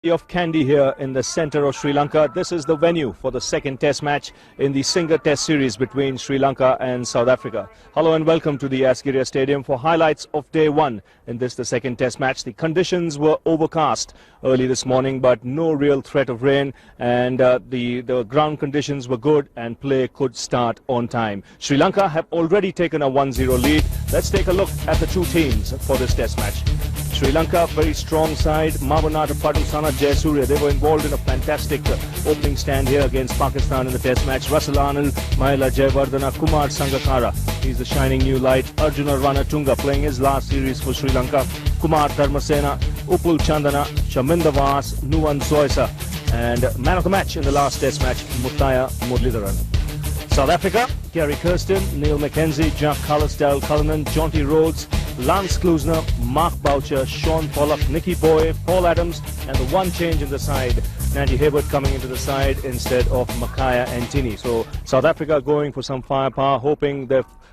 Of Kandy here in the centre of Sri Lanka. This is the venue for the second test match in the Singer Test series between Sri Lanka and South Africa. Hello and welcome to the Asgiria Stadium for highlights of day one in the second test match. The conditions were overcast early this morning, but no real threat of rain, and the ground conditions were good and play could start on time. Sri Lanka have already taken a 1-0 lead. Let's take a look at the two teams for this test match. Sri Lanka, very strong side. Mavanata Padusana, Jayasuriya, they were involved in a fantastic opening stand here against Pakistan in the test match. Russell Anand, Mahela Jayawardena, Kumar Sangakkara, he's the shining new light. Arjuna Ranatunga playing his last series for Sri Lanka. Kumar Dharmasena, Upul Chandana, Chaminda Vas, Nuwan Soisa, and man of the match in the last test match, Muttaya Muralidharan. South Africa, Gary Kirsten, Neil McKenzie, Jack Cullis, Daryl Cullinan, Jonty Rhodes, Lance Klusner, Mark Boucher, Sean Pollock, Nicky Boy, Paul Adams, and the one change in the side, Nandy Hayward coming into the side instead of Makaya Antini. So South Africa going for some firepower, hoping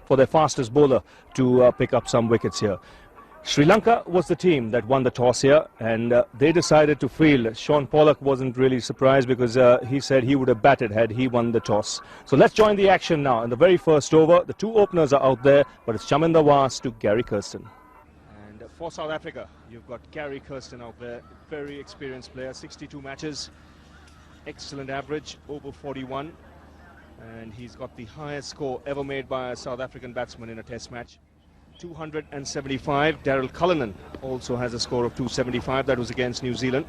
for their fastest bowler to pick up some wickets here. Sri Lanka was the team that won the toss here, and they decided to field. Sean Pollock wasn't really surprised because he said he would have batted had he won the toss. So let's join the action now. In the very first over, the two openers are out there, but it's Chaminda Vas to Gary Kirsten. And for South Africa, you've got Gary Kirsten out there, very experienced player, 62 matches, excellent average, over 41, and he's got the highest score ever made by a South African batsman in a test match. 275. Daryl Cullinan also has a score of 275. That was against New Zealand.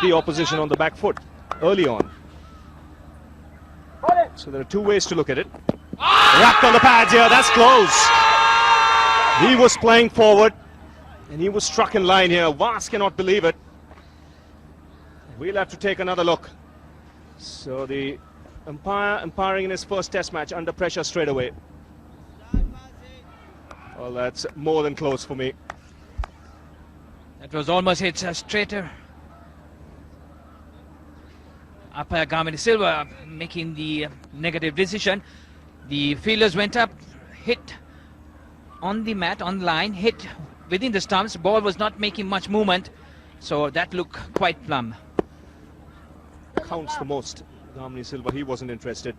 The opposition on the back foot early on. So there are two ways to look at it. Wrapped on the pads here. That's close. He was playing forward and he was struck in line here. Vas cannot believe it. We'll have to take another look. So the umpiring in his first test match under pressure straight away. Well, that's more than close for me. That was almost hit straighter. Umpire Gamini Silva making the negative decision. The fielders went up, hit on the mat, on the line, hit within the stumps. Ball was not making much movement, so that looked quite plumb. Counts the most. Gamini Silva, he wasn't interested.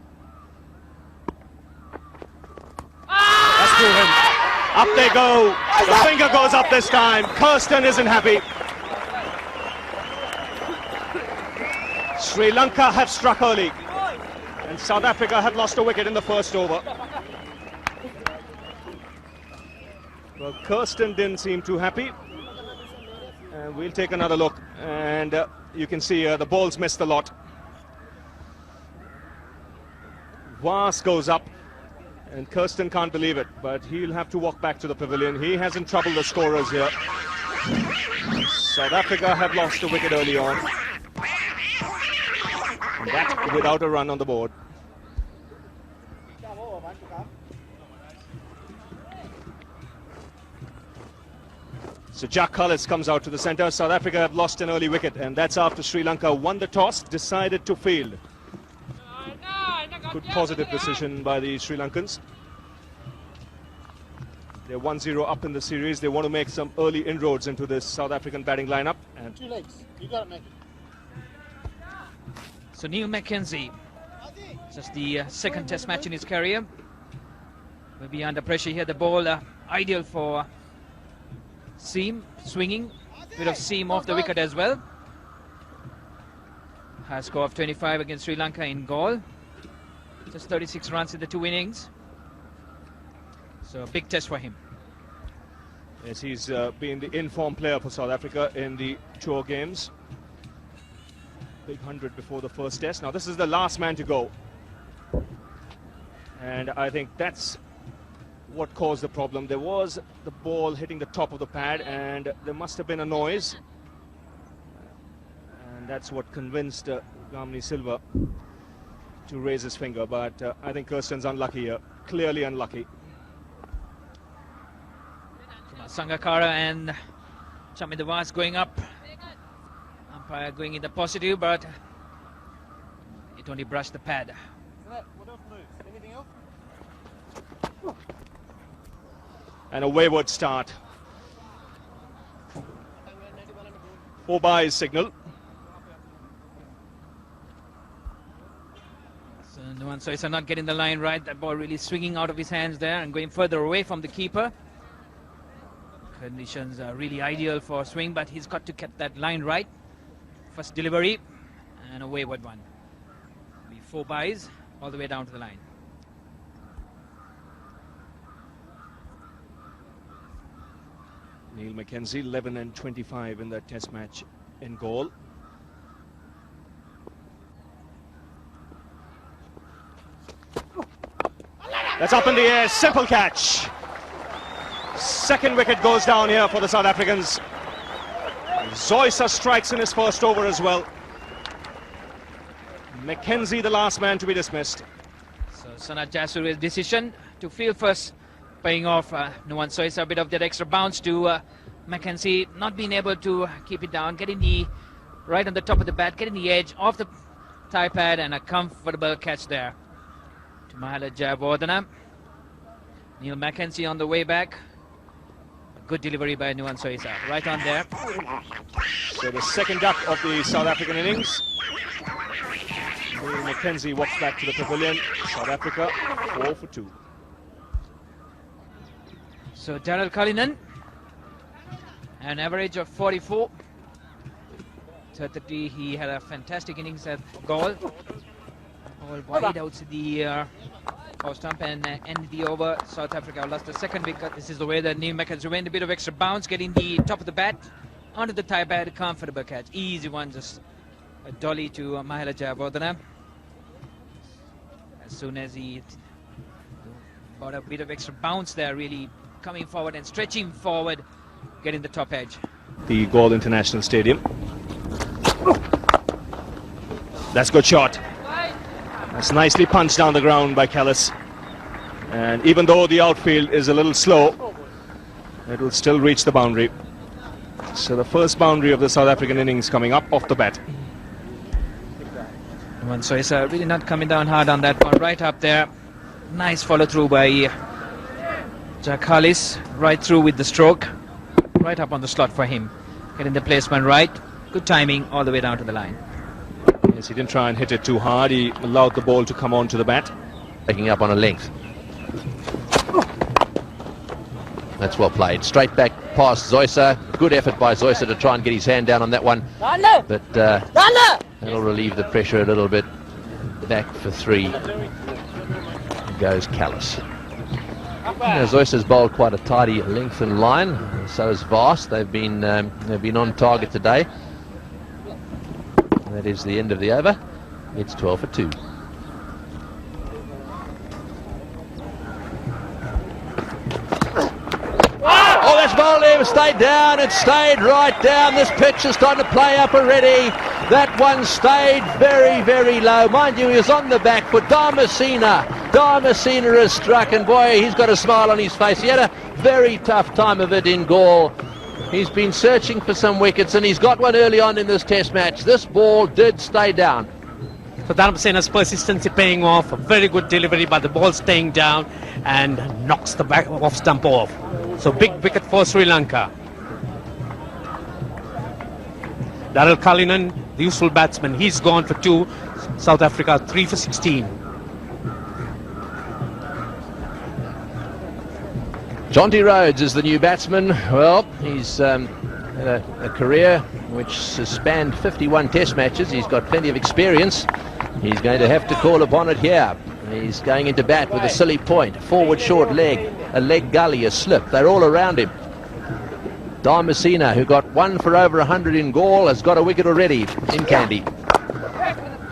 That's through him. Up they go. The finger goes up this time. Kirsten isn't happy. Sri Lanka have struck early, and South Africa have lost a wicket in the first over. Well, Kirsten didn't seem too happy. And we'll take another look, and you can see the balls missed a lot. Vas goes up. And Kirsten can't believe it, but he'll have to walk back to the pavilion. He hasn't troubled the scorers here. South Africa have lost a wicket early on. And that without a run on the board. So Jack Cullis comes out to the centre. South Africa have lost an early wicket, and that's after Sri Lanka won the toss, decided to field. Good positive decision by the Sri Lankans. They're 1-0 up in the series. They want to make some early inroads into this South African batting lineup. And two legs. You got it, mate. So Neil McKenzie, just the second test match in his career, will be under pressure here. The ball ideal for seam, swinging, bit of seam off the wicket as well. High score of 25 against Sri Lanka in Galle. Just 36 runs in the two innings. So a big test for him. Yes, he's been the in-form player for South Africa in the tour games. Big 100 before the first test. Now this is the last man to go. And I think that's what caused the problem. There was the ball hitting the top of the pad, and there must have been a noise. And that's what convinced Gamini Silva to raise his finger, but I think Kirsten's unlucky here, clearly unlucky. Sangakkara and Chaminda Vas going up. Umpire going in the positive, but it only brushed the pad. What else moves? Anything else? And a wayward start. 4 byes signal. So Nuwan Soisa not getting the line right. That ball really swinging out of his hands there and going further away from the keeper. Conditions are really ideal for swing, but he's got to get that line right. First delivery and a wayward one. Be 4 byes all the way down to the line. Neil Mackenzie, 11 and 25 in that test match in goal. That's up in the air, simple catch. Second wicket goes down here for the South Africans. Zoysa strikes in his first over as well. Mackenzie, the last man to be dismissed. So Sanat Jasure's decision to field first, paying off. Nuwan Soisa a bit of that extra bounce to Mackenzie, not being able to keep it down, getting the right on the top of the bat, getting the edge off the tie pad, and a comfortable catch there to Mahala Jayawardena. Neil Mackenzie on the way back. A good delivery by Nuwan Soisa, right on there. So the second duck of the South African innings. Neil Mackenzie walks back to the pavilion. South Africa 4 for 2. So Daryl Cullinan, an average of 44. 30, he had a fantastic innings at goal. All wide out to the off stump and end the over. South Africa lost the second wicket. This is the way that Neil Mackenzie went. A bit of extra bounce, getting the top of the bat onto the tie pad. Comfortable catch, easy one, just a dolly to Mahala Jayawardena. As soon as he got a bit of extra bounce there, really coming forward and stretching forward, getting the top edge. The Galle International Stadium. That's a good shot. That's nicely punched down the ground by Callis. And even though the outfield is a little slow, it will still reach the boundary. So the first boundary of the South African innings coming up off the bat. So it's really not coming down hard on that one, right up there. Nice follow through by Jakalis, right through with the stroke, right up on the slot for him, getting the placement right. Good timing all the way down to the line. Yes, he didn't try and hit it too hard. He allowed the ball to come onto the bat. Taking up on a length. That's well played. Straight back past Zoysa. Good effort by Zoysa to try and get his hand down on that one. But that'll relieve the pressure a little bit. Back for 3 goes Callis. Zoysa's bowled quite a tidy length and line. So has Vast. They've been on target today. That is the end of the over. It's 12 for 2. Oh, that's bowled him. Stayed down. It stayed right down. This pitch is starting to play up already. That one stayed very, very low. Mind you, he was on the back foot. Damasina has struck, and boy, he's got a smile on his face. He had a very tough time of it in Galle. He's been searching for some wickets, and he's got one early on in this test match. This ball did stay down. So Dharmasena's persistency paying off. A very good delivery, but the ball staying down and knocks the back off stump off. So big wicket for Sri Lanka. Daryl Cullinan, the useful batsman, he's gone for 2. South Africa 3 for 16. Jonty Rhodes is the new batsman. Well, he's had a career which has spanned 51 test matches. He's got plenty of experience. He's going to have to call upon it here. He's going into bat with a silly point, forward short leg, a leg gully, a slip. They're all around him. Damasina, who got 1 for over 100 in Galle, has got a wicket already in Kandy.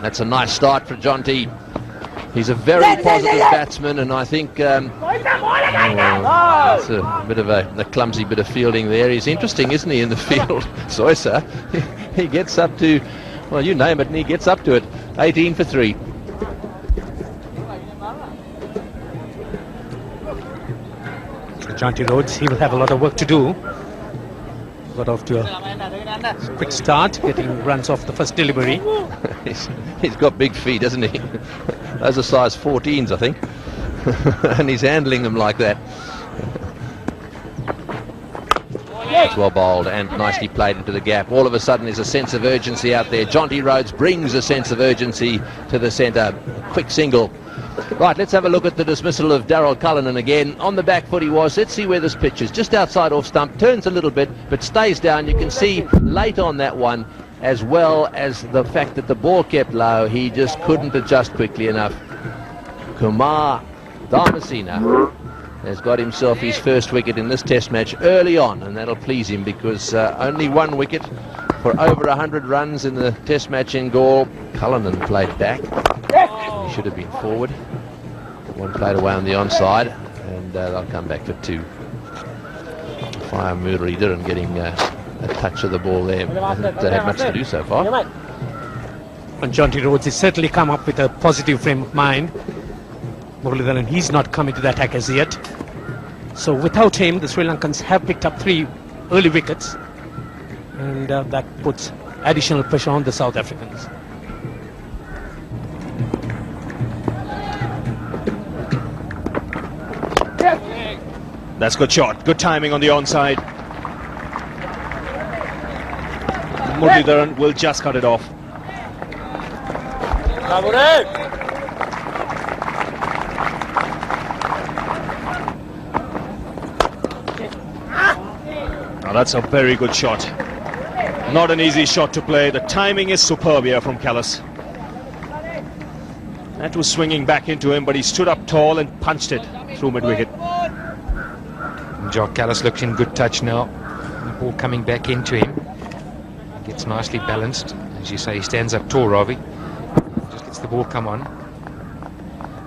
That's a nice start for Jonty. He's a very positive batsman, and I think it's a bit of a clumsy bit of fielding there. He's interesting, isn't he, in the field? Zoysa, he gets up to, well, you name it, and he gets up to it. 18 for 3. Jonty Rhodes, he will have a lot of work to do. Got off to a quick start, getting runs off the first delivery. He's got big feet, hasn't he? Those are size 14s, I think. And he's handling them like that. It's well bowled and nicely played into the gap. All of a sudden there's a sense of urgency out there. Jonty Rhodes brings a sense of urgency to the centre. Quick single. Right, let's have a look at the dismissal of Daryl Cullinan again. On the back foot he was. Let's see where this pitch is. Just outside off stump. Turns a little bit but stays down. You can see late on that one, as well as the fact that the ball kept low, he just couldn't adjust quickly enough. Kumar Dharmasena has got himself his first wicket in this test match early on, and that'll please him because only one wicket for over 100 runs in the test match in Gaul. Cullinan played back. He should have been forward. One played away on the onside, and they'll come back for 2. Fire Murali didn't getting a touch of the ball there. Hasn't had much to do so far. And Jonty Rhodes has certainly come up with a positive frame of mind. Muralidharan, he's not coming to the attack as yet. So without him, the Sri Lankans have picked up 3 early wickets, and that puts additional pressure on the South Africans. That's good shot. Good timing on the onside. Muralidharan will just cut it off. Now that's a very good shot. Not an easy shot to play. The timing is superb here from Callis. That was swinging back into him, but he stood up tall and punched it through mid-wicket. Jock Callis looks in good touch now. The ball coming back into him. Gets nicely balanced. As you say, he stands up tall, Ravi. Just lets the ball come on.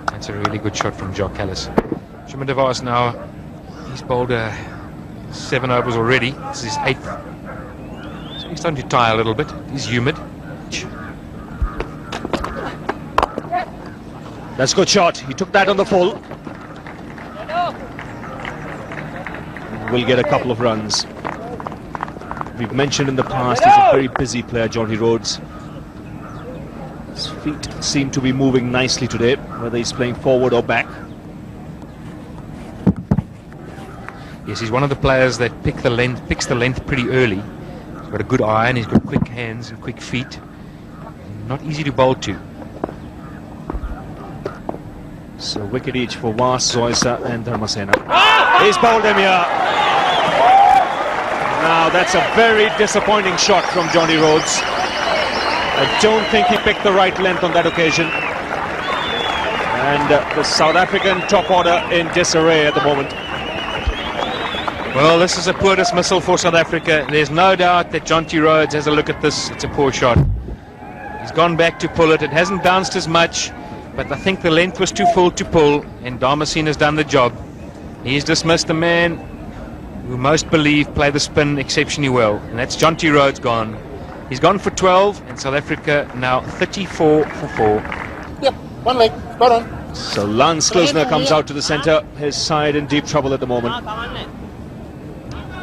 That's a really good shot from Jock Callis. Shuman Devas now, he's bowled 7 overs already. This is his 8th. So he's starting to tire a little bit. He's humid. That's a good shot. He took that on the full. Will get a couple of runs. We've mentioned in the past he's a very busy player, Jonty Rhodes. His feet seem to be moving nicely today, whether he's playing forward or back. Yes, he's one of the players that picks the length pretty early. He's got a good eye and he's got quick hands and quick feet. Not easy to bowl to. So wicket each for Vas, Zoysa and Dharmasena. He's bowled him here. Now that's a very disappointing shot from Jonty Rhodes. I don't think he picked the right length on that occasion. And the South African top order in disarray at the moment. Well, this is a poor dismissal for South Africa. There's no doubt that Jonty Rhodes has a look at this. It's a poor shot. He's gone back to pull it. It hasn't bounced as much, but I think the length was too full to pull, and Dharmasena has done the job. He's dismissed the man who most believe play the spin exceptionally well, and that's Jonty Rhodes gone. He's gone for 12, and South Africa now 34 for 4. Yep, 1 leg, spot on. So Lance Klusner comes out to the centre, his side in deep trouble at the moment.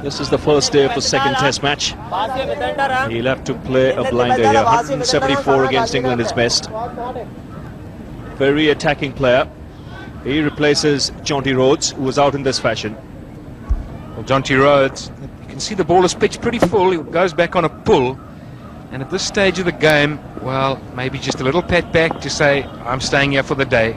This is the first day of the second test match. He'll have to play a blinder here. 174 against England is best. Very attacking player. He replaces Jonty Rhodes, who was out in this fashion. Well, Jonty Rhodes, you can see the ball is pitched pretty full. He goes back on a pull, and at this stage of the game, well, maybe just a little pat back to say, I'm staying here for the day.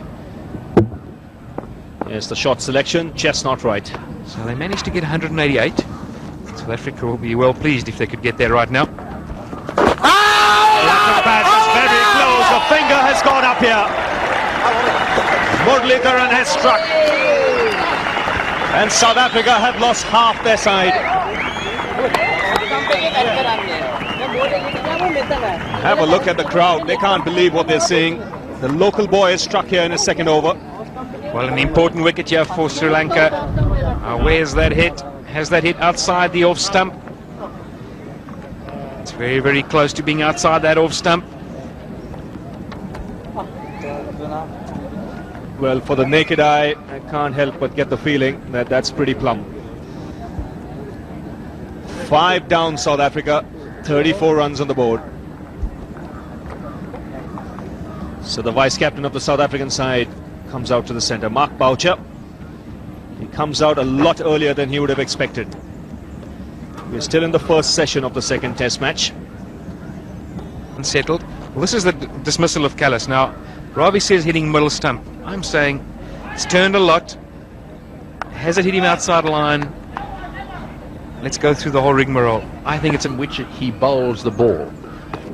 Yes, the shot selection, just not right. So they managed to get 188. South Africa will be well pleased if they could get that right now. That bat is very close. A finger has gone up here. Muralidharan has struck. And South Africa have lost half their side. Have a look at the crowd. They can't believe what they're seeing. The local boy has struck here in his second over. Well, an important wicket here for Sri Lanka. Where's that hit? Has that hit outside the off stump? It's very, very close to being outside that off stump. Well, for the naked eye, I can't help but get the feeling that that's pretty plumb. 5 down South Africa, 34 runs on the board. So the vice-captain of the South African side comes out to the centre, Mark Boucher. He comes out a lot earlier than he would have expected. We're still in the first session of the second test match. Unsettled. Well, this is the dismissal of Callis. Now, Ravi says hitting middle stump. I'm saying it's turned a lot. Has it hit him outside line? Let's go through the whole rigmarole. I think it's in which he bowls the ball.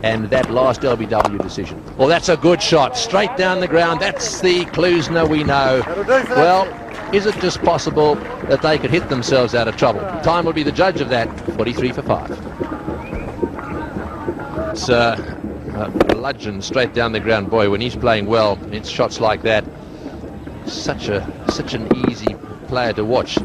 And that last LBW decision. Well, that's a good shot. Straight down the ground. That's the Klusner we know. Well, is it just possible that they could hit themselves out of trouble? Time will be the judge of that. 43 for 5. It's a bludgeon straight down the ground. Boy, when he's playing well, it's shots like that. Such an easy player to watch.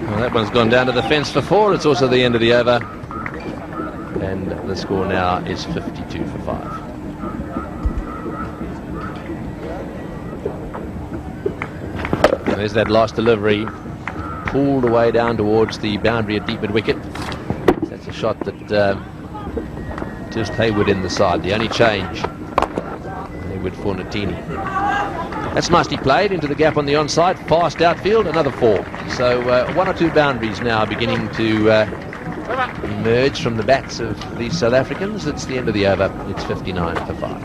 Well, that one's gone down to the fence for 4. It's also the end of the over. And the score now is 52 for 5. And there's that last delivery. Pulled away down towards the boundary at deep mid wicket. That's a shot that just Hayward in the side. The only change. Hayward for Natini. That's nicely played into the gap on the onside. Fast outfield, another 4. So 1 or 2 boundaries now beginning to emerge from the bats of these South Africans. It's the end of the over. It's 59 for 5.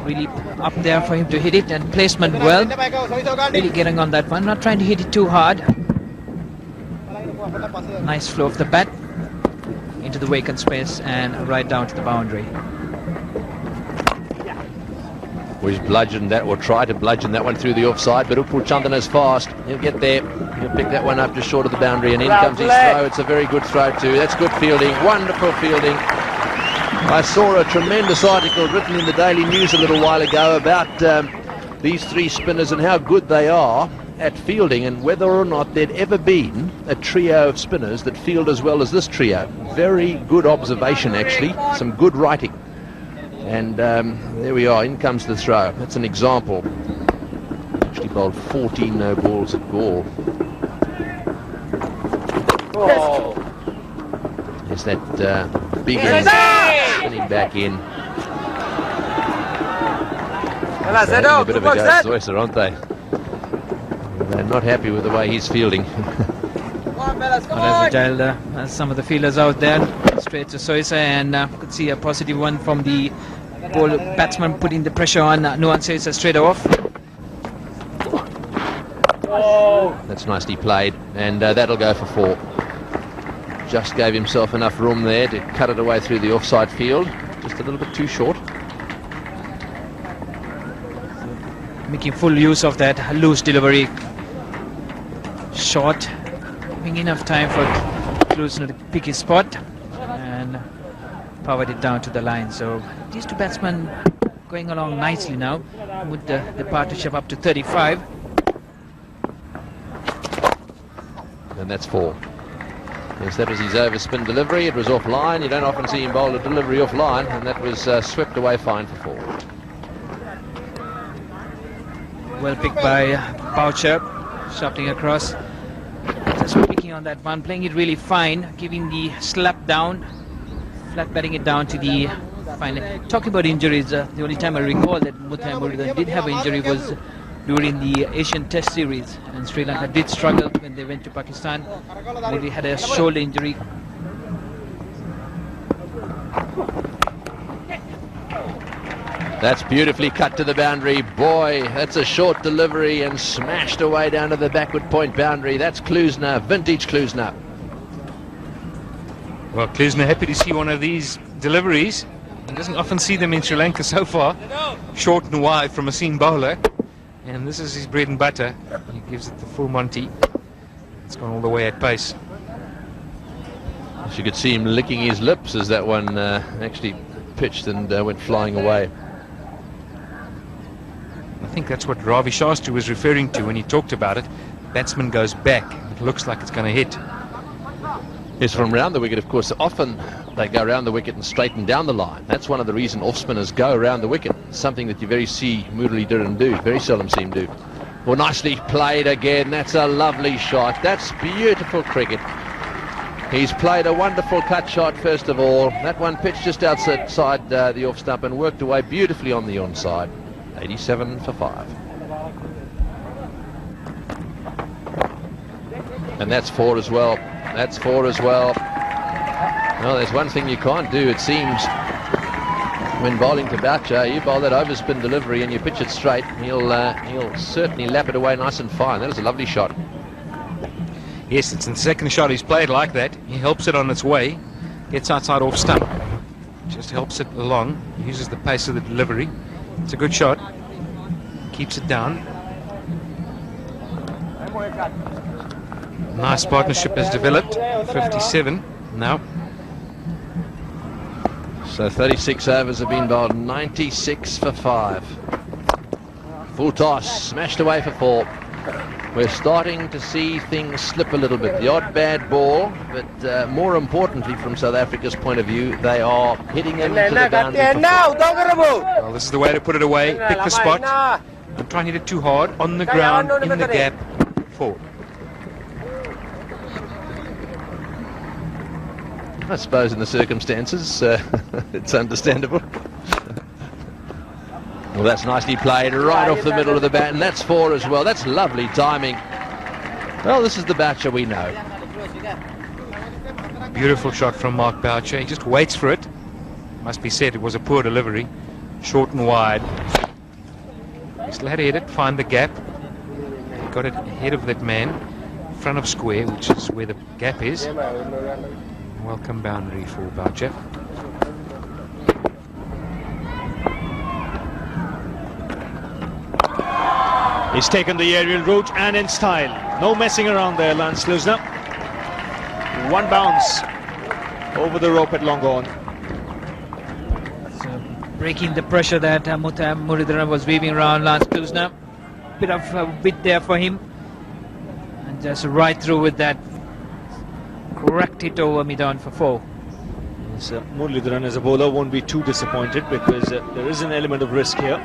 Really up there for him to hit it, and placement well. Really getting on that one. Not trying to hit it too hard. Nice flow of the bat into the vacant space and right down to the boundary. He's bludgeoned that, or tried to bludgeon that one through the offside, but Upul Chandana's fast. He'll get there. He'll pick that one up just short of the boundary, and in comes his throw. It's a very good throw too. That's good fielding, wonderful fielding. I saw a tremendous article written in the Daily News a little while ago about these 3 spinners and how good they are at fielding, and whether or not there'd ever been a trio of spinners that field as well as this trio. Very good observation, actually. Some good writing. And there we are, in comes the throw. That's an example. Actually bowled 14 no balls at Gaul. Oh. There's that big end spinning back in. They're having a bit of a go at Zoyser, aren't they? They're not happy with the way he's fielding. As some of the fielders out there, straight to Soisa, and could see a positive one from the ball batsman putting the pressure on Nuwan Soisa straight off. That's nicely played, and that'll go for 4. Just gave himself enough room there to cut it away through the offside field. Just a little bit too short. Making full use of that loose delivery. Short, giving enough time for Klusner to pick his spot and powered it down to the line. So these 2 batsmen going along nicely now with the partnership up to 35. And that's 4. Yes, that was his overspin delivery. It was offline. You don't often see him bowl a delivery offline, and that was swept away fine for 4. Well picked by Boucher, shafting across. Just picking on that one, playing it really fine, giving the slap down, flat batting it down to the final. Talking about injuries, the only time I recall that Muthiah Murugan did have an injury was during the Asian Test Series, and Sri Lanka did struggle when they went to Pakistan. Murli had a shoulder injury. That's beautifully cut to the boundary. Boy, that's a short delivery and smashed away down to the backward point boundary. That's Klusner, vintage Klusner. Well, Klusner happy to see one of these deliveries. He doesn't often see them in Sri Lanka so far. Short and wide from a seam bowler. And this is his bread and butter. He gives it the full Monty. It's gone all the way at pace. As you could see him licking his lips as that one actually pitched and went flying away. I think that's what Ravi Shastri was referring to when he talked about it. Batsman goes back. It looks like it's going to hit. Yes, from round the wicket, of course, often they go around the wicket and straighten down the line. That's one of the reasons off-spinners go around the wicket. Something that you very see Muralidharan do, very seldom see him do. Well, nicely played again. That's a lovely shot. That's beautiful cricket. He's played a wonderful cut shot first of all. That one pitched just outside the off stump and worked away beautifully on the onside. 87 for 5. And that's 4 as well. That's 4 as well. Well, there's one thing you can't do, it seems, when bowling to Boucher. You bowl that overspin delivery and you pitch it straight, he'll certainly lap it away nice and fine. That is a lovely shot. Yes, it's the second shot he's played like that. He helps it on its way, gets outside off stump, just helps it along, uses the pace of the delivery. It's a good shot, keeps it down. Nice partnership has developed. 57 now. So 36 overs have been bowled, 96 for 5. Full toss, smashed away for 4. We're starting to see things slip a little bit. The odd bad ball, but more importantly from South Africa's point of view, they are hitting them to the boundary for 4. Well, this is the way to put it away. Pick the spot. Don't try and hit it too hard. On the ground, in the gap, 4. I suppose in the circumstances, it's understandable. Well, that's nicely played right off the middle of the bat, and that's 4 as well. That's lovely timing. Well, this is the Boucher we know. Beautiful shot from Mark Boucher. He just waits for it. Must be said, it was a poor delivery. Short and wide. He still had to hit it, find the gap. He got it ahead of that man, front of square, which is where the gap is. Welcome boundary for Boucher. He's taken the aerial route and in style. No messing around there, Lance Klusener. One bounce over the rope at long on. So breaking the pressure that Muridharan was weaving around Lance Klusener. Bit of a bit there for him. And just right through with that. Cracked it over mid-on for 4. Yes, Muridharan as a bowler won't be too disappointed because there is an element of risk here.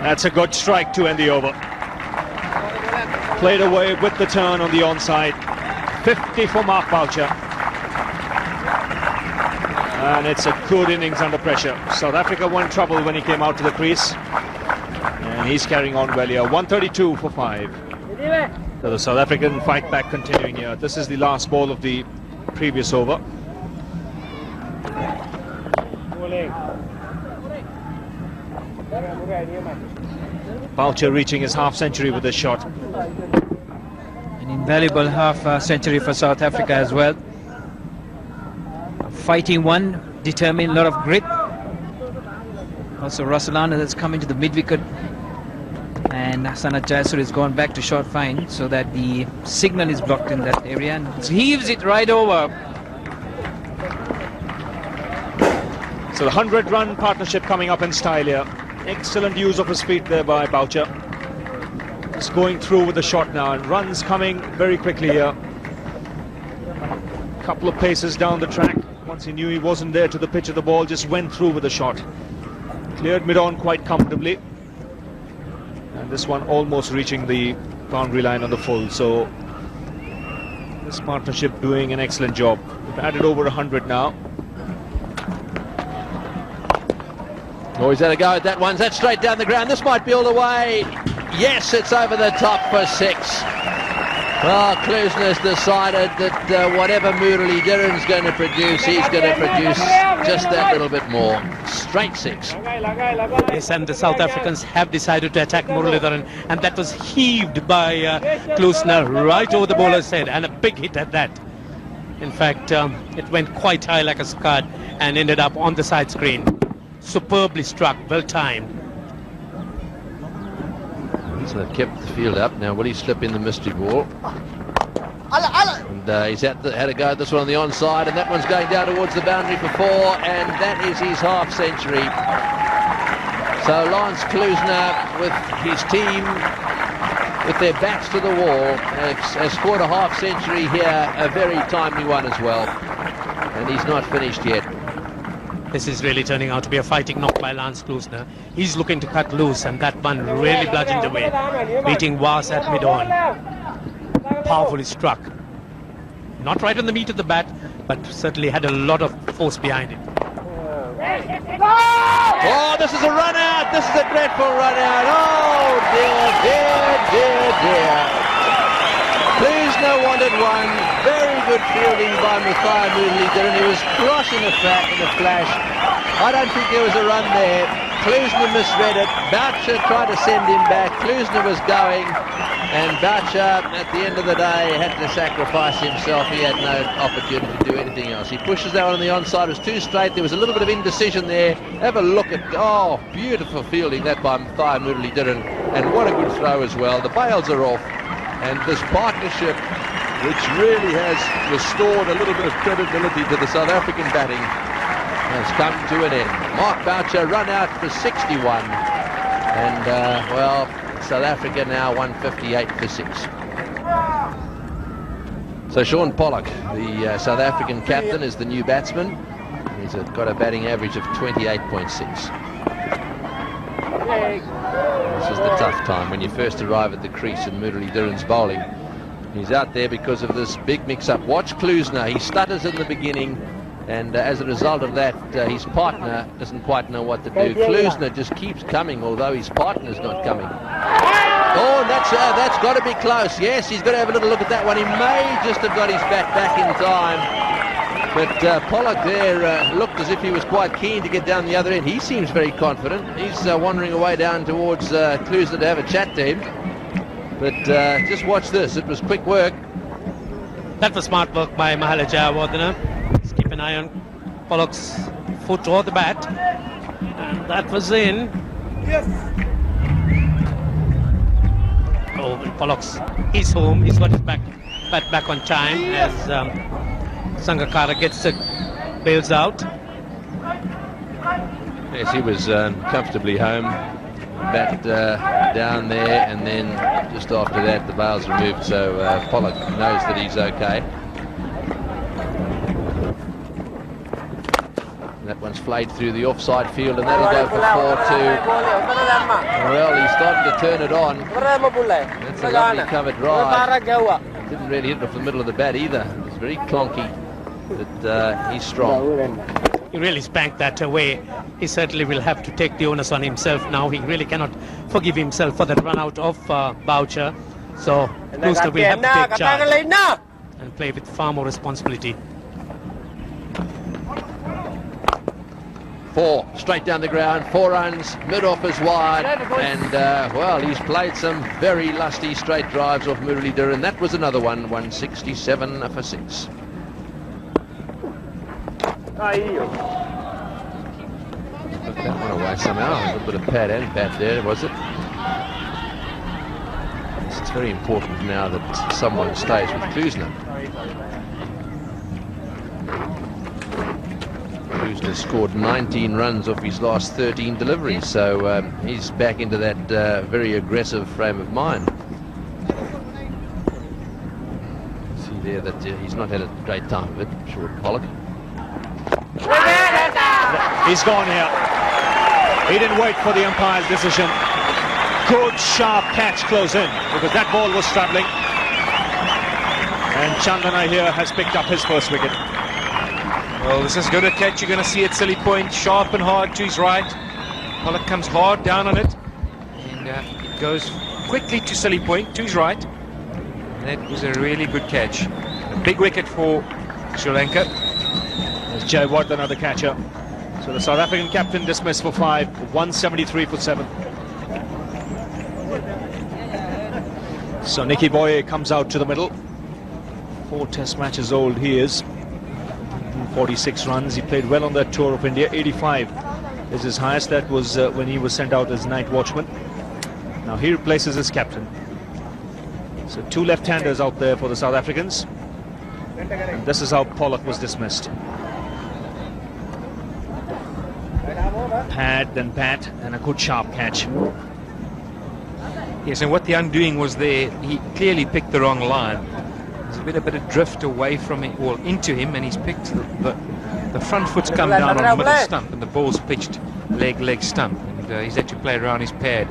That's a good strike to end the over. Played away with the turn on the onside. 50 for Mark Boucher. And it's a good innings under pressure. South Africa were in trouble when he came out to the crease. And he's carrying on well here. 132 for 5. So the South African fight back continuing here. This is the last ball of the previous over. Boucher reaching his half century with this shot. An invaluable half century for South Africa as well. A fighting one, determined, a lot of grit. Also Rasalana that's come into the mid-wicket. And Sanat Jayasuriya has gone back to short fine so that the signal is blocked in that area and heaves it right over. So the 100-run partnership coming up in style here. Excellent use of his feet there by Boucher. He's going through with the shot now and runs coming very quickly here. Couple of paces down the track. Once he knew he wasn't there to the pitch of the ball, just went through with the shot. Cleared mid-on quite comfortably. And this one almost reaching the boundary line on the full. So this partnership doing an excellent job. We've added over 100 now. Oh, he's had a go at that one. That's straight down the ground. This might be all the way. Yes, it's over the top for 6. Well, Klusener's decided that whatever Murali Dhiran's going to produce, he's going to produce just that little bit more. Straight 6. Yes, and the South Africans have decided to attack Muridharan, and that was heaved by Klusener right over the bowler's head, and a big hit at that. In fact, it went quite high like a scud and ended up on the side screen. Superbly struck, well timed. So they've kept the field up. Now will he slip in the mystery ball? And he's had a go at this one on the onside, and that one's going down towards the boundary for 4, and that is his half century. So Lance Klusener with his team with their backs to the wall has scored a half century here, a very timely one as well, and he's not finished yet. This is really turning out to be a fighting knock by Lance Klusener. He's looking to cut loose, and that one really bludgeoned away, beating Was at mid-on. powerfully struck. Not right on the meat of the bat, but certainly had a lot of force behind it. Oh, this is a run out. This is a dreadful run out. Oh, dear. Klusner wanted one. Very good fielding by Mathai Muralidharan. He was crossing the flash. I don't think there was a run there. Klusner misread it. Boucher tried to send him back. Klusner was going, and Boucher, at the end of the day, had to sacrifice himself. He had no opportunity to do anything else. He pushes that one on the onside. It was too straight. There was a little bit of indecision there. Have a look at, oh, beautiful fielding that by Mathai Muralidharan, and what a good throw as well. The bails are off, and this partnership, which really has restored a little bit of credibility to the South African batting, has come to an end. Mark Boucher run out for 61, and well, South Africa now 158 for 6. So Sean Pollock, the South African captain, is the new batsman. He's got a batting average of 28.6. This is the tough time when you first arrive at the crease in Muralidharan's bowling. He's out there because of this big mix-up. Watch Klusner. He stutters in the beginning, and as a result of that, his partner doesn't quite know what to do. Klusner just keeps coming, although his partner's not coming. Oh, that's got to be close. Yes, he's got to have a little look at that one. He may just have got his bat back in time. But Pollock there looked as if he was quite keen to get down the other end. He seems very confident. He's wandering away down towards Klusner to have a chat to him. But just watch this. It was quick work. That was smart work by Mahala Jayawardena. Let's keep an eye on Pollock's foot or the bat. And that was in. Yes. Oh, Pollock's he's home. He's got his bat back on time as Sangakkara gets the bails out. Yes, he was comfortably home. Bat down there, and then just after that the bails removed, so Pollock knows that he's okay. That one's flayed through the offside field, and that'll go for 4-2. Well, he's starting to turn it on. That's a lovely covered drive. Didn't really hit off the middle of the bat either. It's very clunky, but he's strong. He really spanked that away. He certainly will have to take the onus on himself now. He really cannot forgive himself for that run out of Boucher. So Klusner will have to take charge and play with far more responsibility. 4 straight down the ground, 4 runs, mid-off is wide, and well, he's played some very lusty straight drives off Muralidharan. That was another one, 167 for 6. Took that one away somehow. A little bit of pad and pat there, was it? It's very important now that someone stays with Klusner. Klusner scored 19 runs off his last 13 deliveries, so he's back into that very aggressive frame of mind. See there that he's not had a great time of it, Sean Pollock. He's gone here. He didn't wait for the umpire's decision. Good sharp catch close in, because that ball was travelling. And Chandana here has picked up his first wicket. Well, this is good a catch. You're going to see at silly point, sharp and hard to his right. Pollock comes hard down on it, and it goes quickly to silly point to his right. And that was a really good catch. A big wicket for Sri Lanka. There's Jayawardena, the catcher. So the South African captain dismissed for 5, 173 for 7. So Nicky Boye comes out to the middle. 4 test matches old he is. 46 runs. He played well on that tour of India. 85 is his highest. That was when he was sent out as night watchman. Now he replaces his captain. So 2 left-handers out there for the South Africans. And this is how Pollock was dismissed. Pad, then pat, and a good sharp catch. Yes, and what the undoing was there, he clearly picked the wrong line. There's a bit of drift away from it, or into him, and he's picked the front foot's come down on the middle stump, and the ball's pitched leg stump, and he's had to play around his pad.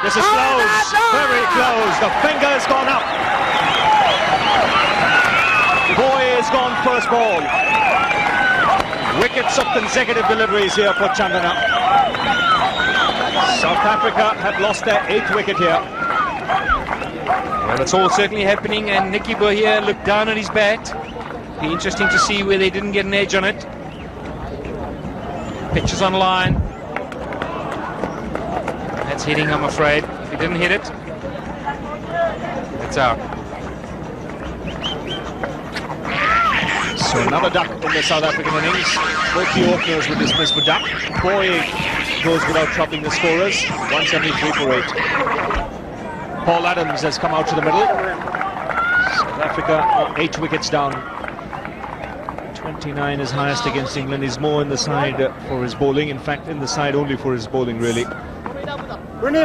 This is close, very close. The finger's gone up. Boy has gone first ball. Wickets of consecutive deliveries here for Chandana. South Africa have lost their 8th wicket here. Well, it's all certainly happening, and Nicky Boy here looked down at his bat. Be interesting to see where they didn't get an edge on it. Pitch is on line. That's hitting, I'm afraid. If he didn't hit it, it's out. So another duck in the South African innings. Both the openers were dismissed for duck. Boy goes without troubling the scorers. 173 for 8. Paul Adams has come out to the middle. South Africa 8 wickets down. 29 is highest against England. He's more in the side for his bowling. In fact, in the side only for his bowling, really. And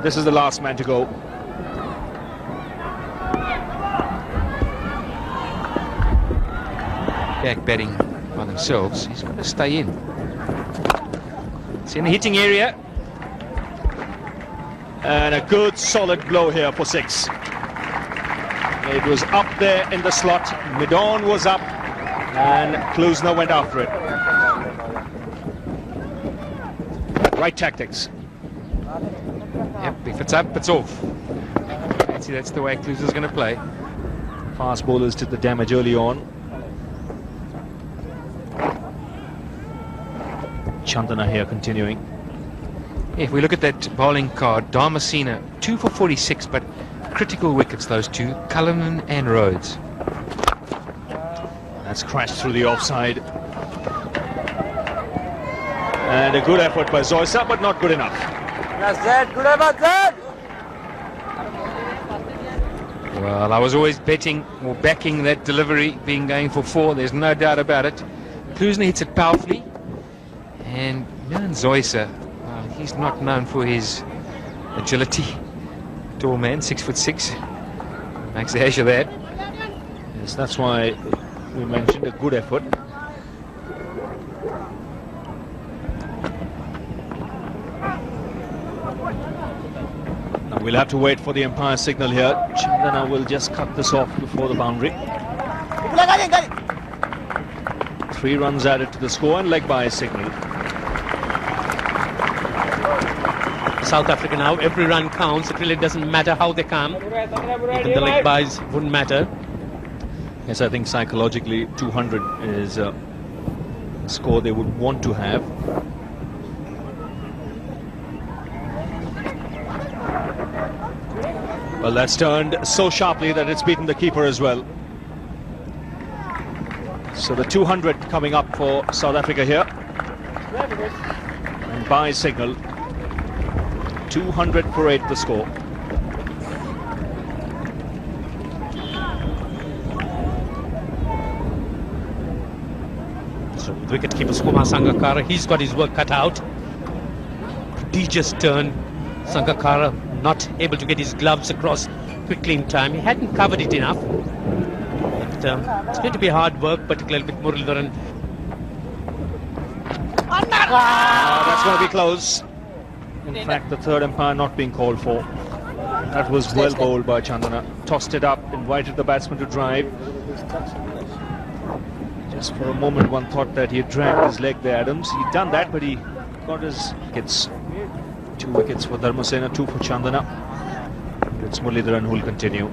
this is the last man to go. Back batting by themselves. He's got to stay in. It's in the hitting area. And a good solid blow here for 6. It was up there in the slot. Midon was up and Klusner went after it. Right tactics. Yep, if it's up, it's off. That's the way Klusner's going to play. Fast bowlers did the damage early on. Chandana here continuing. If we look at that bowling card, Dharmasena 2 for 46, but critical wickets, those two, Cullinan and Rhodes. That's crashed through the offside. And a good effort by Zoysa, but not good enough. Well, I was always betting or backing that delivery being going for 4. There's no doubt about it. Klusner hits it powerfully. And Milan Zoysa, he's not known for his agility. Tall man, 6'6". Makes a hash of that. Yes, that's why we mentioned a good effort. Now we'll have to wait for the umpire signal here. Chandana will just cut this off before the boundary. 3 runs added to the score and leg by signal. South Africa now, every run counts. It really doesn't matter how they come. Even the leg byes wouldn't matter. Yes, I think psychologically 200 is a score they would want to have. Well, that's turned so sharply that it's beaten the keeper as well. So the 200 coming up for South Africa here. And by signal, 200 for 8 the score. So with wicketkeeper Kumar Sangakkara, he's got his work cut out. Prodigious turn. Sangakkara not able to get his gloves across quickly in time. He hadn't covered it enough. But it's going to be hard work, particularly with Muralidharan. That's going to be close. In fact, the third umpire not being called for. That was well bowled by Chandana. Tossed it up, invited the batsman to drive. Just for a moment, one thought that he had dragged his leg there, Adams. He'd done that, but he got his wickets. 2 wickets for Dharmasena, 2 for Chandana. It's Muralidharan who will continue.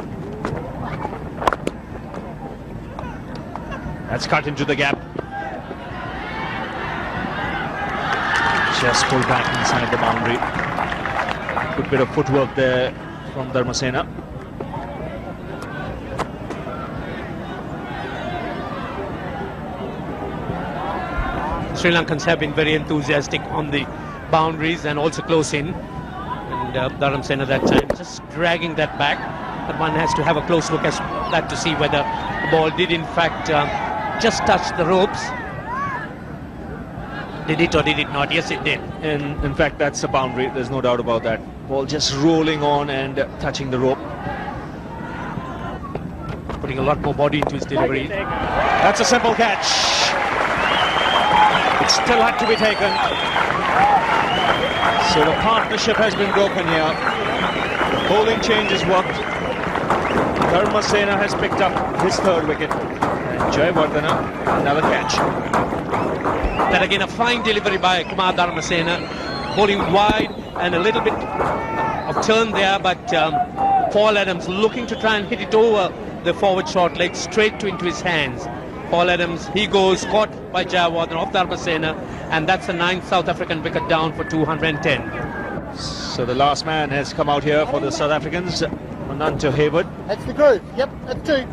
That's cut into the gap. Just pulled back inside the boundary. Good bit of footwork there from Dharmasena. Sri Lankans have been very enthusiastic on the boundaries and also close in. And Dharmasena that time just dragging that back. But one has to have a close look at that to see whether the ball did in fact just touch the ropes. Did it or did it not? Yes, it did. And in fact, that's a boundary. There's no doubt about that. Ball just rolling on and touching the rope. Putting a lot more body into his delivery. That's a simple catch. It still had to be taken. So the partnership has been broken here. Bowling change has worked. Dharmasena has picked up his third wicket. And Jayawardena, another catch. That again a fine delivery by Kumar Dharmasena, bowling wide and a little bit of turn there, but Paul Adams looking to try and hit it over the forward short leg straight into his hands. Paul Adams, he goes caught by Jayawardena off Dharmasena, and that's the 9th South African wicket down for 210. So the last man has come out here for the South Africans, Ananto Hayward. That's the groove. Yep, that's 2.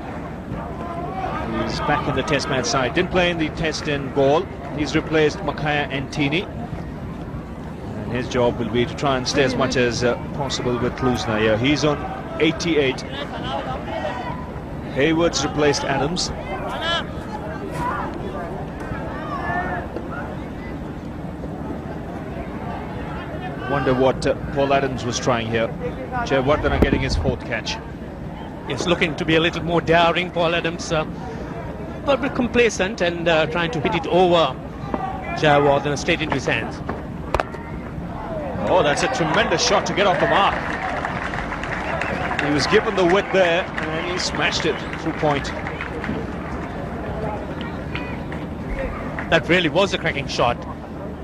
He's back in the test match side. Didn't play in the test in Gaul. He's replaced Makaya Antini. And his job will be to try and stay as much as possible with Klusener here. He's on 88. Hayward's replaced Adams. Wonder what Paul Adams was trying here. Jayawardena getting his 4th catch. Yes, looking to be a little more daring, Paul Adams, but a bit complacent and trying to hit it over Jayawardena straight into his hands. Oh, that's a tremendous shot to get off the mark. He was given the width there and he smashed it through point. That really was a cracking shot.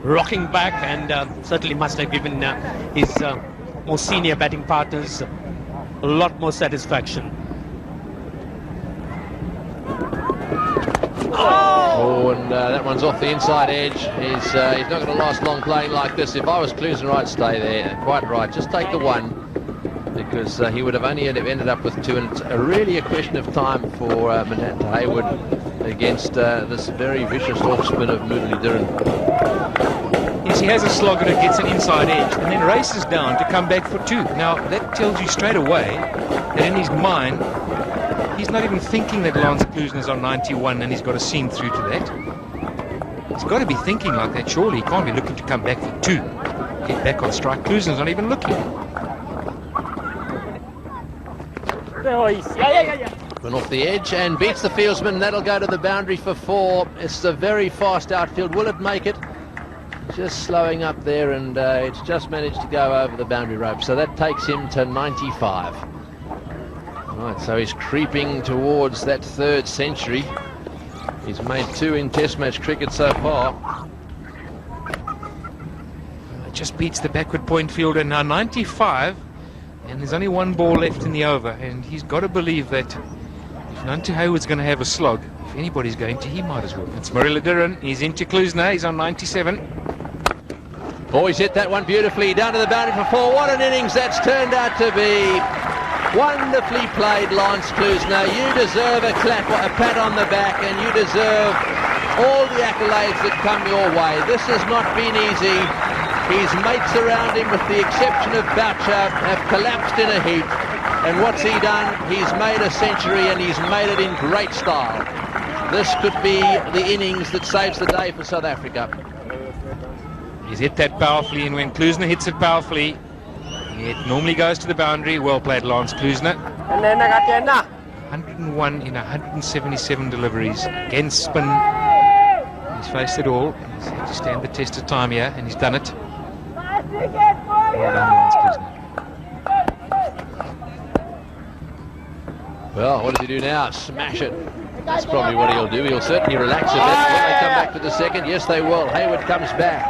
Rocking back, and certainly must have given his more senior batting partners a lot more satisfaction. Oh, and that one's off the inside edge. He's not going to last long playing like this. If I was Klusener, I'd stay there. Quite right. Just take the 1, because he would have only ended up with 2, and it's really a question of time for Mananta Hayward against this very vicious off spin of Muralidharan. Yes, he has a slogger that gets an inside edge and then races down to come back for 2. Now, that tells you straight away that in his mind, he's not even thinking that Lance Klusener's on 91 and he's got to seam through to that. He's got to be thinking like that, surely. He can't be looking to come back for 2. Get back on strike. Klusener's not even looking. Went off the edge and beats the fieldsman. That'll go to the boundary for 4. It's a very fast outfield. Will it make it? Just slowing up there, and it's just managed to go over the boundary rope. So that takes him to 95. Right, so he's creeping towards that 3rd century. He's made 2 in Test match cricket so far. Just beats the backward point fielder now, 95, and there's only 1 ball left in the over, and he's got to believe that if Nantu Hayward's going to have a slog, if anybody's going to, he might as well. It's Muralidharan. He's into Klusener. He's on 97. Oh, he's hit that one beautifully down to the boundary for 4. What an innings that's turned out to be. Wonderfully played, Lance Klusener. You deserve a clap, a pat on the back, and you deserve all the accolades that come your way. This has not been easy. His mates around him, with the exception of Boucher, have collapsed in a heap. And what's he done? He's made a century, and he's made it in great style. This could be the innings that saves the day for South Africa. He's hit that powerfully, and when Klusener hits it powerfully, it normally goes to the boundary. Well played, Lance Klusener. 101 in 177 deliveries. Against spin. He's faced it all. He's had to stand the test of time here, and he's done it. Well done, Lance Klusener. Well, what does he do now? Smash it. That's probably what he'll do. He'll certainly relax a bit. Will they come back for the 2nd? Yes, they will. Hayward comes back,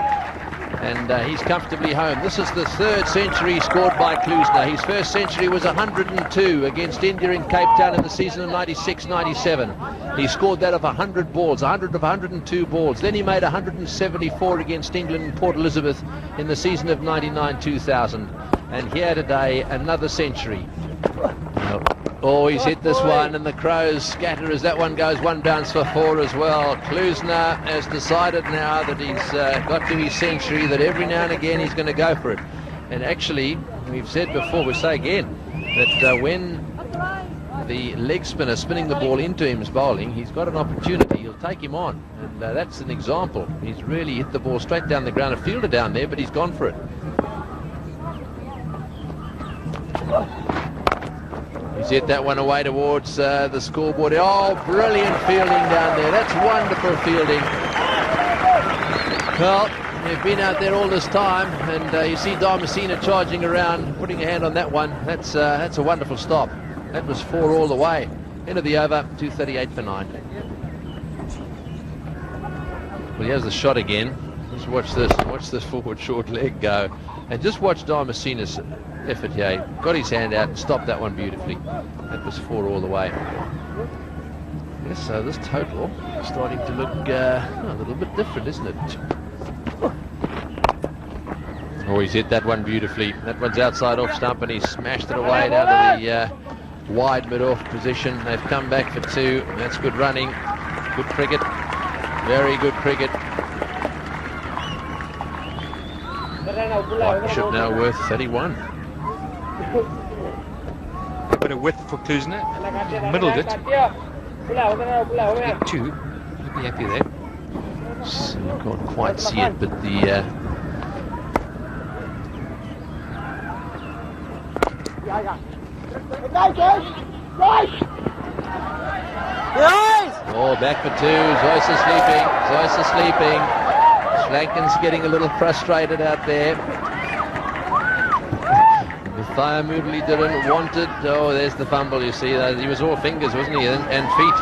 and he's comfortably home. This is the 3rd century scored by Klusener. His 1st century was 102 against India in Cape Town in the season of 96-97. He scored that of 100 balls, 100 of 102 balls. Then he made 174 against England in Port Elizabeth in the season of 99-2000. And here today, another century. Oh, he's hit this one, and the Crows scatter as that one goes 1 bounce for 4 as well. Klusener has decided now that he's got to his century, that every now and again he's going to go for it. And actually, we've said before, we'll say again, that when the leg spinner spinning the ball into him is bowling, he's got an opportunity. He'll take him on, and that's an example. He's really hit the ball straight down the ground. A fielder down there, but he's gone for it. He's hit that one away towards the scoreboard. Oh, brilliant fielding down there. That's wonderful fielding. Well, they've been out there all this time, and you see Damasina charging around, putting a hand on that one. That's a wonderful stop. That was 4 all the way. End of the over, 2:38 for 9. Well, here's the shot again. Just watch this. Watch this forward short leg go. And just watch Damasina's effort here. He got his hand out and stopped that one beautifully. That was 4 all the way. Yes, so this total is starting to look a little bit different, isn't it? Oh, he's hit that one beautifully. That one's outside off stump, and he's smashed it away down to the wide mid-off position. They've come back for 2. That's good running. Good cricket. Very good cricket. Partnership now worth 31. A bit of width for Klusner. Middled it. Get 2. You'll be happy there. So you can't quite see it, but the oh, back for 2. Zoyce sleeping. Zoyce sleeping. Schlanken's getting a little frustrated out there. Matthias Moodley didn't want it. Oh, there's the fumble, you see. He was all fingers, wasn't he? And feet.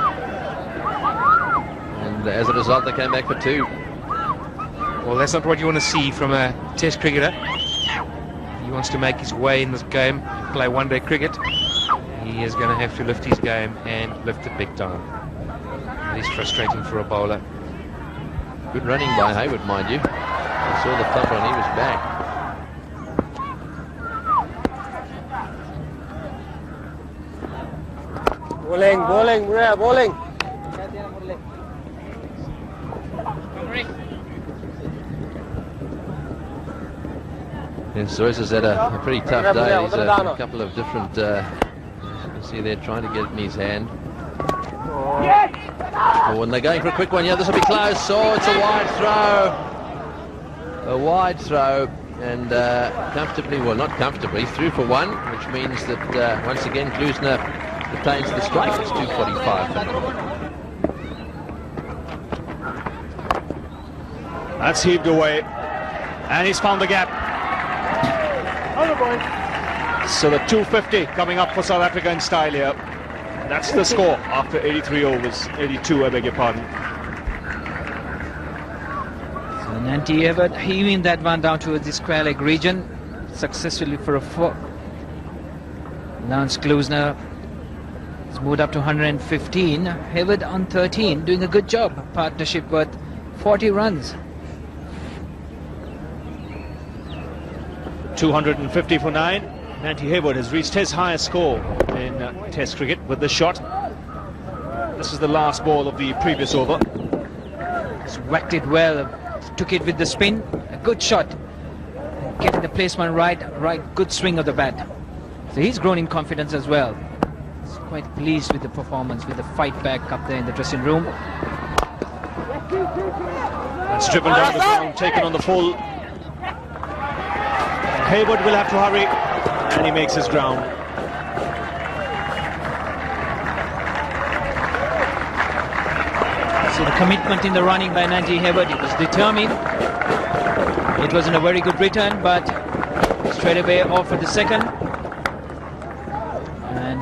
And as a result, they came back for 2. Well, that's not what you want to see from a Test cricketer. He wants to make his way in this game, play one-day cricket. He is going to have to lift his game and lift it big time. It is frustrating for a bowler. Good running by Hayward, mind you. I saw the fumble and he was back. Bowling, Murea, bowling. Yes, Zoyce has had a pretty tough day. He's a couple of different, you can see they're trying to get it in his hand. Oh, and they're going for a quick one. Yeah, this will be close. Oh, it's a wide throw. A wide throw. And comfortably, well, not comfortably, through for 1, which means that once again Klusner retains the strike. It's 2:45. That's heaved away. And he's found the gap. So the 250 coming up for South Africa in style here. That's the score after 83 overs. 82, I beg your pardon. So Nanti Everett heaving that one down towards the square leg region successfully for a 4. Lance Klusner has moved up to 115. Everett on 13, doing a good job. Partnership worth 40 runs. 250 for 9. Nanti Hayward has reached his highest score in Test cricket with this shot. This is the last ball of the previous over. He's whacked it well, took it with the spin. A good shot. Getting the placement right, good swing of the bat. So he's grown in confidence as well. He's quite pleased with the performance, with the fight back up there in the dressing room. That's driven down the ground, taken on the full. Hayward will have to hurry, and he makes his ground. So the commitment in the running by Nanti Hayward, he was determined. It wasn't a very good return, but straight away off for the second. And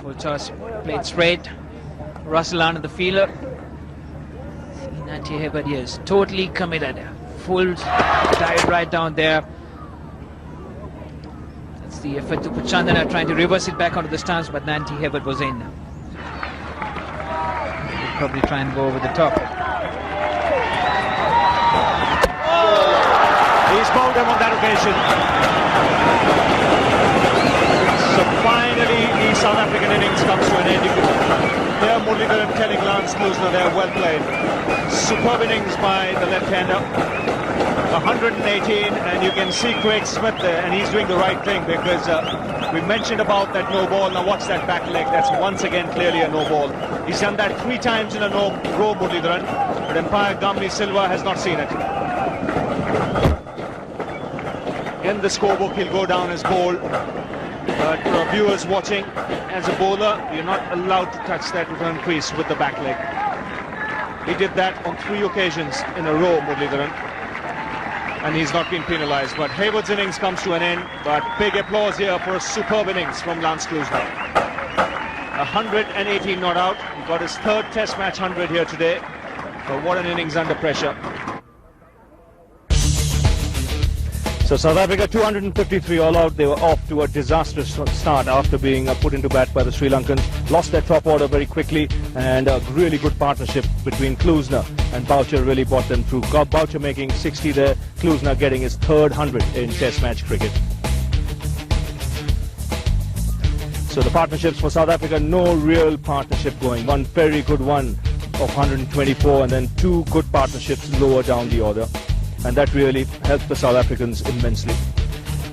full toss played straight. Russell under the fielder. Nanti Hayward is totally committed. Full dive right down there. That's the effort to put Chandana trying to reverse it back onto the stance, but Nanti Hayward was in. He'll probably try and go over the top. He's bowled him on that occasion. So finally the South African innings comes to an end. There, Muralidharan telling Lance Klusner there, well played. Superb innings by the left-hander. 118, and you can see Craig Smith there, and he's doing the right thing, because we mentioned about that no ball. Now watch that back leg. That's once again clearly a no ball. He's done that 3 times in a row, Muralidharan, but umpire Gamli Silva has not seen it. In the scorebook, he'll go down as ball. But for our viewers watching, as a bowler, you're not allowed to touch that return crease with the back leg. He did that on 3 occasions in a row, Muralidharan, and he's not been penalised. But Hayward's innings comes to an end, but big applause here for a superb innings from Lance Klusener. 118 not out. He got his 3rd Test match 100 here today. But what an innings under pressure. So South Africa 253 all out. They were off to a disastrous start after being put into bat by the Sri Lankans. Lost their top order very quickly, and a really good partnership between Klusener and Boucher really brought them through. Boucher making 60 there, Klusener getting his 3rd 100 in Test match cricket. So the partnerships for South Africa, no real partnership going. One very good one of 124, and then 2 good partnerships lower down the order. And that really helped the South Africans immensely.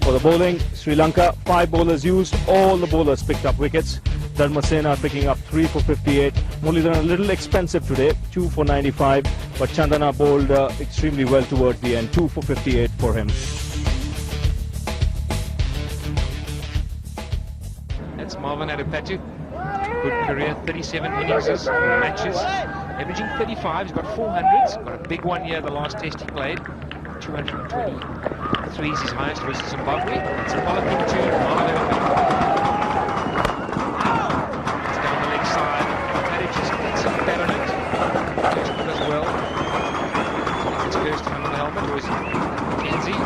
For the bowling, Sri Lanka, 5 bowlers used. All the bowlers picked up wickets. Dharmasena picking up 3 for 58. Muralidharan a little expensive today, 2 for 95. But Chandana bowled extremely well towards the end, 2 for 58 for him. That's Marvin Adepatu. Good career, 37 innings, matches, averaging 35. He's got 400s. Got a big one here the last test he played. 223 is his highest versus Zimbabwe. It's a Pollock into Marvin Adepatu. It's down the leg side. Manages to get some bat on it. First one as well. It's first under the helmet. Or is it Mackenzie?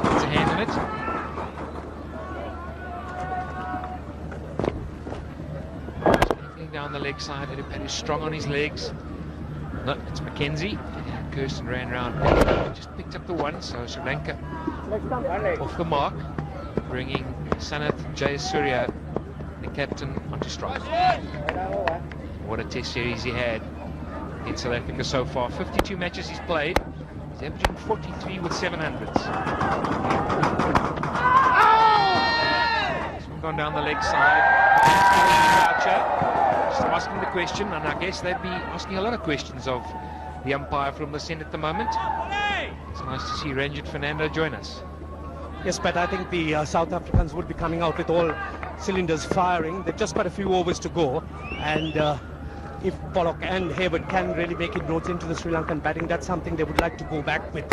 Gets a hand on it. Down the leg side, Adepatu is strong on his legs. No, it's Mackenzie. Kirsten ran round, just picked up the one, so Sri Lanka off the mark, bringing Sanath Jayasuriya, the captain, onto strike. What a test series he had in South Africa so far. 52 matches he's played. He's averaging 43 with 700s. This one gone down the leg side. Just asking the question, and I guess they'd be asking a lot of questions of the umpire from the Senate at the moment. It's nice to see Ranjit Fernando join us. Yes, but I think the South Africans would be coming out with all cylinders firing. They've just got a few overs to go, and if Pollock and Hayward can really make inroads into the Sri Lankan batting, that's something they would like to go back with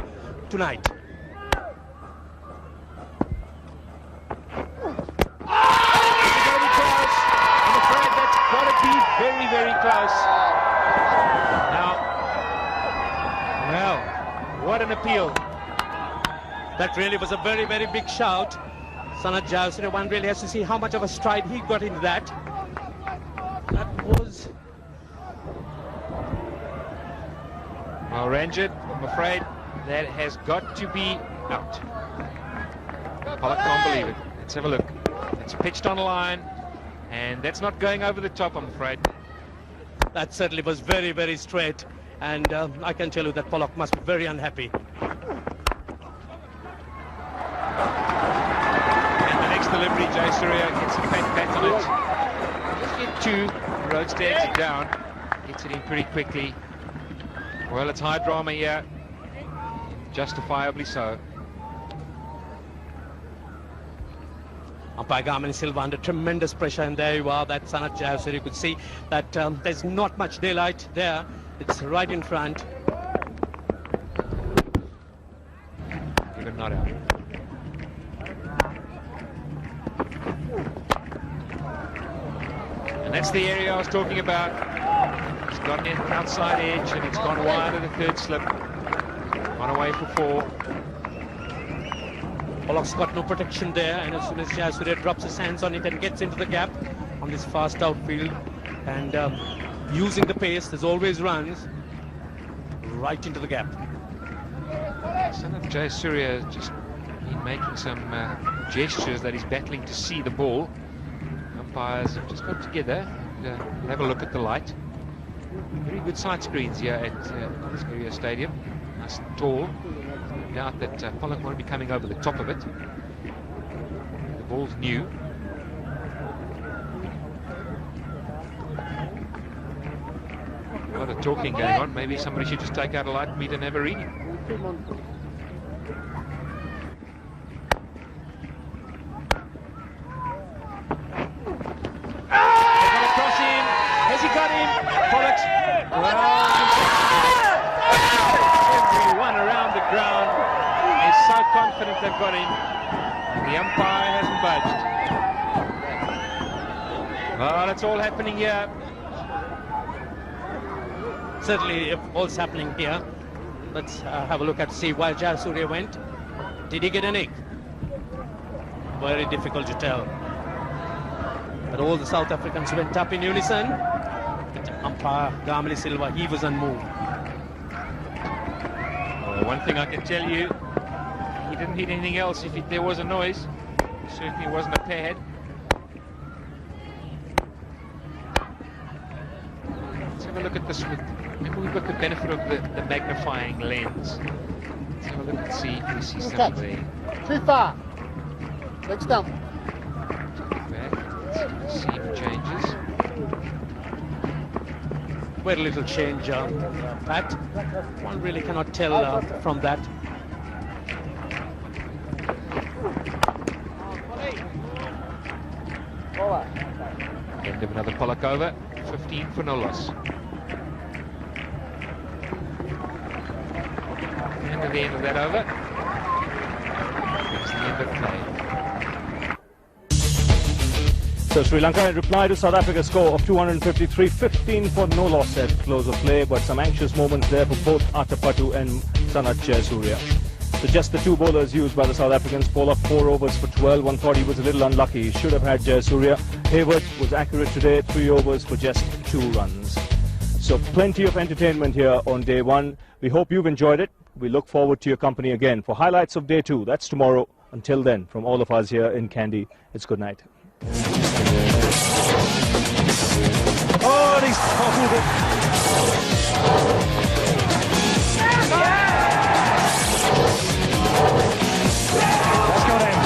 tonight. Very, very close. Now, well, what an appeal. That really was a very, very big shout. Sanath Jayasuriya, one really has to see how much of a stride he got into that. That was... Well, Ranjit, I'm afraid that has got to be out. Pollock can't believe it. Let's have a look. It's pitched on a line. And that's not going over the top, I'm afraid. That certainly was very, very straight. And I can tell you that Pollock must be very unhappy. And the next delivery, Jayasuriya gets a fat bat on it. Just get 2. Rhodes stands it down. Gets it in pretty quickly. Well, it's high drama here. Justifiably so. Umpire Garmin Silva under tremendous pressure, and there you are, that Sanath Jayasuriya. You could see that there's not much daylight there. It's right in front. Even not out. And that's the area I was talking about. It's gone in outside edge, and it's gone wide of the 3rd slip. Gone away for 4. Pollock's got no protection there, and as soon as Jayasuriya drops his hands on it and gets into the gap on this fast outfield, and using the pace, there's always runs right into the gap. Sanath Jayasuriya just been making some gestures that he's battling to see the ball. Umpires have just got together and have a look at the light. Very good side screens here at Asgeria Stadium. Nice and tall. No doubt that Pollock won't be coming over the top of it. The ball's new. A lot of talking going on. Maybe somebody should just take out a light meter and have a reading. Has he got him? Pollock. Well, confident they've got him. The umpire hasn't budged. Well, it's all happening here. Certainly, if all's happening here, let's have a look at see where Jayasuriya went. Did he get an egg? Very difficult to tell. But all the South Africans went up in unison. But umpire Gamali Silva, he was unmoved. Well, one thing I can tell you, he didn't hit anything else. If there was a noise, it certainly wasn't a pad. Let's have a look at this. Maybe we've got the benefit of the magnifying lens. Let's have a look and see if we see something there. Too far. Next stump. Back. Let's see if it changes. Very little change, Pat. One really cannot tell from that. End of another Pollock over. 15 for no loss. And at the end of that over, it's the end of play. So Sri Lanka in reply to South Africa's score of 253, 15 for no loss at close of play, but some anxious moments there for both Atapattu and Sanat Jayasuriya. So just the two bowlers used by the South Africans. Pollock 4 overs for 12. One thought he was a little unlucky. He should have had Jayasuriya. Hayward was accurate today, 3 overs for just 2 runs. So plenty of entertainment here on day 1. We hope you've enjoyed it. We look forward to your company again for highlights of day 2. That's tomorrow. Until then, from all of us here in Kandy, it's good night. Oh, he's toppled it. That's got him.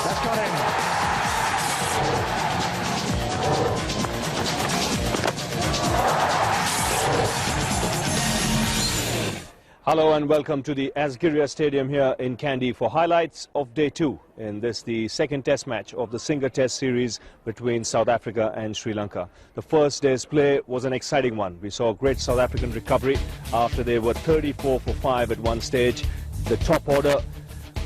That's got him. Hello and welcome to the Asgiria Stadium here in Kandy for highlights of day 2 in this, the second test match of the Singer Test series between South Africa and Sri Lanka. The first day's play was an exciting one. We saw great South African recovery after they were 34 for 5 at one stage. The top order,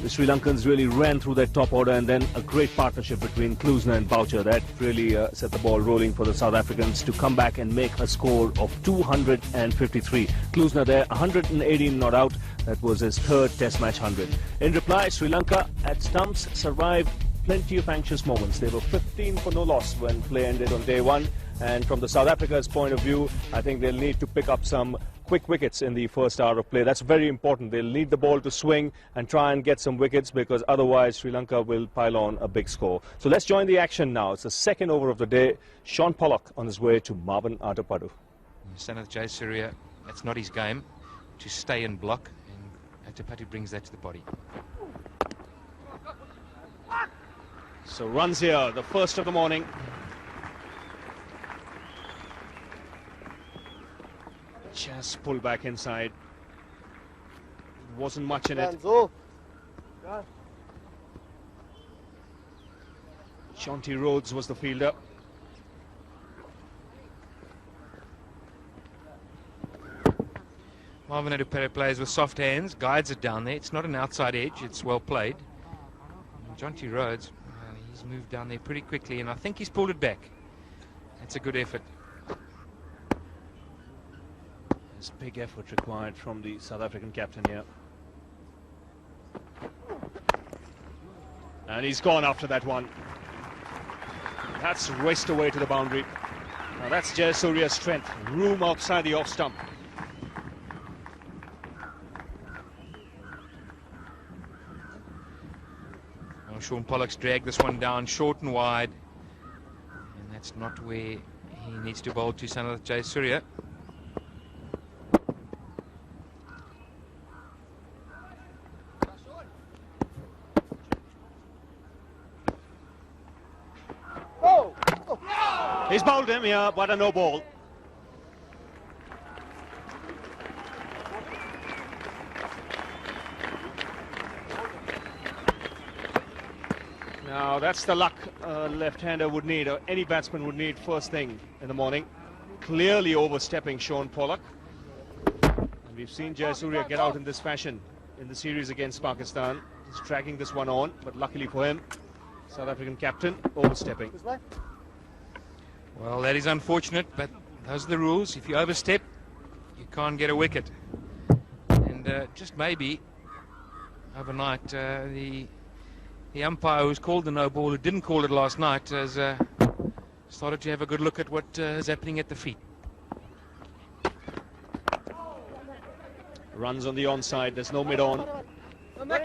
the Sri Lankans really ran through that top order, and then a great partnership between Klusener and Boucher that really set the ball rolling for the South Africans to come back and make a score of 253. Klusener there, 118 not out. That was his third test match 100. In reply, Sri Lanka at stumps survived plenty of anxious moments. They were 15 for no loss when play ended on day 1. And from the South Africa's point of view, I think they'll need to pick up some quick wickets in the first hour of play. That's very important. They'll need the ball to swing and try and get some wickets, because otherwise Sri Lanka will pile on a big score. So let's join the action now. It's the second over of the day. Sean Pollock on his way to Marvin Atapattu. Sanat Jayasuriya, that's not his game, to stay and block, and Atapattu brings that to the body. So runs here, the first of the morning. Just pull back inside. Wasn't much in it. Jonty Rhodes was the fielder. Marvin Atapattu plays with soft hands, guides it down there. It's not an outside edge, it's well played. And Jonty Rhodes, he's moved down there pretty quickly, and I think he's pulled it back. That's a good effort. There's big effort required from the South African captain here. And he's gone after that one. That's raced away to the boundary. Now that's Jayasuriya's strength. Room outside the off stump. Well, Sean Pollock's dragged this one down short and wide. And that's not where he needs to bowl to Sanat Jayasuriya. He's bowled him here, but a no ball. Now that's the luck a left-hander would need, or any batsman would need first thing in the morning. Clearly overstepping Sean Pollock. And we've seen Jayasuriya get out in this fashion in the series against Pakistan. He's dragging this one on, but luckily for him, South African captain overstepping. Well, that is unfortunate, but those are the rules. If you overstep, you can't get a wicket. And just maybe overnight, the umpire who's called the no ball, who didn't call it last night, has started to have a good look at what is happening at the feet. Runs on the onside, there's no mid-on. Not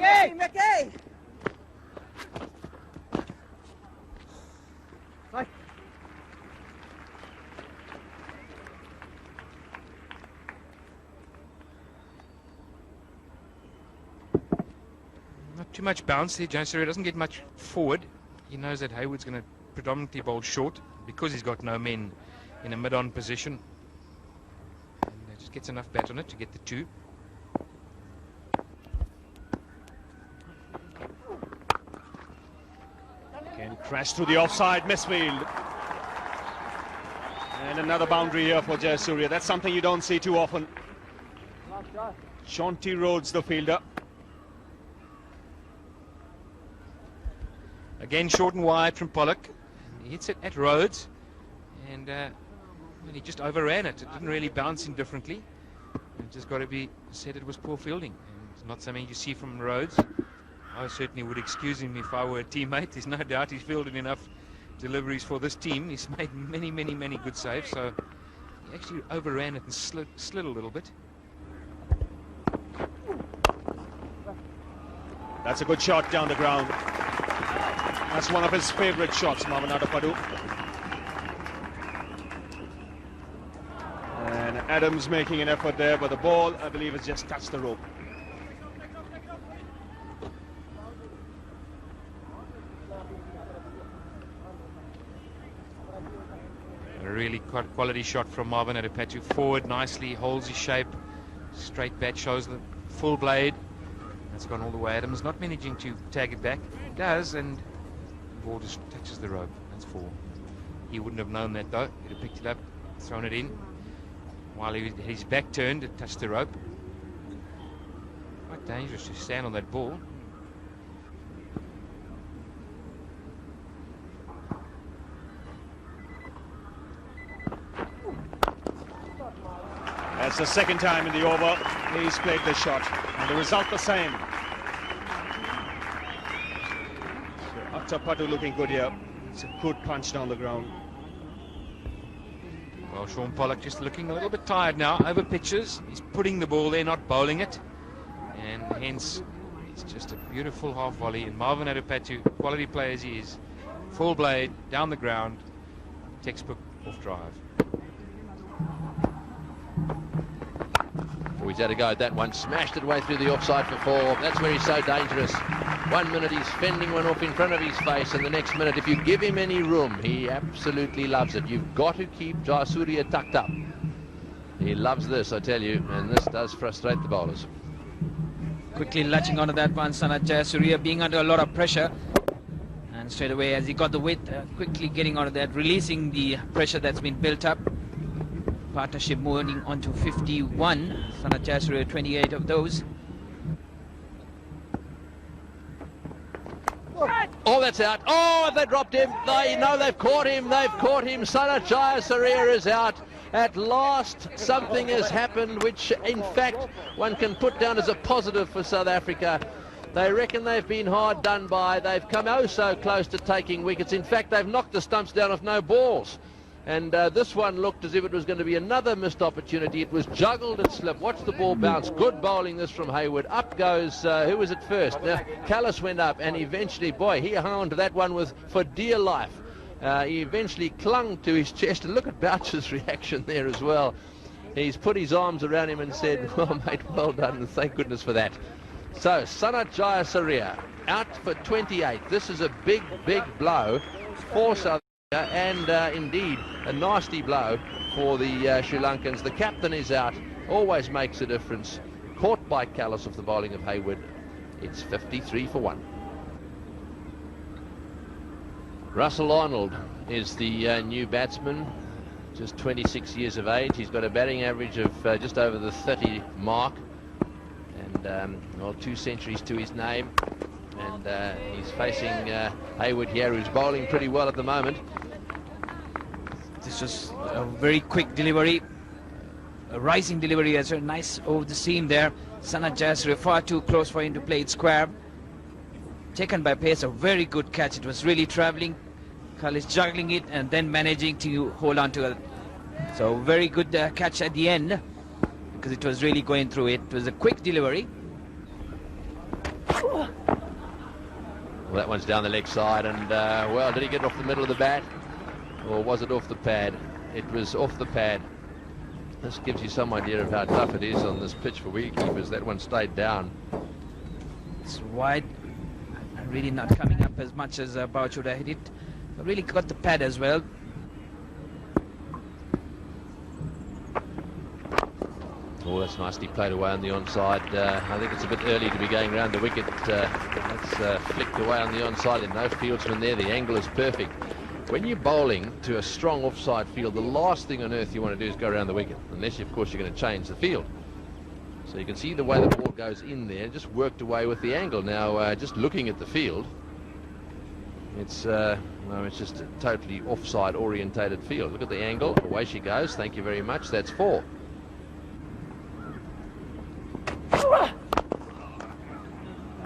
too much bounce there. Jayasuriya doesn't get much forward. He knows that Hayward's going to predominantly bowl short because he's got no men in a mid-on position. And just gets enough bat on it to get the 2. Again, crash through the offside, misfield. And another boundary here for Jayasuriya. That's something you don't see too often. Shanti Rhodes, the fielder. Again, short and wide from Pollock. He hits it at Rhodes, and well, he just overran it. It didn't really bounce indifferently. It just got to be said it was poor fielding. And it's not something you see from Rhodes. I certainly would excuse him if I were a teammate. There's no doubt he's fielded enough deliveries for this team. He's made many, many, many good saves. So he actually overran it and slid a little bit. That's a good shot down the ground. That's one of his favourite shots, Mavanada Padu. And Adams making an effort there, but the ball, I believe, has just touched the rope. A really quality shot from Marvin Adepatu. Forward nicely, holds his shape. Straight bat, shows the full blade. That's gone all the way. Adams not managing to tag it back. He does, and the ball just touches the rope. That's 4. He wouldn't have known that though. He'd have picked it up, thrown it in. While his back turned, it touched the rope. Quite dangerous to stand on that ball. That's the second time in the over he's played this shot, and the result the same. So Padu looking good here. It's a good punch down the ground. Well, Sean Pollock just looking a little bit tired now. Over pitches, he's putting the ball there, not bowling it, and hence it's just a beautiful half volley. And Marvin Adepatu, quality player as he is, full blade down the ground, textbook off drive. Oh, he's had a go at that one, smashed it way through the offside for 4. That's where he's so dangerous. 1 minute he's fending one off in front of his face, and the next minute, if you give him any room, he absolutely loves it. You've got to keep Jayasuriya tucked up. He loves this, I tell you, and this does frustrate the bowlers. Quickly latching onto that one, Sanat Jayasuriya being under a lot of pressure. And straight away, as he got the width, quickly getting onto that, releasing the pressure that's been built up. Partnership moving on to 51. Sanat Jayasuriya 28 of those. Oh, that's out. Oh, they dropped him. They've caught him. They've caught him. Sanat Jayasuriya is out. At last, something has happened, which, in fact, one can put down as a positive for South Africa. They reckon they've been hard done by. They've come oh so close to taking wickets. In fact, they've knocked the stumps down with no balls. And this one looked as if it was going to be another missed opportunity. It was juggled and slipped. Watch the ball bounce. Good bowling this from Hayward. Up goes, who was it first? Callis went up, and eventually, boy, he hung on to that one for dear life. He eventually clung to his chest, and look at Boucher's reaction there as well. He's put his arms around him and said, well, mate, well done, and thank goodness for that. So, Sanat Jayasuriya out for 28. This is a big, big blow for South Africa, and indeed a nasty blow for the Sri Lankans. The captain is out, always makes a difference. Caught by Callis of the bowling of Hayward. It's 53 for 1. Russell Arnold is the new batsman, just 26 years of age. He's got a batting average of just over the 30 mark, and well, 2 centuries to his name. And he's facing Hayward here, who's bowling pretty well at the moment. This was a very quick delivery, a rising delivery as well. Nice over the seam there. Sanat Jayasuriya far too close for him to play it square. Taken by pace, a very good catch. It was really travelling. Khalid juggling it and then managing to hold on to it. So very good catch at the end, because it was really going through it. It was a quick delivery. Well, that one's down the leg side, and well, did he get off the middle of the bat, or was it off the pad? It was off the pad. This gives you some idea of how tough it is on this pitch for wicketkeepers. That one stayed down. It's wide, and really not coming up as much as Bauch would have hit it. But really got the pad as well. Oh, that's nicely played away on the onside. I think it's a bit early to be going around the wicket. That's flicked away on the onside, and no fieldsman there. The angle is perfect. When you're bowling to a strong offside field, the last thing on earth you want to do is go around the wicket, unless, of course, you're going to change the field. So you can see the way the ball goes in there, just worked away with the angle. Now, just looking at the field, it's just a totally offside orientated field. Look at the angle. Away she goes. Thank you very much. That's 4.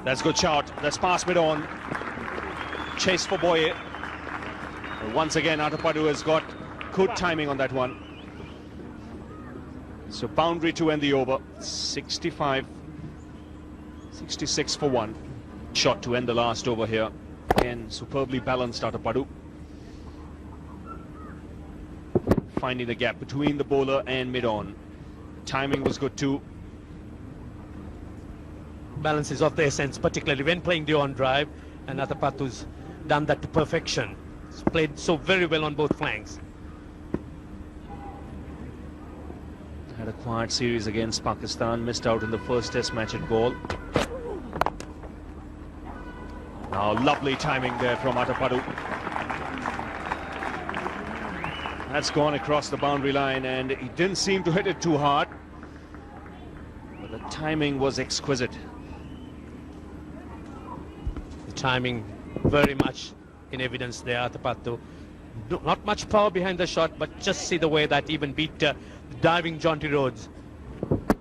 That's good shot. That's past mid-on. Chase for Boye. Once again, Atapadu has got good timing on that one. So boundary to end the over. 65, 66 for 1. Shot to end the last over here. Again, superbly balanced Atapadu. Finding the gap between the bowler and mid-on. Timing was good too. Balance is of the essence, particularly when playing the on drive, and Atapadu's done that to perfection. He's played so very well on both flanks. Had a quiet series against Pakistan, missed out in the first test match at Galle. Now lovely timing there from Atapadu. That's gone across the boundary line, and he didn't seem to hit it too hard, but the timing was exquisite. Timing very much in evidence there, Atapadu. Not much power behind the shot, but just see the way that even beat the diving Jonty Rhodes.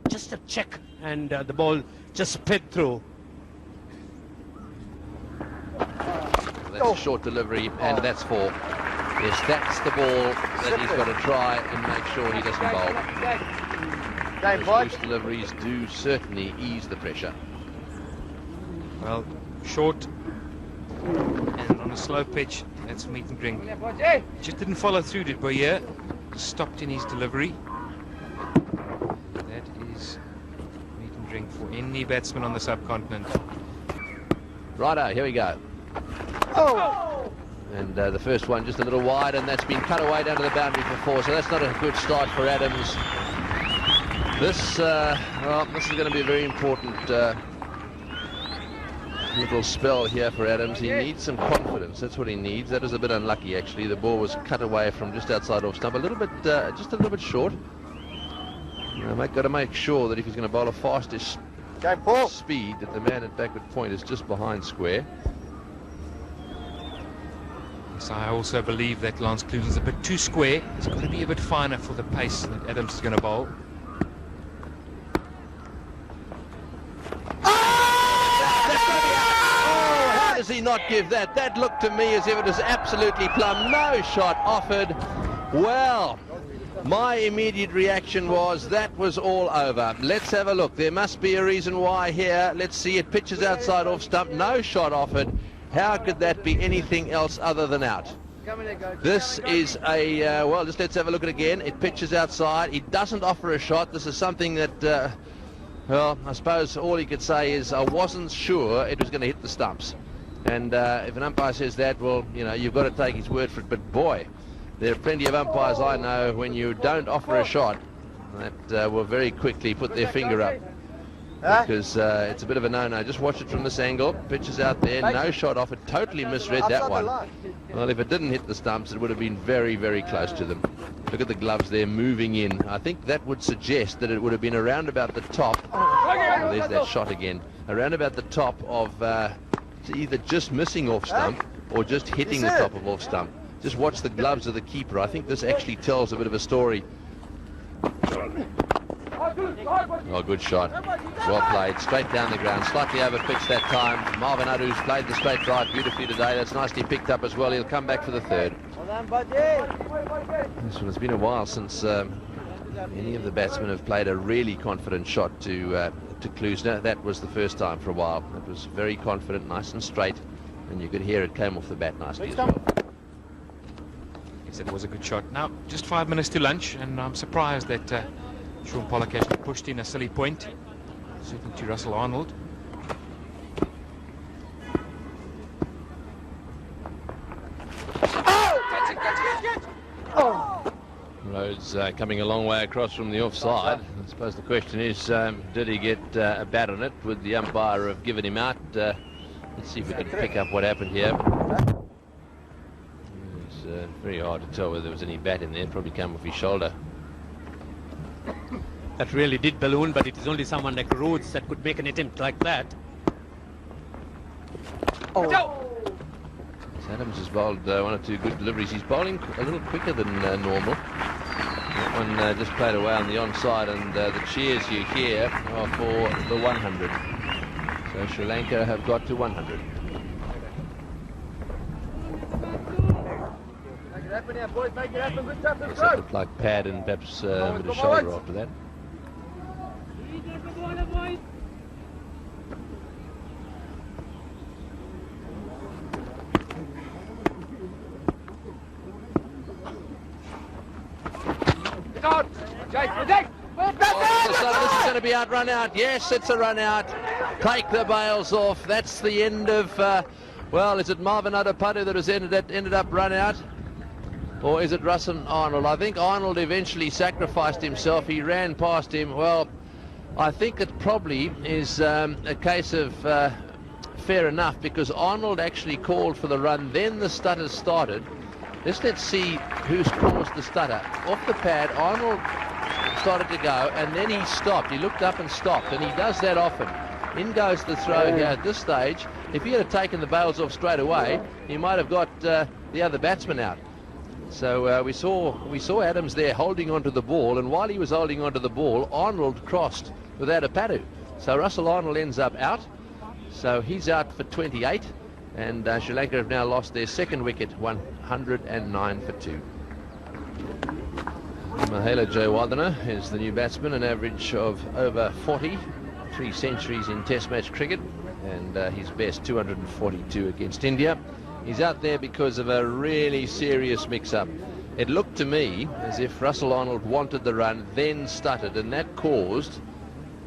Just a check, and the ball just sped through. That's a short delivery, and that's 4. Yes, that's the ball that he's got to try and make sure he doesn't bowl. Those loose deliveries do certainly ease the pressure. Well, short and on a slow pitch, that's meet and drink. Just didn't follow through, did Boye. Stopped in his delivery. That is meet and drink for any batsman on the subcontinent. Righto, here we go. Oh! And the first one just a little wide, and that's been cut away down to the boundary for 4, so that's not a good start for Adams. This is going to be a very important little spell here for Adams. He needs some confidence. That's what he needs. That was a bit unlucky, actually. The ball was cut away from just outside off stump, just a little bit short. Got to make sure that if he's going to bowl a fastish speed, that the man at backward point is just behind square. Yes, I also believe that Lance Klusen's a bit too square. It's got to be a bit finer for the pace that Adams is going to bowl. Does he not give that? That looked to me as if it was absolutely plumb. No shot offered. Well, my immediate reaction was that was all over. Let's have a look. There must be a reason why here. Let's see. It pitches outside off stump. No shot offered. How could that be anything else other than out? This is a, well, just let's have a look at it again. It pitches outside. He doesn't offer a shot. This is something that, well, I suppose all he could say is I wasn't sure it was going to hit the stumps. And if an umpire says that, well, you know, you've got to take his word for it. But boy, there are plenty of umpires I know when you don't offer a shot that will very quickly put their finger up. because it's a bit of a no-no. Just watch it from this angle. Pitch is out there, no shot off it. Totally misread that one. Well, if it didn't hit the stumps, it would have been very, very close to them. Look at the gloves there moving in. I think that would suggest that it would have been around about the top. Oh, there's that shot again. Around about the top of either just missing off stump or just hitting the top of off stump. Just watch the gloves of the keeper. I think this actually tells a bit of a story. Oh, good shot. Well played. Straight down the ground. Slightly over pitch that time. Marvin Adu's played the straight drive beautifully today. That's nicely picked up as well. He'll come back for the third. It's been a while since any of the batsmen have played a really confident shot to clues. No, that was the first time for a while. It was very confident, nice and straight, and you could hear it came off the bat nicely as well. Yes, it was a good shot. Now, just 5 minutes to lunch, and I'm surprised that Sean Pollock actually pushed in a silly point, certainly to Russell Arnold. Rhodes coming a long way across from the offside. I suppose the question is, did he get a bat on it? Would the umpire have given him out? Let's see if we can pick up what happened here. It's very hard to tell whether there was any bat in there. Probably came off his shoulder. That really did balloon, but it is only someone like Rhodes that could make an attempt like that. Adams has bowled one or two good deliveries. He's bowling a little quicker than normal. That one just played away on the onside, and the cheers you hear are for the 100. So Sri Lanka have got to 100. Make it happen now, boys. Make it happen. Good stuff. Yes, it looked like pad and perhaps a bit of shoulder after that. This is going to be out, run out. Yes, it's a run out. Take the bails off. That's the end of, well, is it Marvin Adapadu that has ended up run out? Or is it Russell Arnold? I think Arnold eventually sacrificed himself. He ran past him. Well, I think it probably is a case of fair enough, because Arnold actually called for the run. Then the stutter started. Let's see who's caused the stutter. Off the pad, Arnold started to go, and then he stopped. He looked up and stopped, and he does that often. In goes the throw here at this stage. If he had taken the bails off straight away, he might have got the other batsman out. So we saw Adams there holding onto the ball, and while he was holding onto the ball, Arnold crossed without a padu. So Russell Arnold ends up out. So he's out for 28, and Sri Lanka have now lost their second wicket, 109 for 2. Mahela Jayawardena is the new batsman, an average of over 40, 3 centuries in Test match cricket, and his best 242 against India. He's out there because of a really serious mix-up. It looked to me as if Russell Arnold wanted the run, then stuttered, and that caused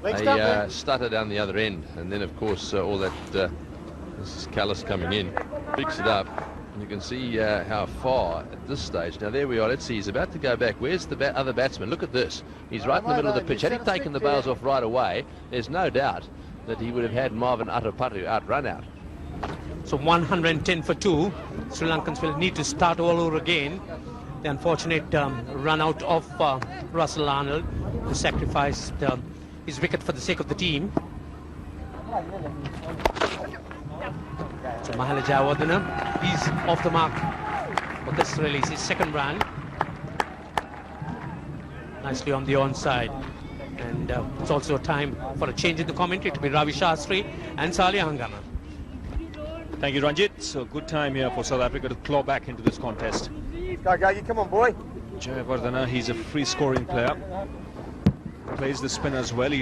a stutter down the other end. And then, of course, all that, this is Callis coming in, picks it up. And you can see how far at this stage. Now, there we are. Let's see. He's about to go back. Where's the other batsman? Look at this. He's right in the middle of the pitch. Had he taken the bails off right away, there's no doubt that he would have had Marvin Atapatu run out. So 110 for 2. Sri Lankans will need to start all over again. The unfortunate run out of Russell Arnold, who sacrificed his wicket for the sake of the team. So Mahela Jayawardena, he's off the mark for this release, his second run. Nicely on the onside. And it's also time for a change in the commentary to be Ravi Shastri and Salia Hangama. Thank you, Ranjit. So good time here for South Africa to claw back into this contest. Go, Gaggy, come on, boy. Jayawardena, he's a free scoring player. Plays the spin as well.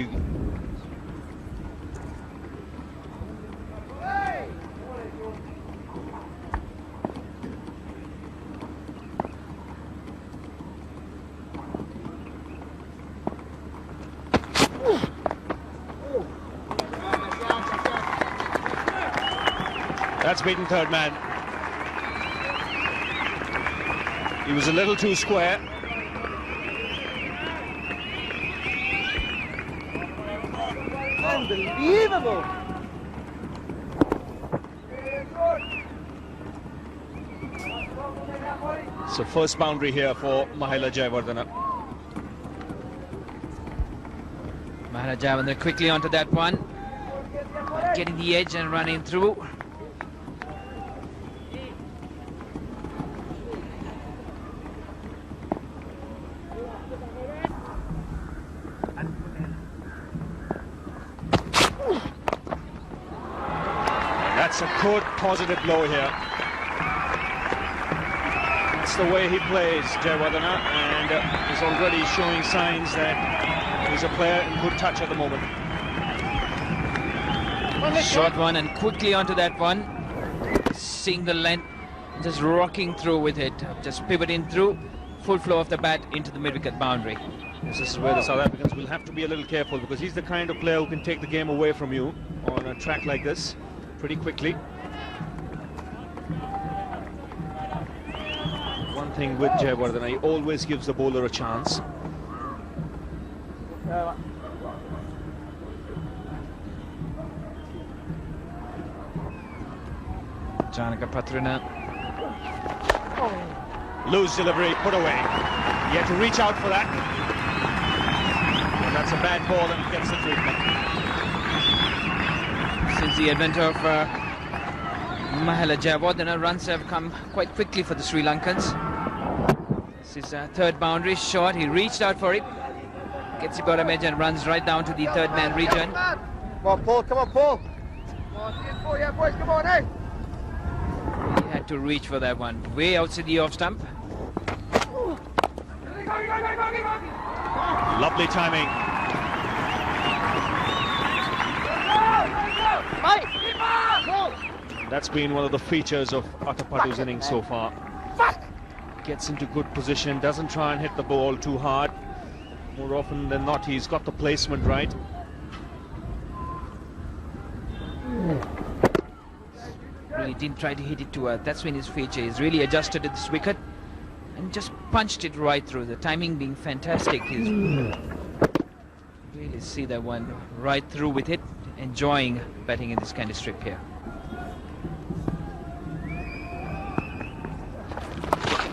That's beaten third man. He was a little too square. Unbelievable! So first boundary here for Mahela Jayawardena. Mahela Jayawardena quickly onto that one. Getting the edge and running through. That's a good positive blow here. That's the way he plays, Jayawardena, and he's already showing signs that he's a player in good touch at the moment. Short one and quickly onto that one. Seeing the length, just rocking through with it, just pivoting through, full flow of the bat into the mid-wicket boundary. This is where the South Africans will have to be a little careful, because he's the kind of player who can take the game away from you on a track like this pretty quickly. One thing with Jayawardena, he always gives the bowler a chance. Janaka Patruna. Loose delivery, put away. He had to reach out for that. And that's a bad ball and gets the treatment. Since the advent of Mahela Jayawardena, runs have come quite quickly for the Sri Lankans. This is a third boundary shot. He reached out for it. Gets the bottom edge and runs right down to the third man region. Come on, Paul, come on, Paul. Come on, 3 and 4, yeah, boys, come on, eh? He had to reach for that one. Way outside the off stump. Lovely timing. That's been one of the features of Atapatu's innings so far. Gets into good position, doesn't try and hit the ball too hard. More often than not, he's got the placement right. Really didn't try to hit it to that's been his feature. He's really adjusted to this wicket and just punched it right through. The timing being fantastic. He's really see that one right through with it. Enjoying batting in this kind of strip here.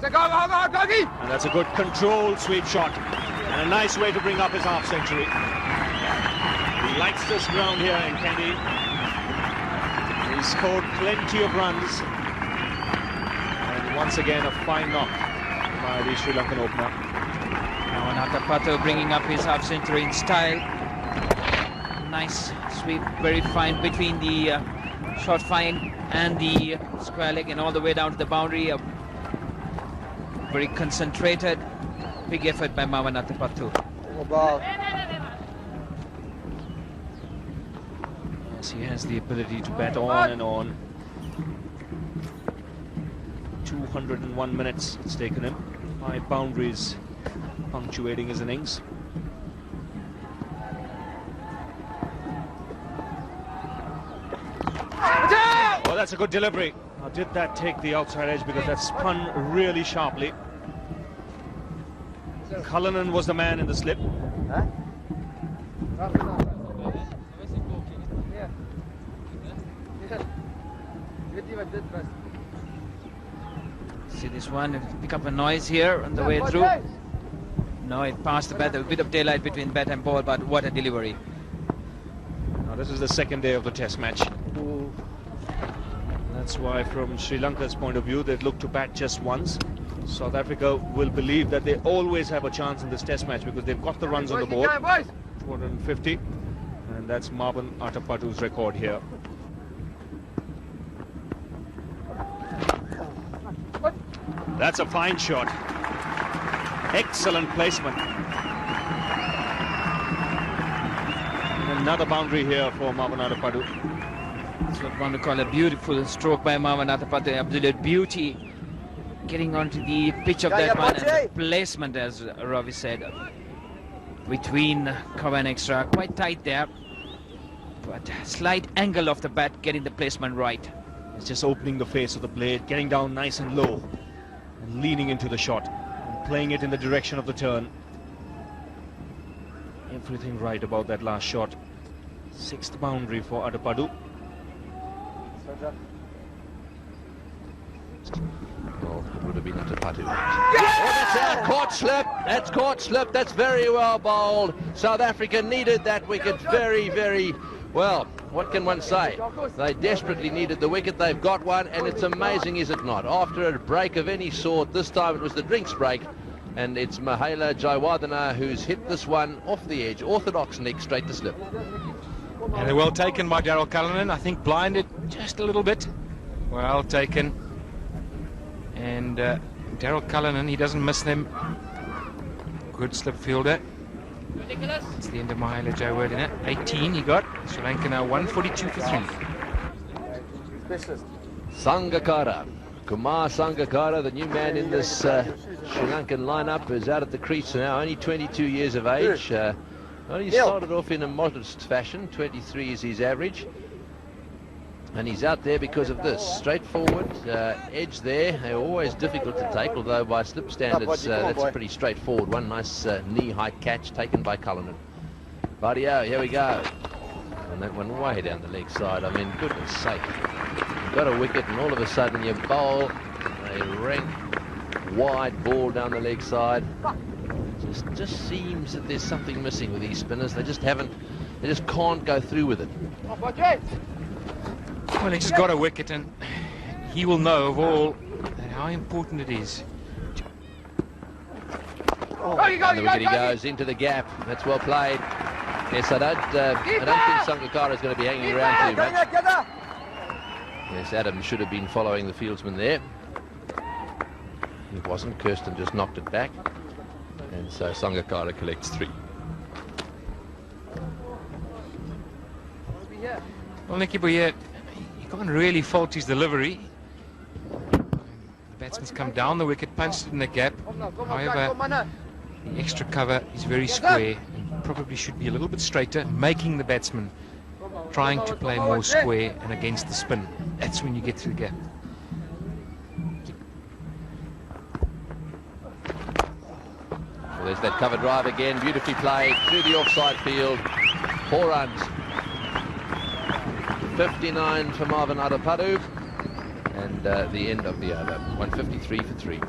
And that's a good controlled sweep shot. And a nice way to bring up his half century. He likes this ground here in Kandy. He scored plenty of runs. And once again, a fine knock by the Sri Lankan opener. Now Atapatu bringing up his half century in style. Nice sweep, very fine between the short fine and the square leg and all the way down to the boundary. Very concentrated, big effort by Mawan Atapatu. Yes, he has the ability to bat on and on. 201 minutes it's taken him. 5 boundaries punctuating his innings. Oh, that's a good delivery. Now, did that take the outside edge, because that spun really sharply? Cullinan was the man in the slip. Huh? See this one, pick up a noise here on the way through. No, it passed the bat, a bit of daylight between bat and ball, but what a delivery. Now, this is the second day of the test match. That's why, from Sri Lanka's point of view, they'd look to bat just once. South Africa will believe that they always have a chance in this test match, because they've got the runs on the board. 250, and that's Mawan Atapatu's record here. That's a fine shot. Excellent placement. And another boundary here for Mawan Atapatu. That's what one would call a beautiful stroke by Mawan Atapatu, absolute beauty. Getting onto the pitch of that one, and the placement, as Ravi said, between cover and extra, quite tight there, but slight angle of the bat, getting the placement right. It's just opening the face of the blade, getting down nice and low, and leaning into the shot, and playing it in the direction of the turn. Everything right about that last shot. Sixth boundary for Adapadu. Well, it would have been into Patu. Oh, that's out. Caught slip. That's caught slip. That's very well bowled. South Africa needed that wicket very, very well. What can one say? They desperately needed the wicket. They've got one, and it's amazing, is it not? After a break of any sort, this time it was the drinks break, and it's Mahela Jayawardena who's hit this one off the edge. Orthodox nick straight to slip. And they're well taken by Daryl Cullinan. I think blinded just a little bit. Well taken. And Daryl Cullinan, he doesn't miss them. Good slip fielder. It's the end of Mahela Jayawardena. 18 he got. Sri Lanka now 142 for 3. Sangakkara. Kumar Sangakkara, the new man in this Sri Lankan lineup, is out at the crease now, only 22 years of age. Well, he started off in a modest fashion. 23 is his average. And he's out there because of this. Straightforward edge there. They're always difficult to take, although by slip standards, that's pretty straightforward. One nice knee-high catch taken by Cullinan. Barrio, here we go. And that one way down the leg side. I mean, goodness sake. You've got a wicket, and all of a sudden you bowl a rank, wide ball down the leg side. Just seems that there's something missing with these spinners. They just can't go through with it. Well, he's got a wicket, and he will know of all how important it is. And the wicket he goes into the gap. That's well played. Yes, I don't think Sangakkara is going to be hanging around too much. Yes, Adams should have been following the fieldsman there. He wasn't. Kirsten just knocked it back. And so Sangakkara collects 3. Well, Nicky Boyer, you can't really fault his delivery. The batsman's come down the wicket, punched it in the gap. However, the extra cover is very square and probably should be a little bit straighter, making the batsman trying to play more square and against the spin. That's when you get through the gap. Well, there's that cover drive again, beautifully played through the offside field. 4 runs. 59 for Marvin Adapadu, and the end of the over. 153 for 3.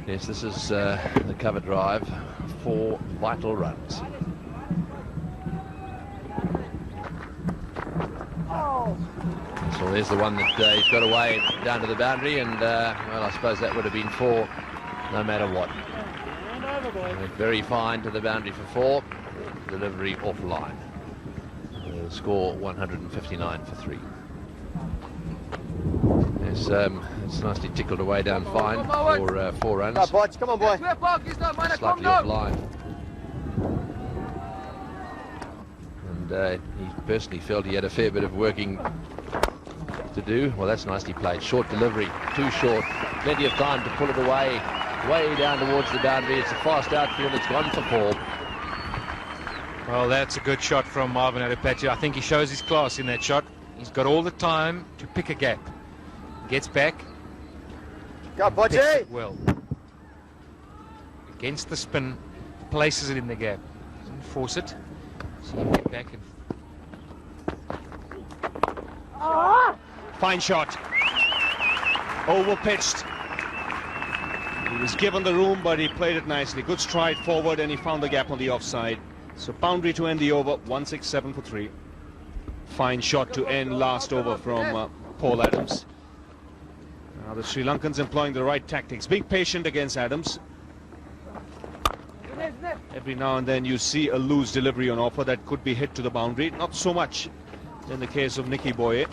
Yes, this is the cover drive. 4 vital runs. So there's the one that he's got away down to the boundary, and well, I suppose that would have been 4 no matter what. Very fine to the boundary for 4. Delivery offline. Score 159 for 3. It's nicely tickled away down fine for 4 runs. Come on, boy. Slightly offline. And he personally felt he had a fair bit of working to do. Well, that's nicely played. Short delivery, too short. Plenty of time to pull it away, way down towards the boundary. It's a fast outfield. It's gone for 4. Well, that's a good shot from Marvin Adapadu. I think he shows his class in that shot. He's got all the time to pick a gap. Gets back. Go, Picks it well. Against the spin, places it in the gap. Doesn't force it. See him get back and... Fine shot. Over pitched. He was given the room, but he played it nicely. Good stride forward, and he found the gap on the offside. So boundary to end the over, 167 for 3. Fine shot to end last over from Paul Adams. Now the Sri Lankans employing the right tactics, being patient against Adams. Every now and then you see a loose delivery on offer that could be hit to the boundary. Not so much in the case of Nicky Boyer.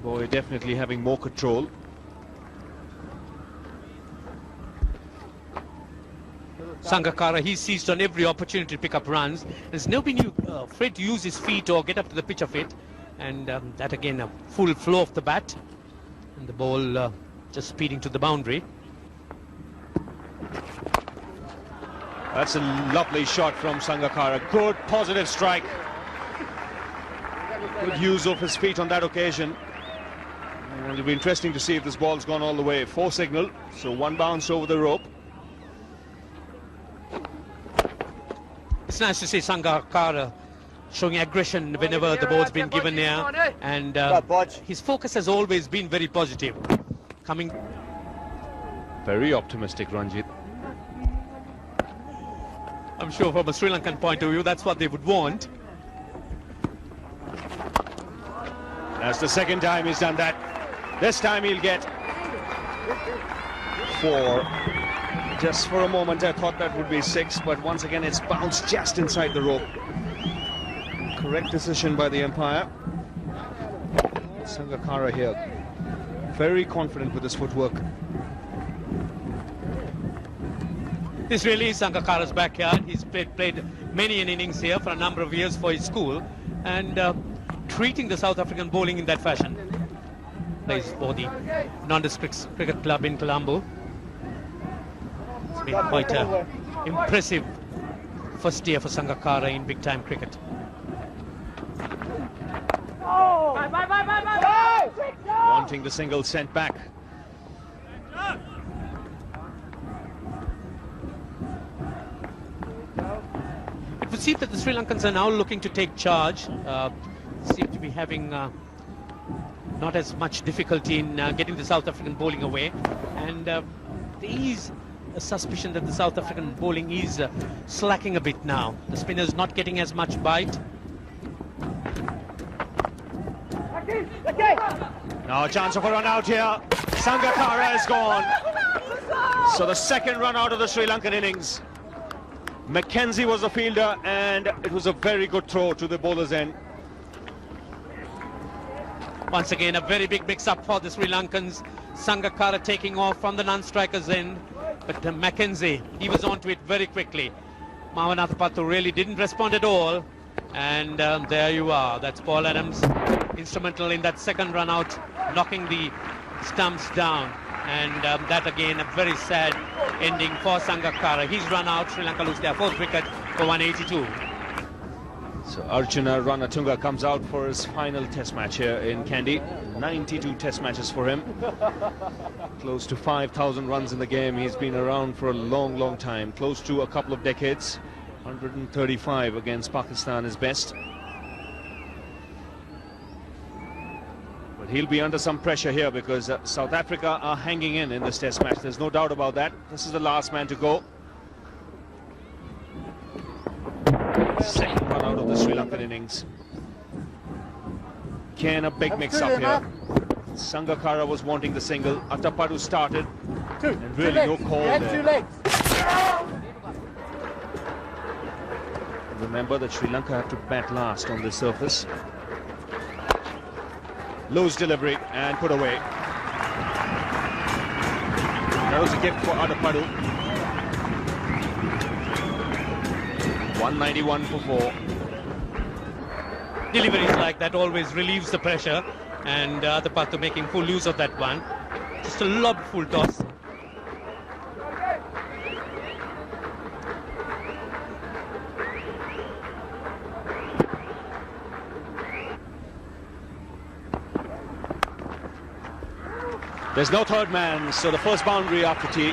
Boyer definitely having more control. Sangakkara, he seized on every opportunity to pick up runs. There's never been afraid to use his feet or get up to the pitch of it. And that again, a full flow of the bat. And the ball just speeding to the boundary. That's a lovely shot from Sangakkara. Good positive strike. Good use of his feet on that occasion. And it'll be interesting to see if this ball's gone all the way. 4 signal, so 1 bounce over the rope. It's nice to see Sangakkara showing aggression whenever the ball's been given here, and his focus has always been very positive. Coming. Very optimistic, Ranjit. I'm sure from a Sri Lankan point of view, that's what they would want. That's the second time he's done that. This time he'll get 4. Just for a moment I thought that would be 6, but once again it's bounced just inside the rope. Correct decision by the umpire. Sangakkara here, very confident with his footwork. This really is Sangakkara's backyard. He's played many an innings here for a number of years for his school, and treating the South African bowling in that fashion. Plays for the Nondistrict Cricket Club in Colombo. It's been quite an impressive first year for Sangakkara in big time cricket. Wanting the single sent back. It would seem that the Sri Lankans are now looking to take charge. Seem to be having not as much difficulty in getting the South African bowling away, and there is a suspicion that the South African bowling is slacking a bit now. The spinners not getting as much bite. Now a chance of a run out here. Sangakkara is gone. So the second run out of the Sri Lankan innings. Mackenzie was the fielder, and it was a very good throw to the bowler's end. Once again, a very big mix-up for the Sri Lankans. Sangakkara taking off from the non-striker's end, but Mackenzie, he was onto it very quickly. Mavanatapattu really didn't respond at all, and there you are. That's Paul Adams, instrumental in that second run out, knocking the stumps down, and that again a very sad ending for Sangakkara. He's run out. Sri Lanka lose their 4th wicket for 182. So Arjuna Ranatunga comes out for his final test match here in Kandy. 92 test matches for him. Close to 5,000 runs in the game. He's been around for a long time, close to a couple of decades. 135 against Pakistan is best. But he'll be under some pressure here because South Africa are hanging in this test match. There's no doubt about that. This is the last man to go. Second run out of the Sri Lankan innings. Again, a big mix-up here. Sangakkara was wanting the single. Atapadu started. And really no call there. Remember that Sri Lanka have to bat last on this surface. Loose delivery and put away. That was a gift for Atapadu. 191 for 4. Deliveries like that always relieves the pressure, and Atapattu making full use of that one. Just a lob full toss. There's no third man, so the first boundary after tea.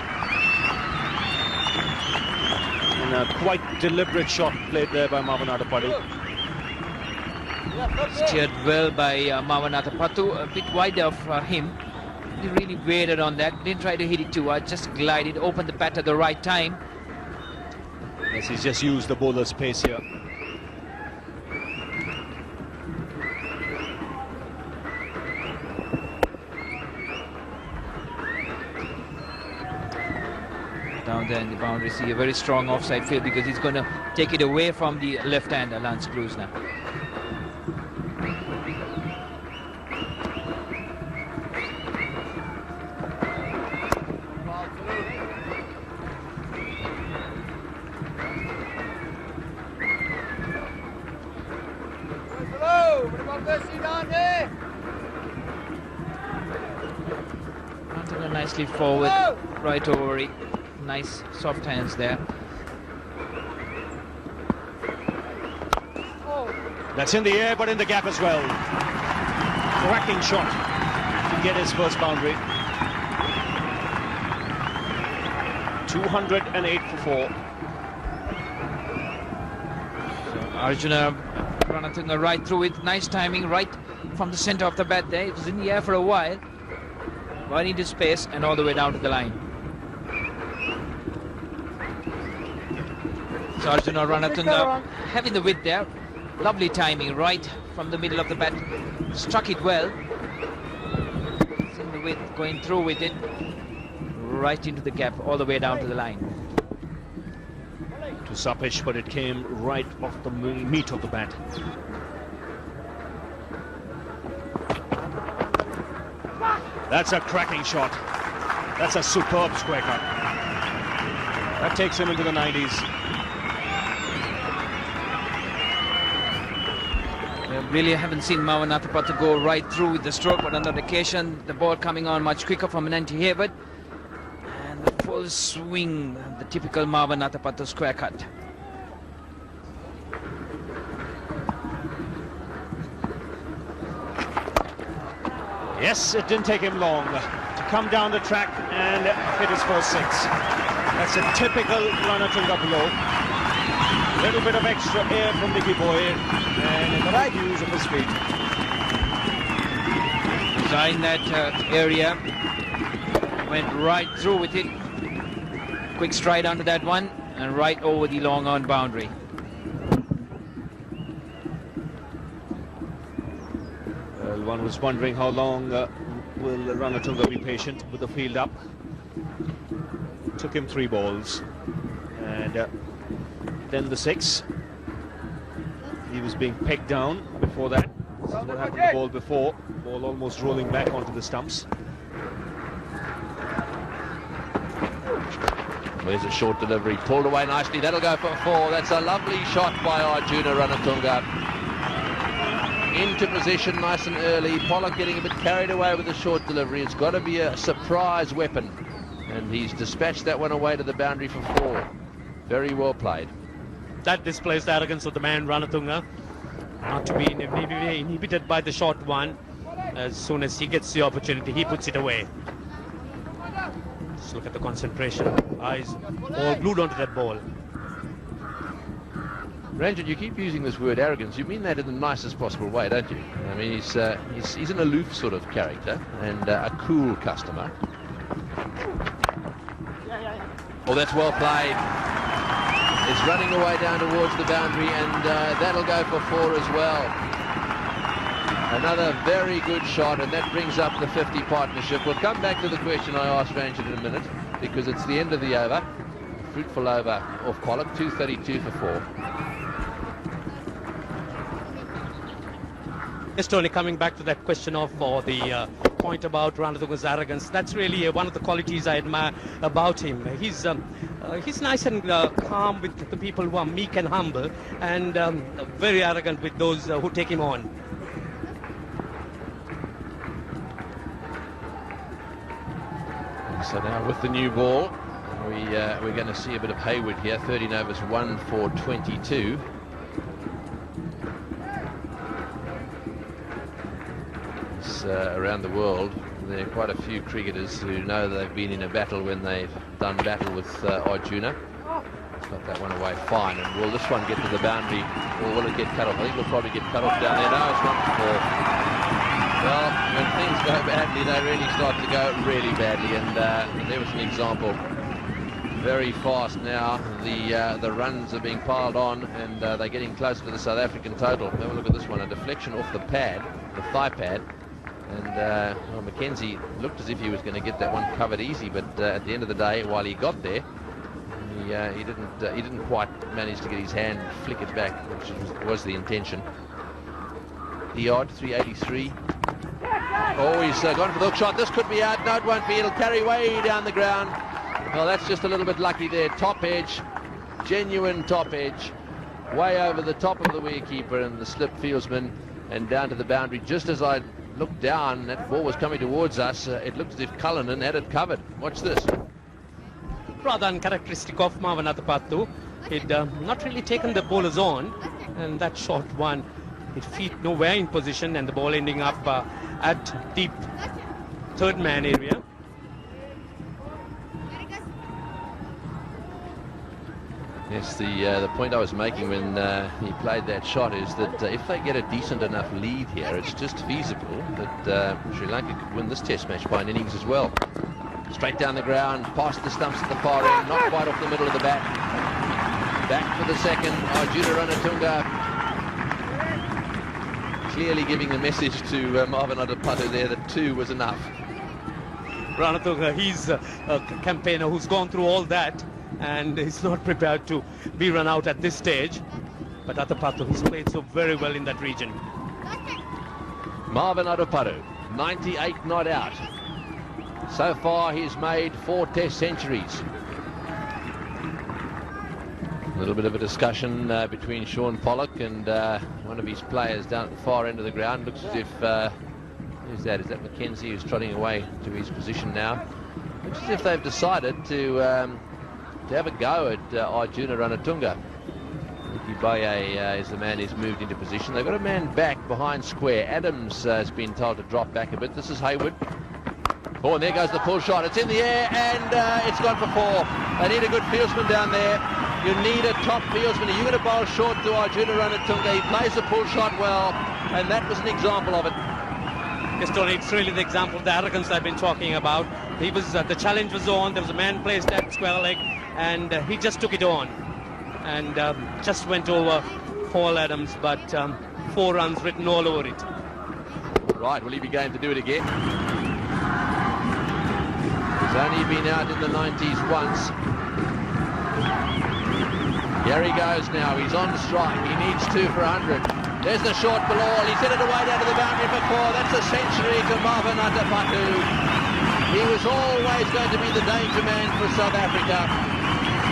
And a quite deliberate shot played there by Mavanatapattu. Steered well by Mavanatapattu, a bit wide of him. He really waited on that, didn't try to hit it too hard, just glided, opened the bat at the right time. Yes, he's just used the bowler's pace here. Down there in the boundary, see a very strong offside field because he's going to take it away from the left-hander, Lance Cruz now. Running nicely forward, right over it. Nice soft hands there. That's in the air, but in the gap as well. Cracking shot to get his first boundary. 208 for 4. Arjuna Ranatunga right through it. Nice timing, right from the center of the bat there. It was in the air for a while. Right into space and all the way down to the line. So Arjuna Ranatunga having the width there. Lovely timing, right from the middle of the bat. Struck it well. It's in the width, going through with it. Right into the gap, all the way down to the line. To Sapesh, but it came right off the meat of the bat. That's a cracking shot. That's a superb square cut. That takes him into the 90s. Really haven't seen Mavanatapattu go right through with the stroke, but on that occasion the ball coming on much quicker from Nanti Hayward, and the full swing, the typical Mavanatapattu square cut. Yes, it didn't take him long to come down the track and hit his first 6. That's a typical Ranatunga blow. A little bit of extra air from Nicky Boy and the right use of his feet. Design that area, went right through with it. Quick stride onto that one and right over the long on boundary. Well, one was wondering how long will Ranatunga be patient with the field up. Took him 3 balls and then the 6. He was being pegged down before that. This is what happened to the ball before. Ball almost rolling back onto the stumps. There's a short delivery, pulled away nicely. That'll go for 4. That's a lovely shot by Arjuna Ranatunga. Into position nice and early. Pollock getting a bit carried away with the short delivery. It's got to be a surprise weapon. And he's dispatched that one away to the boundary for 4. Very well played. That displays the arrogance of the man Ranatunga, not to be inhibited by the short one. As soon as he gets the opportunity, he puts it away. Just look at the concentration. Eyes all glued onto that ball. Ranjan, you keep using this word arrogance. You mean that in the nicest possible way, don't you? I mean, he's an aloof sort of character and a cool customer. Oh, that's well played. It's running away down towards the boundary, and that'll go for 4 as well. Another very good shot, and that brings up the 50 partnership. We'll come back to the question I asked Ranjan in a minute, because it's the end of the over. Fruitful over off Pollock, 232 for 4. Just only coming back to that question of the point about Ranatunga's arrogance. That's really one of the qualities I admire about him. He's nice and calm with the people who are meek and humble, and very arrogant with those who take him on. So now with the new ball, we're going to see a bit of Hayward here. 13 overs, 1 for 22. Around the world, there are quite a few cricketers who know they've been in a battle when they've done battle with Arjuna. Got that one away fine, and will this one get to the boundary, or will it get cut off? I think it'll probably get cut off down there. No, it's 1 for 4. Well, when things go badly, they really start to go really badly, and there was an example. Very fast now, the runs are being piled on, and they're getting closer to the South African total. Have a look at this one, a deflection off the pad, the thigh pad. And well, Mackenzie looked as if he was going to get that one covered easy, but at the end of the day, while he got there, he didn't quite manage to get his hand flick it back, which was the intention. The odd 383. Oh, he's gone for the hook shot. This could be out. No, it won't be. It'll carry way down the ground. Well, that's just a little bit lucky there. Top edge, genuine top edge, way over the top of the wicketkeeper and the slip fieldsman, and down to the boundary. Just as I looked down, that ball was coming towards us. It looked as if Cullinan had it covered. Watch this. Rather uncharacteristic of Mavanatapattu. He'd not really taken the bowlers on, and that short one, his feet nowhere in position, and the ball ending up at deep third man area. Yes, the point I was making when he played that shot is that if they get a decent enough lead here, it's just feasible that Sri Lanka could win this test match by an innings as well. Straight down the ground, past the stumps at the far end, not quite off the middle of the bat. Back for the second, Arjuna Ranatunga clearly giving the message to Marvin Adapatu there that 2 was enough. Ranatunga, he's a campaigner who's gone through all that, and he's not prepared to be run out at this stage. But Adapatu, he's played so very well in that region. Marvin Adapatu, 98 not out. So far he's made 4 test centuries. A little bit of a discussion between Sean Pollock and one of his players down at the far end of the ground. Looks as if, who's that? Is that Mackenzie who's trotting away to his position now? Looks as if they've decided to have a go at Arjuna Ranatunga. Baye is the man who's moved into position. They've got a man back behind square. Adams has been told to drop back a bit. This is Hayward. Oh, and there goes the pull shot. It's in the air, and it's gone for 4. They need a good fieldsman down there. You need a top fieldsman. Are you going to bowl short to Arjuna Ranatunga? He plays the pull shot well, and that was an example of it. Yes, Tony, it's really the example of the arrogance I've been talking about. He was the challenge was on. There was a man placed at square leg, and he just took it on, and just went over Paul Adams, but 4 runs written all over it. Right, will he be going to do it again? He's only been out in the 90s once. Here he goes now. He's on strike. He needs 2 for 100. There's the short ball. He's hit it away down to the boundary for 4. That's a century to Marvin Adapatu. He was always going to be the danger man for South Africa.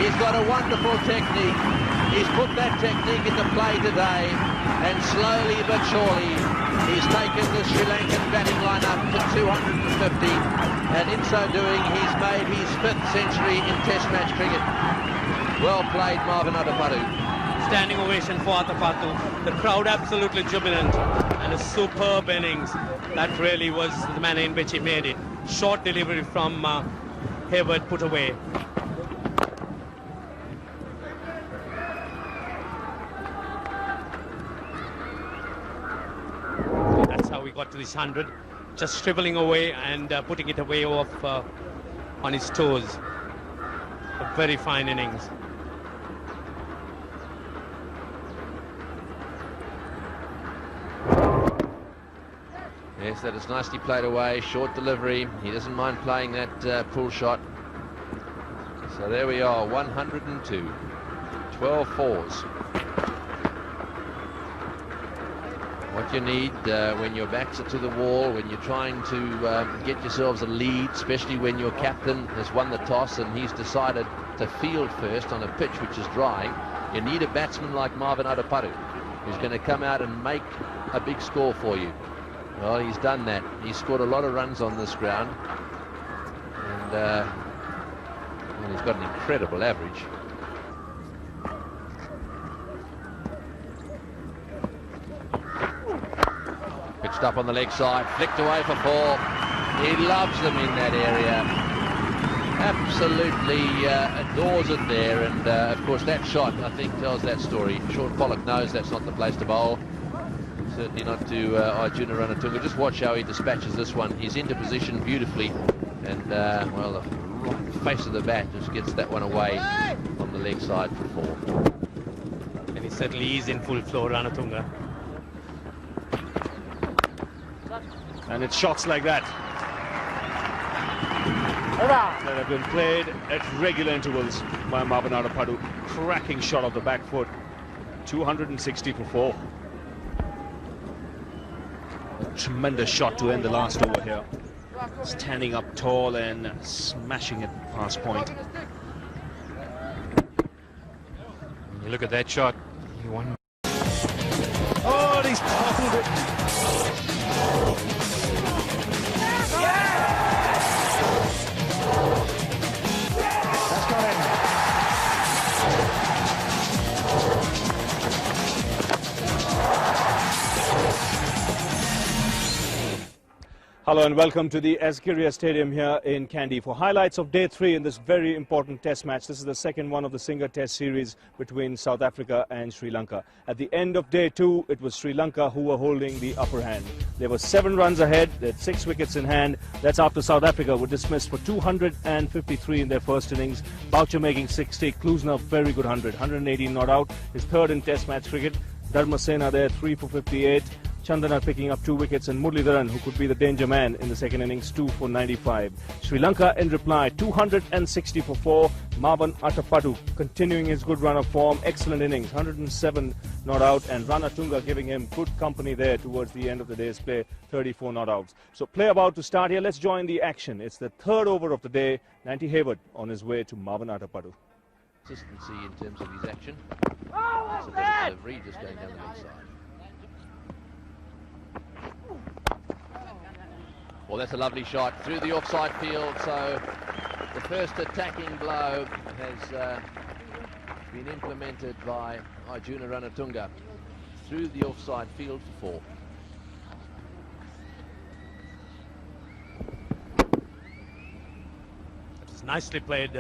He's got a wonderful technique. He's put that technique into play today, and slowly but surely he's taken the Sri Lankan batting lineup to 250, and in so doing he's made his 5th century in Test match cricket. Well played, Marvin Adapatu. Standing ovation for Adapatu. The crowd absolutely jubilant, and a superb innings. That really was the manner in which he made it. Short delivery from Hayward, put away. That's how we got to this 100. Just shriveling away and putting it away off on his toes. A very fine innings. Yes, that is nicely played away. Short delivery. He doesn't mind playing that pull shot. So there we are, 102. 12 fours. What you need when your backs are to the wall, when you're trying to get yourselves a lead, especially when your captain has won the toss and he's decided to field first on a pitch which is drying, you need a batsman like Marvin Adapatu who's going to come out and make a big score for you. Well, he's done that. He's scored a lot of runs on this ground, and he's got an incredible average. Pitched up on the leg side, flicked away for 4. He loves them in that area. Absolutely adores it there, and of course that shot, I think, tells that story. Sean Pollock knows that's not the place to bowl. Certainly not to Arjuna Ranatunga. Just watch how he dispatches this one. He's into position beautifully, and well, the face of the bat just gets that one away on the leg side for 4. And he certainly is in full flow, Ranatunga. And it's shots like that that have been played at regular intervals by Marvin Adapatu. Cracking shot off the back foot. 260 for 4. A tremendous shot to end the last over here. Standing up tall and smashing it past point. You look at that shot. He won. Oh, he's toppled it. That's got in. Hello and welcome to the Asgiria Stadium here in Kandy for highlights of day 3 in this very important test match. This is the second one of the Singer Test series between South Africa and Sri Lanka. At the end of day 2, it was Sri Lanka who were holding the upper hand. They were 7 runs ahead, they had 6 wickets in hand. That's after South Africa were dismissed for 253 in their first innings. Boucher making 60, Klusner very good 100, 118 not out, his third in test match cricket. Dharmasena there 3 for 58. Chandana picking up 2 wickets and Muralidharan, who could be the danger man in the second innings, 2 for 95. Sri Lanka in reply, 260 for 4. Marvan Atapadu continuing his good run of form, excellent innings, 107 not out, and Ranatunga giving him good company there towards the end of the day's play, 34 not outs. So play about to start here. Let's join the action. It's the third over of the day. Nanti Hayward on his way to Marvan Atapadu. Consistency in terms of his action. That's a better delivery, just going down the mid side. Well, that's a lovely shot through the offside field. So the first attacking blow has been implemented by Arjuna Ranatunga through the offside field for 4. That was nicely played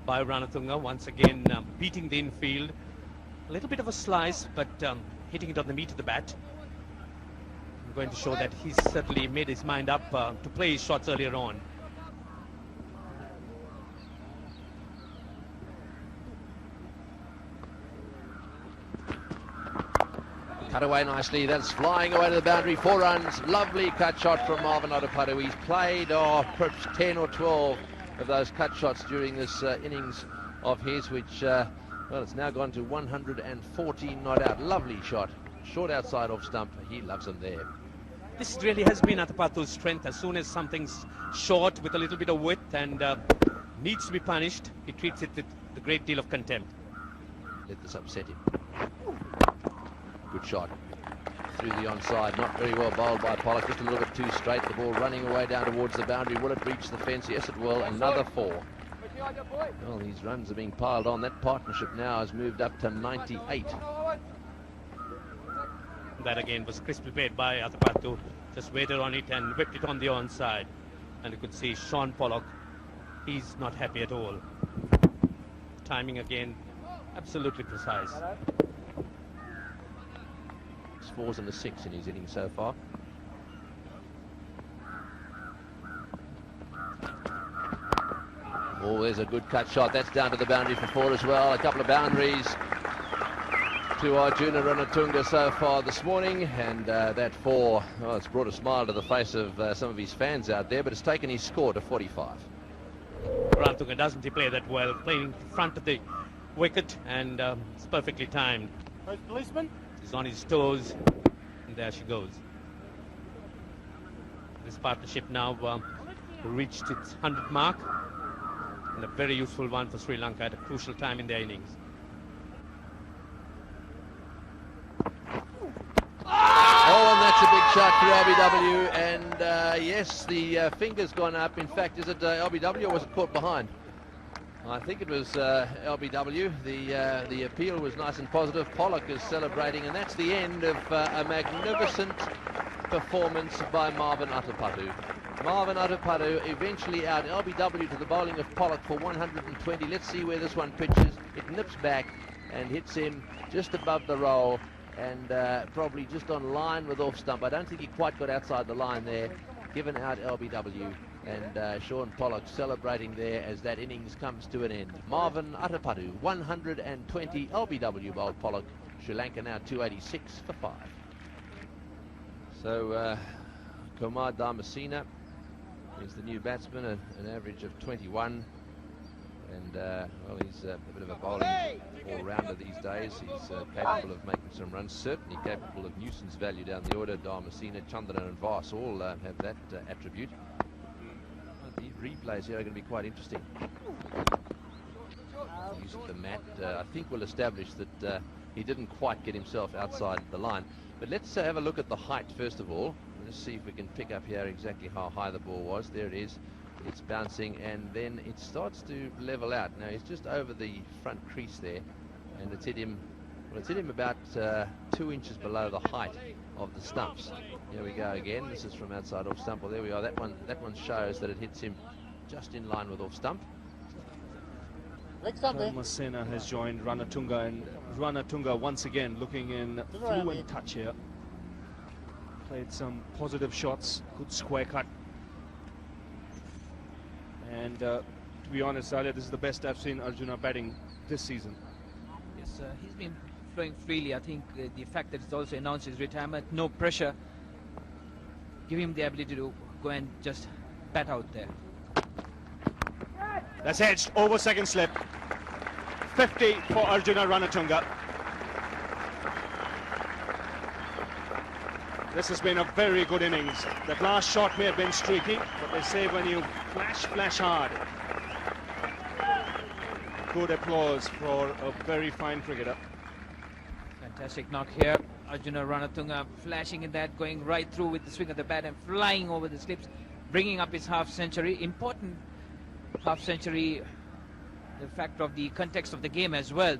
by Ranatunga, once again beating the infield. A little bit of a slice, but hitting it on the meat of the bat. Going to show that he's certainly made his mind up to play his shots earlier on. cut away nicely. That's flying away to the boundary. 4 runs. Lovely cut shot from Marvan Atapadu. He's played perhaps 10 or 12 of those cut shots during this innings of his, which well, it's now gone to 114 not out. Lovely shot, short outside off stump. He loves them there. This really has been Atapadu's strength. As soon as something's short with a little bit of width and needs to be punished, he treats it with a great deal of contempt. Let this upset him. Good shot through the onside. Not very well bowled by Pollock. Just a little bit too straight. The ball running away down towards the boundary. Will it reach the fence? Yes, it will. Another 4. Well, these runs are being piled on. That partnership now has moved up to 98. That again was crisply played by Atapadu. Just waited on it and whipped it on the onside. And you could see Sean Pollock, he's not happy at all. Timing again, absolutely precise. 4s and a 6 in his innings so far. Oh, there's a good cut shot. That's down to the boundary for 4 as well. A couple of boundaries to Arjuna Ranatunga so far this morning, and that 4, well, it's brought a smile to the face of some of his fans out there, but it's taken his score to 45. Ranatunga doesn't he play that well, playing in front of the wicket, and it's perfectly timed. Policeman? He's on his toes, and there she goes. This partnership now reached its 100th mark, and a very useful one for Sri Lanka at a crucial time in their innings. Oh, and that's a big shot for LBW, and yes, the finger's gone up. In fact, is it LBW or was it caught behind? I think it was LBW. The appeal was nice and positive. Pollock is celebrating, and that's the end of a magnificent performance by Marvan Atapadu. Marvan Atapadu eventually out LBW to the bowling of Pollock for 120. Let's see where this one pitches. It nips back and hits him just above the roll, and probably just on line with off stump. I don't think he quite got outside the line there. Given out LBW, and Sean Pollock celebrating there as that innings comes to an end. Marvan Atapadu, 120. LBW bowled Pollock. Sri Lanka now 286 for 5. So Kumar Dharmasena is the new batsman, an average of 21. And well, he's a bit of a bowling all-rounder these days. He's capable of making some runs, certainly capable of nuisance value down the order. Dharmasena, Chandana and Vas all have that attribute. The replays here are going to be quite interesting. The use of the mat, I think, will establish that he didn't quite get himself outside the line. But let's have a look at the height first of all. Let's see if we can pick up here exactly how high the ball was. There it is. It's bouncing, and then it starts to level out. Now he's just over the front crease there, and it's hit him. Well, it's hit him about 2 inches below the height of the stumps. Here we go again. This is from outside off stump. Well, there we are. That one shows that it hits him just in line with off stump. Masena has joined Ranatunga, and Ranatunga once again looking in fluent touch here. Played some positive shots, good square cut. And to be honest, Alia, this is the best I've seen Arjuna batting this season. Yes, he's been flowing freely. I think the fact that he's also announced his retirement, no pressure, give him the ability to go and just bat out there. That's edged over second slip. 50 for Arjuna Ranatunga. This has been a very good innings. That last shot may have been streaky, but they say when you flash hard. Good applause for a very fine cricketer. Fantastic knock here. Arjuna Ranatunga flashing in that, going right through with the swing of the bat and flying over the slips, bringing up his half century. Important half century, the fact of the context of the game as well.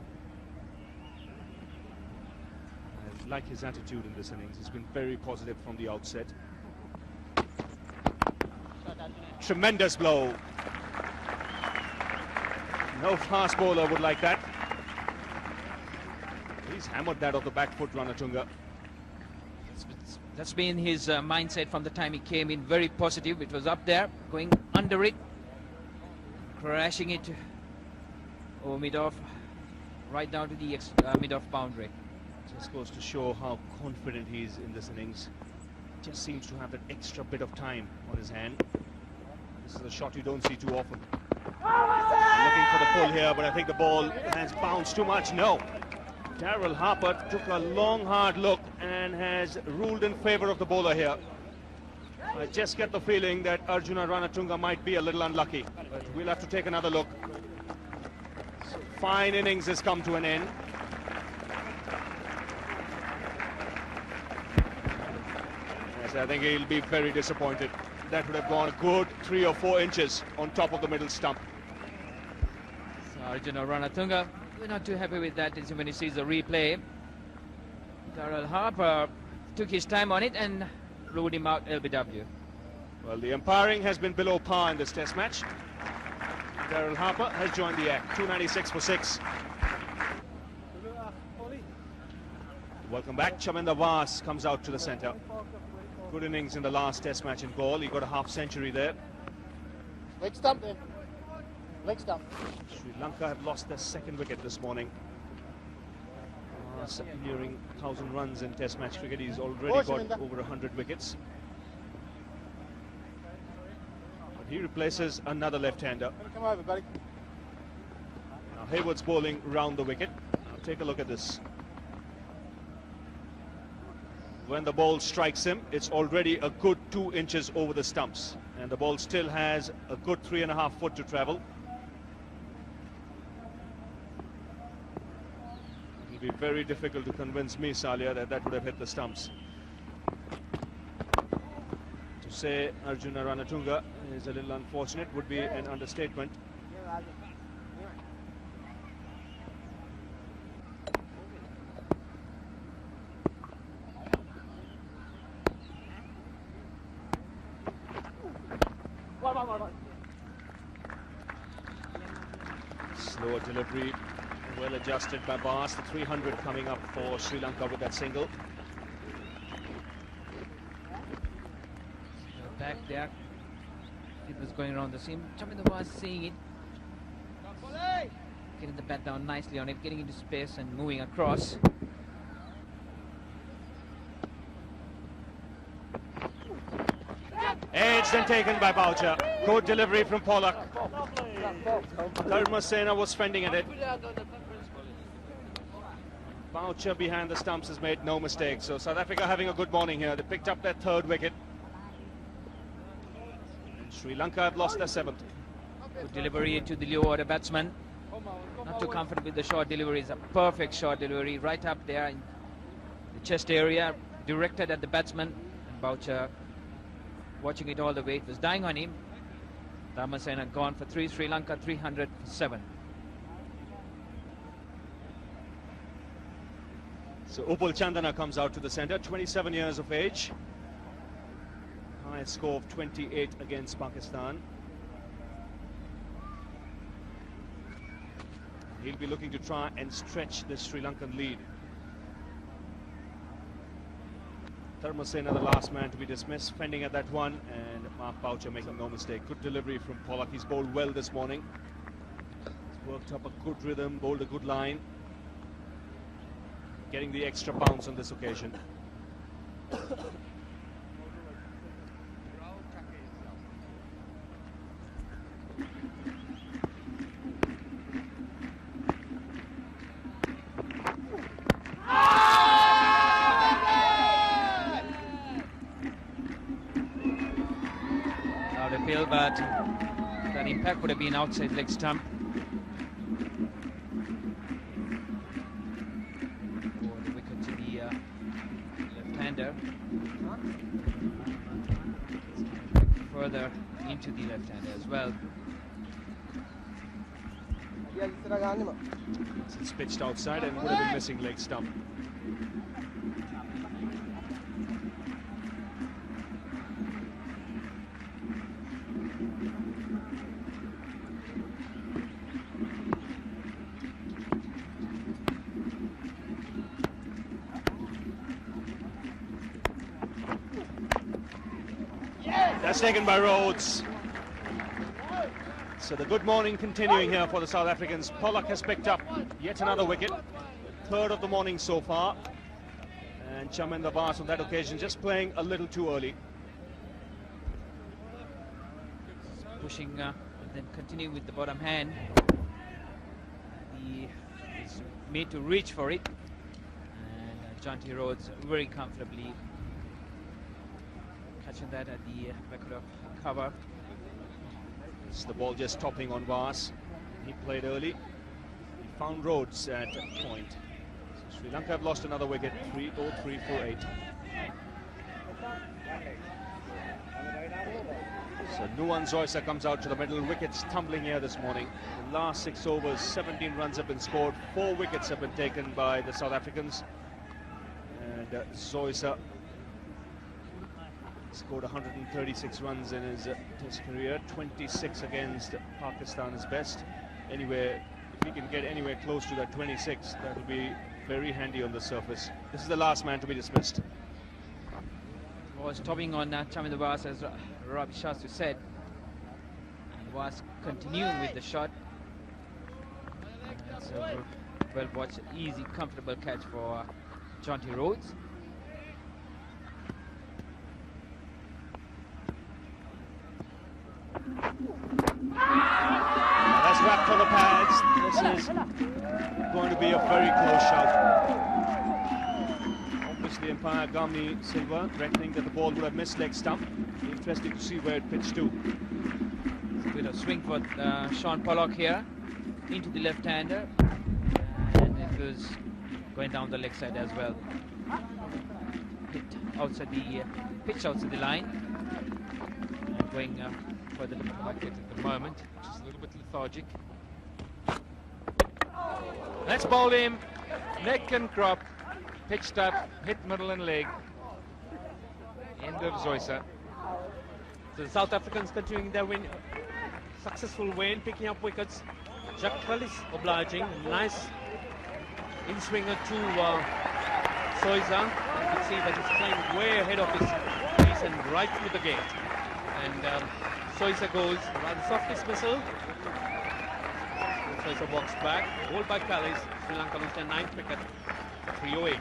I like his attitude in this innings. He's been very positive from the outset. Tremendous blow. No fast bowler would like that. He's hammered that off the back foot, Ranatunga. That's been his mindset from the time he came in. Very positive. It was up there, going under it, crashing it over mid-off, right down to the mid-off boundary. Just goes to show how confident he is in this innings. Just seems to have that extra bit of time on his hand. This is a shot you don't see too often. Looking for the pull here, but I think the ball has bounced too much. No. Darrell Harper took a long, hard look and has ruled in favour of the bowler here. I just get the feeling that Arjuna Ranatunga might be a little unlucky, but we'll have to take another look. So fine innings has come to an end. Yes, I think he'll be very disappointed. That would have gone a good 3 or 4 inches on top of the middle stump. So Arjuna Ranatunga, we're not too happy with that when he sees the replay. Darrell Harper took his time on it and ruled him out, LBW. Well, the umpiring has been below par in this test match. Darrell Harper has joined the act. 296 for 6. Welcome back. Chaminda Vas comes out to the centre. Good innings in the last test match in Gaul. He got a half century there. Leg stump then. Leg stump. Sri Lanka have lost their second wicket this morning. Nearing 1,000 runs in test match cricket. He's already got over 100 wickets. But he replaces another left-hander. Come over, buddy. Now Hayward's bowling round the wicket. Now take a look at this. When the ball strikes him, it's already a good 2 inches over the stumps, and the ball still has a good 3.5 foot to travel. It'll be very difficult to convince me, Salia, that that would have hit the stumps. To say Arjuna Ranatunga is a little unfortunate would be an understatement. Slower delivery, well adjusted by Bas. The 300 coming up for Sri Lanka with that single. Back there, it was going around the seam. Chaminda was seeing it, getting the bat down nicely on it, getting into space and moving across. Edged and taken by Boucher. Good delivery from Pollock. Dharmasena was fending at it. Boucher behind the stumps has made no mistake. So South Africa having a good morning here. They picked up their 3rd wicket. And Sri Lanka have lost their 7th. Good delivery to the low order batsman. Not too comfortable with the short delivery. It's a perfect short delivery right up there in the chest area, directed at the batsman. And Boucher watching it all the way. It was dying on him. Dharmasena gone for 3. Sri Lanka 300 for 7. So Upul Chandana comes out to the centre, 27 years of age. Highest score of 28 against Pakistan. He'll be looking to try and stretch the Sri Lankan lead. Thermosena, the last man to be dismissed, fending at that one, and Mark Boucher making no mistake. Good delivery from Pollock. He's bowled well this morning. He's worked up a good rhythm, bowled a good line. Getting the extra bounce on this occasion. Out appeal, but that impact would have been outside leg stump. For the wicket to the left-hander. Further into the left-hander as well. It's pitched outside and would have been missing leg stump. That's taken by Rhodes. So the good morning continuing here for the South Africans. Pollock has picked up yet another wicket, third of the morning so far. And Charminder Bas on that occasion just playing a little too early. Pushing, then continuing with the bottom hand. He is made to reach for it. And Jonty Rhodes very comfortably catching that at the back of cover. It's the ball just topping on Bas. He played early. He found Rhodes at a point. So Sri Lanka have lost another wicket, 3-0-3 for 8. So Nuwan Zoysa comes out to the middle. Wickets tumbling here this morning. The last 6 overs, 17 runs have been scored. 4 wickets have been taken by the South Africans. And Zoysa scored 136 runs in his Test career, 26 against Pakistan is best. Anywhere, if he can get anywhere close to that 26, that will be very handy on the surface. This is the last man to be dismissed. Was topping on Charminder Bas, as Ravi Shastri said, and was continuing with the shot. It's a well watched, easy, comfortable catch for Jonty Rhodes. That's wrapped on the pads. This is going to be a very close shot. Obviously, umpire Gamni Silva reckoning that the ball would have missed leg stump. Interesting to see where it pitched to. It's a bit of swing for Sean Pollock here into the left-hander, and it was going down the leg side as well. Hit outside the pitch outside the line, and going further to the bucket at the moment, which is a little bit lethargic. Let's bowl him. Neck and crop. Pitched up, hit middle and leg. End of Zoysa. So the South Africans continuing their successful win, picking up wickets. Jacques Kallis obliging, nice in-swinger to Soiza. You can see that he's playing way ahead of his crease and right through the gate. And Soiza goes rather soft dismissal. Soiza walks back, bowled by Kallis. Sri Lanka lose their 9th wicket, 308.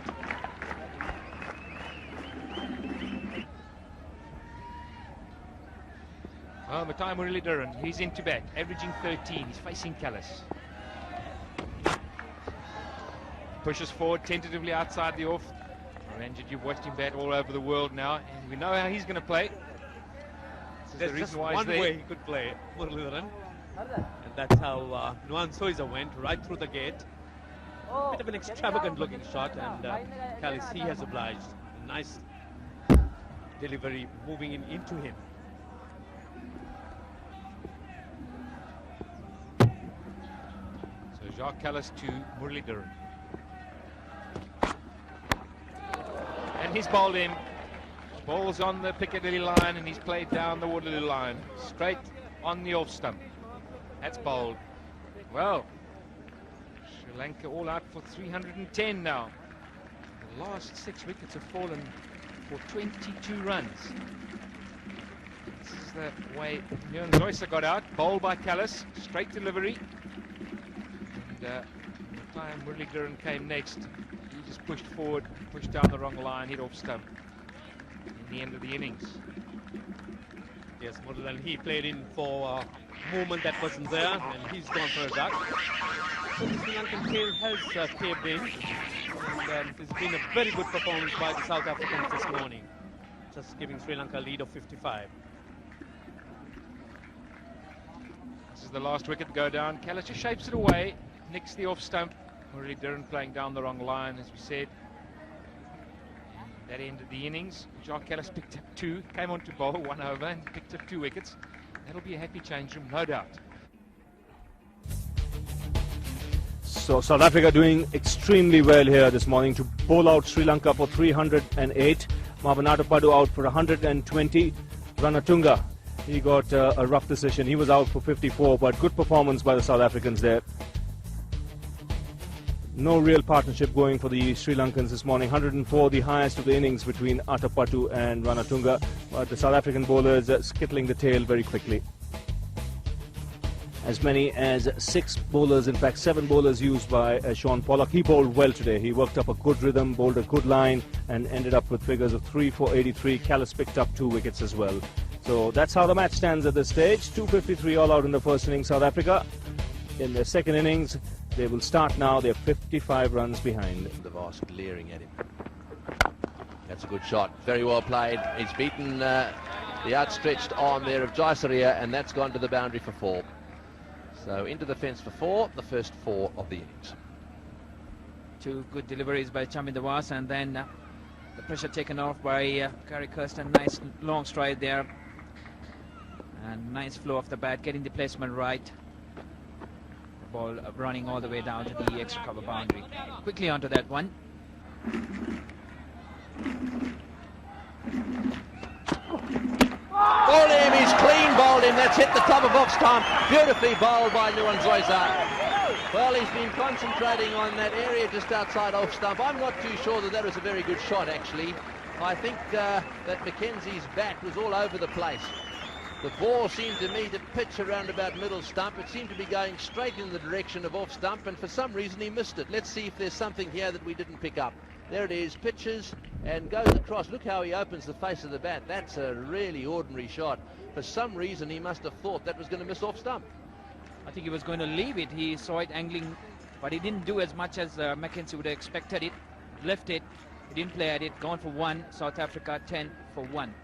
Matai Muralidharan, he's into bat, averaging 13. He's facing Kallis. Pushes forward tentatively outside the off. Ranjit, you've watched him bat all over the world now, and we know how he's going to play. This is There's the just reason why one he's there. way he could play Muralidharan, and that's how Nuwan Soiza went, right through the gate. Bit of an extravagant looking shot, and Kallis, he has obliged. A nice delivery moving into him. So Jacques Kallis to Muralidharan. he's bowled him. Ball's on the Piccadilly line, and he's played down the Waterloo line, straight on the off stump. That's bowled. Well, Sri Lanka all out for 310 now. The last 6 wickets have fallen for 22 runs. This is the way Newman Zoysa got out, bowled by Callis, straight delivery. And the time Muralidharan came next, he just pushed forward, pushed down the wrong line, hit off stump in the end of the innings. Yes, Muralidharan, he played in for a movement that wasn't there, and he's gone for a duck. So the Sri Lankan tail has caved in, and it's been a very good performance by the South Africans this morning, just giving Sri Lanka a lead of 55. This is the last wicket to go down. Callis just shapes it away, nicks the off stump. Muralidharan playing down the wrong line, as we said. That ended the innings. Jacques Callis picked up 2, came on to bowl 1 over and picked up 2 wickets. That'll be a happy change room, no doubt. So South Africa doing extremely well here this morning to bowl out Sri Lanka for 308. Marvin Atapadu out for 120. Ranatunga, he got a rough decision. He was out for 54, but good performance by the South Africans there. No real partnership going for the Sri Lankans this morning. 104, the highest of the innings between Atapatu and Ranatunga. But the South African bowlers skittling the tail very quickly. As many as 6 bowlers, in fact 7 bowlers used by Sean Pollock. He bowled well today. He worked up a good rhythm, bowled a good line, and ended up with figures of 3 for 83. Callis picked up 2 wickets as well. So that's how the match stands at this stage. 253 all out in the first innings, South Africa. In their second innings, they will start now. They're 55 runs behind. The Vast glaring at him. That's a good shot. Very well played. He's beaten the outstretched arm there of Jaisaria, and that's gone to the boundary for 4. So into the fence for 4, the first 4 of the innings. 2 good deliveries by Chaminda Was, and then the pressure taken off by Gary Kirsten. Nice long stride there, and nice flow of the bat, getting the placement right. The ball running all the way down to the extra cover boundary. Quickly onto that one. Bowled him, he's clean bowled him. That's hit the top of off stump. Beautifully bowled by Newman Zoysa. Well, he's been concentrating on that area just outside off stump. I'm not too sure that was a very good shot, actually. I think that Mackenzie's bat was all over the place. The ball seemed to me to pitch around about middle stump. It seemed to be going straight in the direction of off stump, and for some reason he missed it. Let's see if there's something here that we didn't pick up. There it is, pitches and goes across. Look how he opens the face of the bat. That's a really ordinary shot. For some reason he must have thought that was going to miss off stump. I think he was going to leave it. He saw it angling, but he didn't do as much as Mackenzie would have expected it. Left it, he didn't play at it. Gone for 1. South Africa 10 for 1.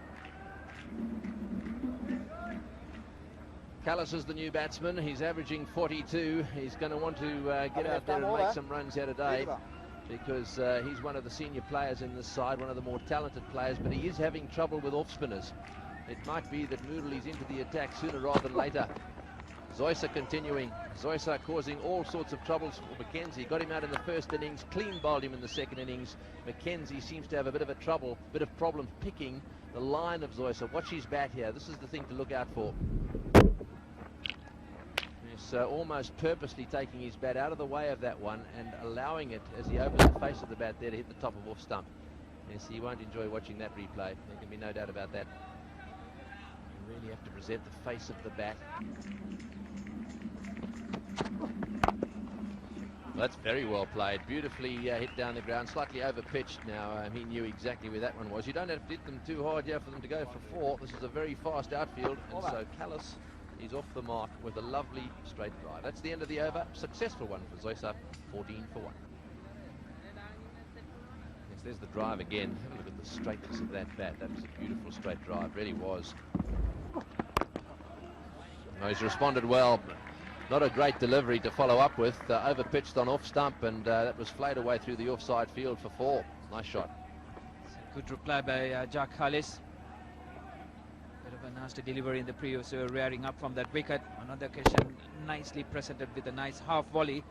Callis is the new batsman. He's averaging 42. He's going to want to get out there and make some runs here today, because he's one of the senior players in this side, one of the more talented players, but he is having trouble with off spinners. It might be that Murali's into the attack sooner rather than later. Zoysa continuing. Zoysa causing all sorts of troubles for Mackenzie. Got him out in the first innings, clean bowled him in the second innings. Mackenzie seems to have a bit of problem picking the line of Zoysa. Watch his bat here. This is the thing to look out for. He's almost purposely taking his bat out of the way of that one and allowing it, as he opens the face of the bat there, to hit the top of off stump. Yes, he won't enjoy watching that replay. There can be no doubt about that. You really have to present the face of the bat. Well, that's very well played. Beautifully hit down the ground, slightly over pitched now. He knew exactly where that one was. You don't have to hit them too hard here for them to go for 4. This is a very fast outfield, and so Callis is off the mark with a lovely straight drive. That's the end of the over. Successful one for Zoysa, 14 for 1. Yes, there's the drive again. Have a look at the straightness of that bat. That was a beautiful straight drive, really was. Oh, he's responded well. Not a great delivery to follow up with. Over pitched on off stump, and that was flayed away through the offside field for 4. Nice shot. Good reply by Jacques Callis. Bit of a nasty delivery in the previous, rearing up from that wicket. Another occasion nicely presented with a nice half volley.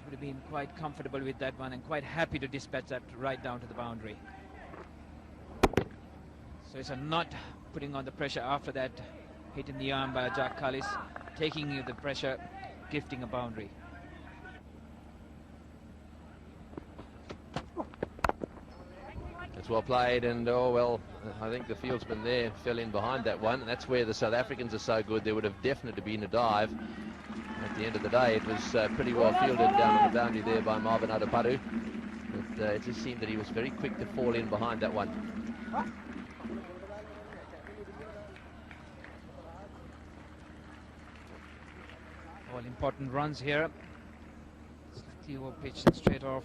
Would have been quite comfortable with that one and quite happy to dispatch that right down to the boundary. So it's a not putting on the pressure after that hit in the arm by Jack Kallis, taking the pressure, gifting a boundary. It's well played, and oh well, I think the fieldsman there fell in behind that one. That's where the South Africans are so good. There would have definitely been a dive. At the end of the day, it was pretty well fielded down on the boundary there by Marvin Adapadu. But it just seemed that he was very quick to fall in behind that one. All important runs here. Slightly over pitch and straight off.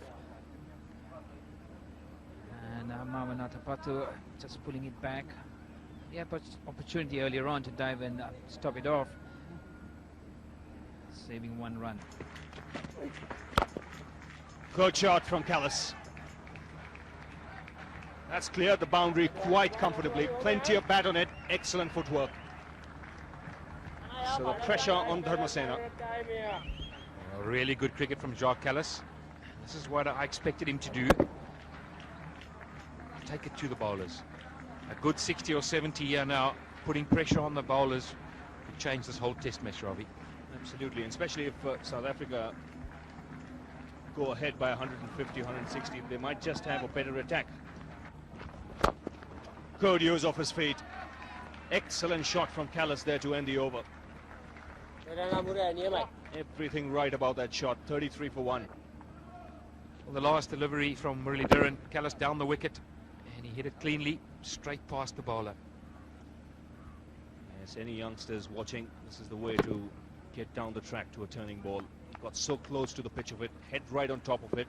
And Marvin Adapadu just pulling it back. Yeah, but opportunity earlier on to dive and stop it off. Saving one run. Good shot from Kallis. That's cleared the boundary quite comfortably. Plenty of bat on it. Excellent footwork. So the pressure on Dharmasena. Really good cricket from Jacques Kallis. This is what I expected him to do. Take it to the bowlers. A good 60 or 70 here now, putting pressure on the bowlers to change this whole test match, Ravi. Absolutely, and especially if South Africa go ahead by 150, 160, they might just have a better attack. Good use of his feet. Excellent shot from Kallis there to end the over. Everything right about that shot. 33 for 1. Well, the last delivery from Muralidharan, Kallis down the wicket, and he hit it cleanly, straight past the bowler. Yes, any youngsters watching, this is the way to get down the track to a turning ball. Got so close to the pitch of it, head right on top of it.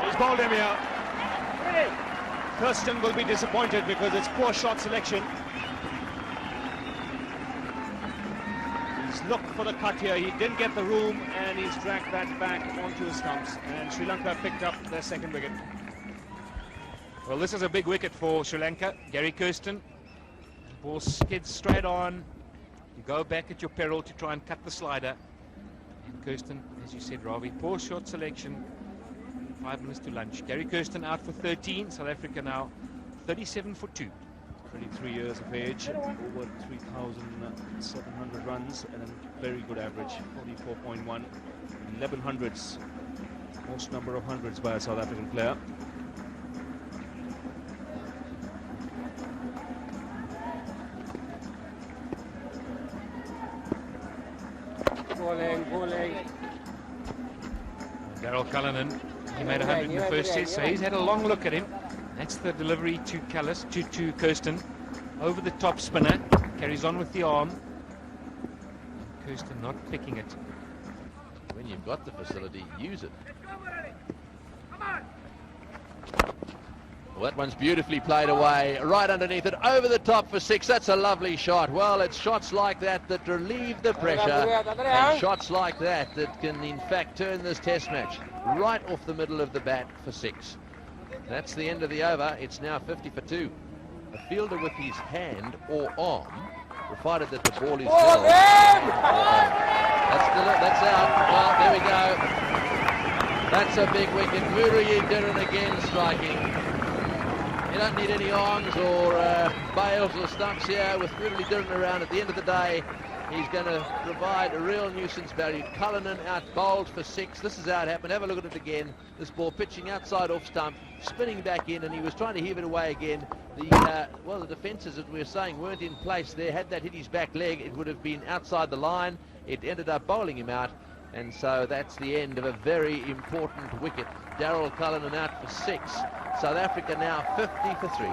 He's bowled him here. Kirsten will be disappointed because it's poor shot selection. He's looked for the cut here, he didn't get the room, and he's dragged that back onto his stumps, and Sri Lanka picked up their second wicket. Well, this is a big wicket for Sri Lanka. Gary Kirsten. The ball skids straight on. You go back at your peril to try and cut the slider. And Kirsten, as you said, Ravi, poor shot selection. 5 minutes to lunch. Gary Kirsten out for 13. South Africa now 37 for 2. 23 years of age, over 3,700 runs and a very good average, 44.1, 11 hundreds, most number of hundreds by a South African player. Daryl Cullinan, he made 100 in the first set, so he's had a long look at him. That's the delivery to Kallis, to Kirsten. Over the top spinner, carries on with the arm. Kirsten not picking it. When you've got the facility, use it. Well, that one's beautifully played away, right underneath it, over the top for 6. That's a lovely shot. Well, it's shots like that that relieve the pressure, and shots like that that can, in fact, turn this test match right off the middle of the bat for 6. That's the end of the over. It's now 50 for 2. A fielder with his hand or arm, provided that the ball is held. That's out. Well, there we go. That's a big wicket. Muralidharan again striking. You don't need any arms or bails or stumps here with Muralidharan around. At the end of the day, he's going to provide a real nuisance value. Cullinan out bowled for 6. This is how it happened. Have a look at it again. This ball pitching outside off stump, spinning back in, and he was trying to heave it away again. The defences, as we were saying, weren't in place there. Had that hit his back leg, it would have been outside the line. It ended up bowling him out, and so that's the end of a very important wicket. Daryl Cullinan out for 6. South Africa now 50 for 3.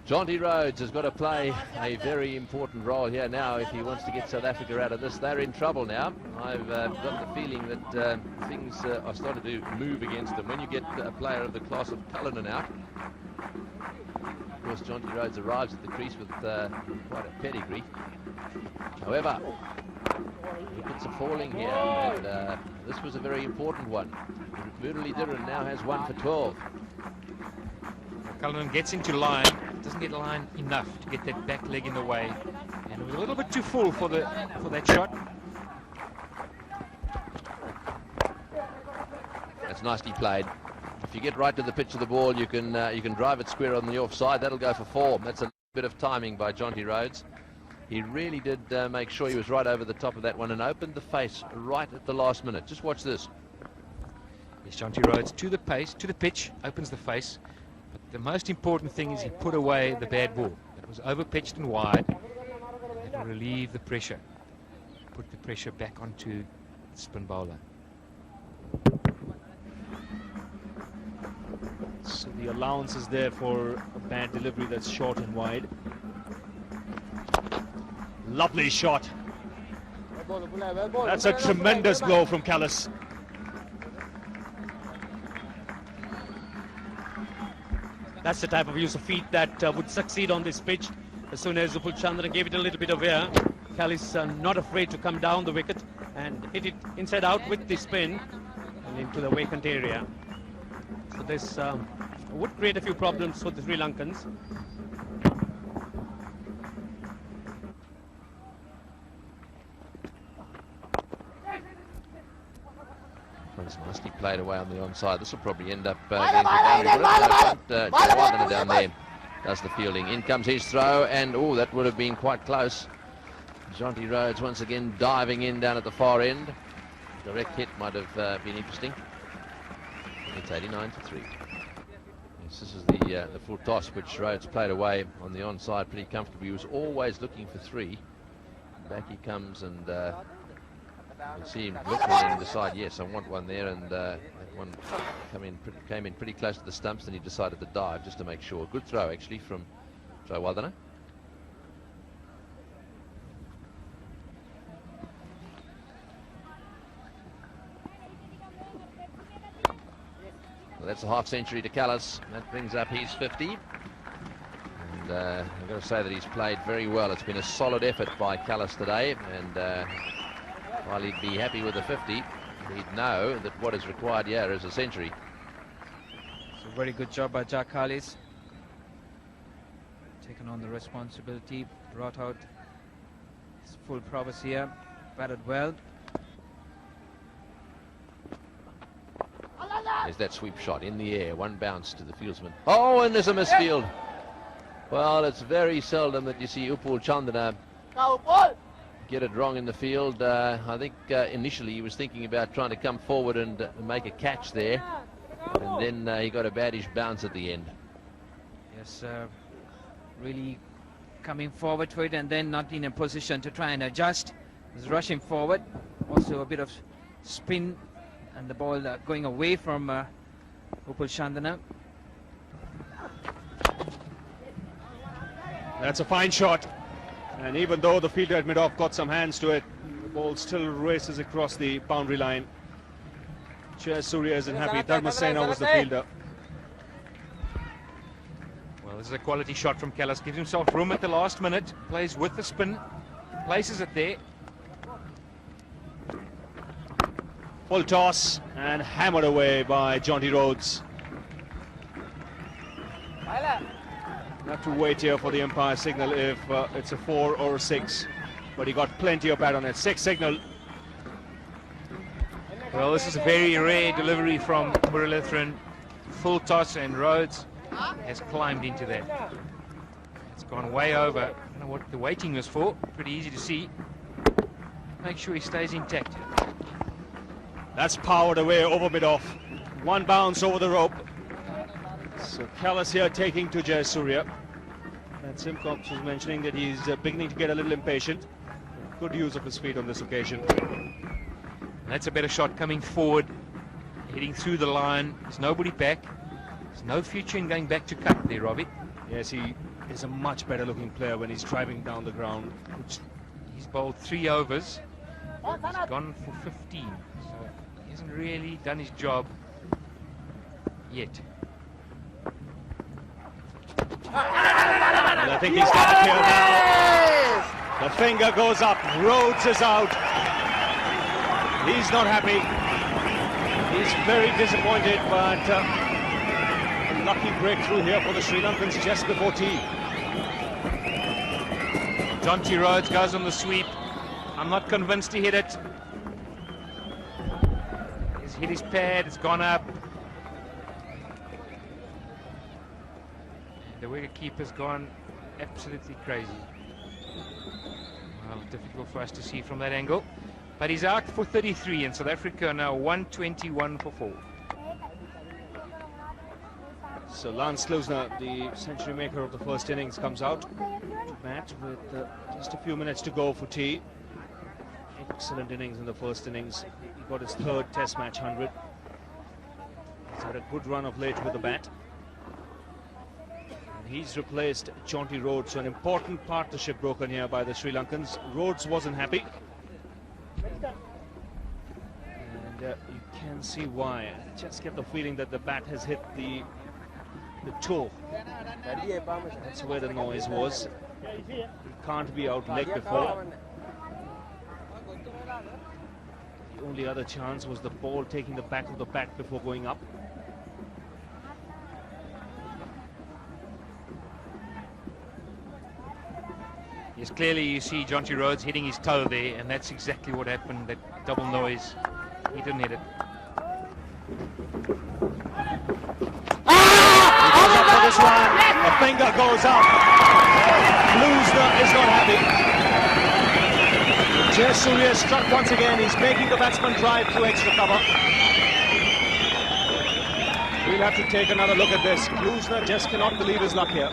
Jonty Rhodes has got to play a very important role here now if he wants to get South Africa out of this. They're in trouble now. I've got the feeling that things are starting to move against them. When you get a player of the class of Cullinan out, of course Jonty Rhodes arrives at the crease with quite a pedigree. However, wickets are falling here, and this was a very important one. Muralidharan now has 1 for 12. Cullinan gets into line, doesn't get line enough to get that back leg in the way, and it was a little bit too full for that shot. That's nicely played. If you get right to the pitch of the ball, you can drive it square on the offside. That'll go for 4. That's a bit of timing by Jonty Rhodes. He really did make sure he was right over the top of that one and opened the face right at the last minute. Just watch this. Yes, Jonty Rhodes to the pitch, opens the face. But the most important thing is he put away the bad ball. It was over-pitched and wide. It will relieve the pressure. Put the pressure back onto the spin bowler. So the allowance is there for a bad delivery that's short and wide. Lovely shot. That's a tremendous blow from Callis. That's the type of use of feet that would succeed on this pitch. As soon as Upul Chandra gave it a little bit of air, Callis not afraid to come down the wicket and hit it inside out with the spin and into the vacant area. So this would create a few problems for the Sri Lankans. It's nicely played away on the onside. This will probably end up getting the boundary. Jawardena down there does the fielding. In comes his throw, and that would have been quite close. Jonty Rhodes once again diving in down at the far end. Direct hit might have been interesting. It's 89 for 3. Yes, this is the full toss which Rhodes played away on the onside pretty comfortably. He was always looking for 3. Back he comes, and you see him looking and decide, yes, I want one there, and that one came in pretty close to the stumps, and he decided to dive just to make sure. Good throw actually from Jawardena. Well, that's a half century to Callis. That brings up his 50. And I've got to say that he's played very well. It's been a solid effort by Callis today, and while he'd be happy with a 50, he'd know that what is required here is a century. So very good job by Jack Callis. Taken on the responsibility, brought out his full prowess here, batted well. There's that sweep shot in the air, one bounce to the fieldsman. Oh, and there's a misfield. Well, it's very seldom that you see Upul Chandra get it wrong in the field. I think initially he was thinking about trying to come forward and make a catch there, and then he got a baddish bounce at the end. Yes, really coming forward to it and then not in a position to try and adjust. He's rushing forward. Also a bit of spin and the ball going away from Upul Chandra. That's a fine shot. And even though the fielder at mid-off got some hands to it, the ball still races across the boundary line. Jayasuriya isn't happy. Dharmasena was the fielder. Well, this is a quality shot from Callis. Gives himself room at the last minute. Plays with the spin. Places it there. Full toss and hammered away by Jonty Rhodes. Have to wait here for the umpire signal if it's a 4 or a 6, but he got plenty of bat on it. 6 signal. Well, this is a very rare delivery from Muralitharan. Full toss, and Rhodes has climbed into that. It's gone way over. I don't know what the waiting was for. Pretty easy to see. Make sure he stays intact. That's powered away over mid-off. One bounce over the rope. So Callis here taking to Jayasuriya. And Simcox was mentioning that he's beginning to get a little impatient. Good use of his feet on this occasion. And that's a better shot coming forward, hitting through the line. There's nobody back. There's no future in going back to cut there, Robbie. Yes, he is a much better looking player when he's driving down the ground. He's bowled 3 overs. He's gone for 15. So he hasn't really done his job yet. And I think he's got it here now. The finger goes up. Rhodes is out. He's not happy. He's very disappointed, but a lucky breakthrough here for the Sri Lankans just before tea. Jonty Rhodes goes on the sweep. I'm not convinced he hit it. He's hit his pad, it's gone up. And the wicketkeeper's gone absolutely crazy. Well, difficult for us to see from that angle. But he's out for 33, and South Africa are now 121 for 4. So Lance Klusner, the century maker of the first innings, comes out to bat with just a few minutes to go for tea. Excellent innings in the first innings. He got his third test match 100. He's had a good run of late with the bat. And he's replaced Jonty Rhodes, so an important partnership broken here by the Sri Lankans. Rhodes wasn't happy. And you can see why. I just get the feeling that the bat has hit the toe. That's where the noise was. He can't be out leg before. The only other chance was the ball taking the back of the bat before going up. Yes, clearly you see Jonty Rhodes hitting his toe there, and that's exactly what happened, that double noise. He didn't hit it. For this one, the finger goes up. Klusner is not happy. Jayasuriya struck once again. He's making the batsman drive through extra cover. We'll have to take another look at this. Klusner just cannot believe his luck here.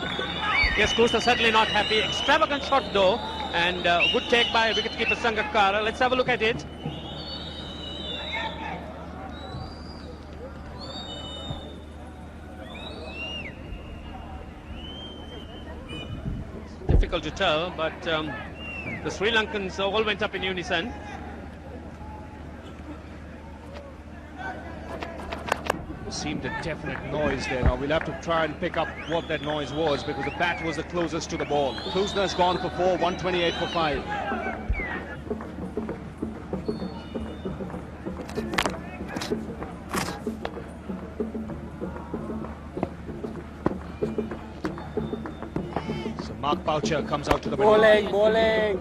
Yes, Klusner certainly not happy. Extravagant shot though, and good take by wicketkeeper Sangakkara. Let's have a look at it. Difficult to tell, but the Sri Lankans all went up in unison. Seemed a definite noise there. Now we'll have to try and pick up what that noise was, because the bat was the closest to the ball. Klusner's gone for 4, 128 for 5. So Mark Boucher comes out to the middle. Bowling.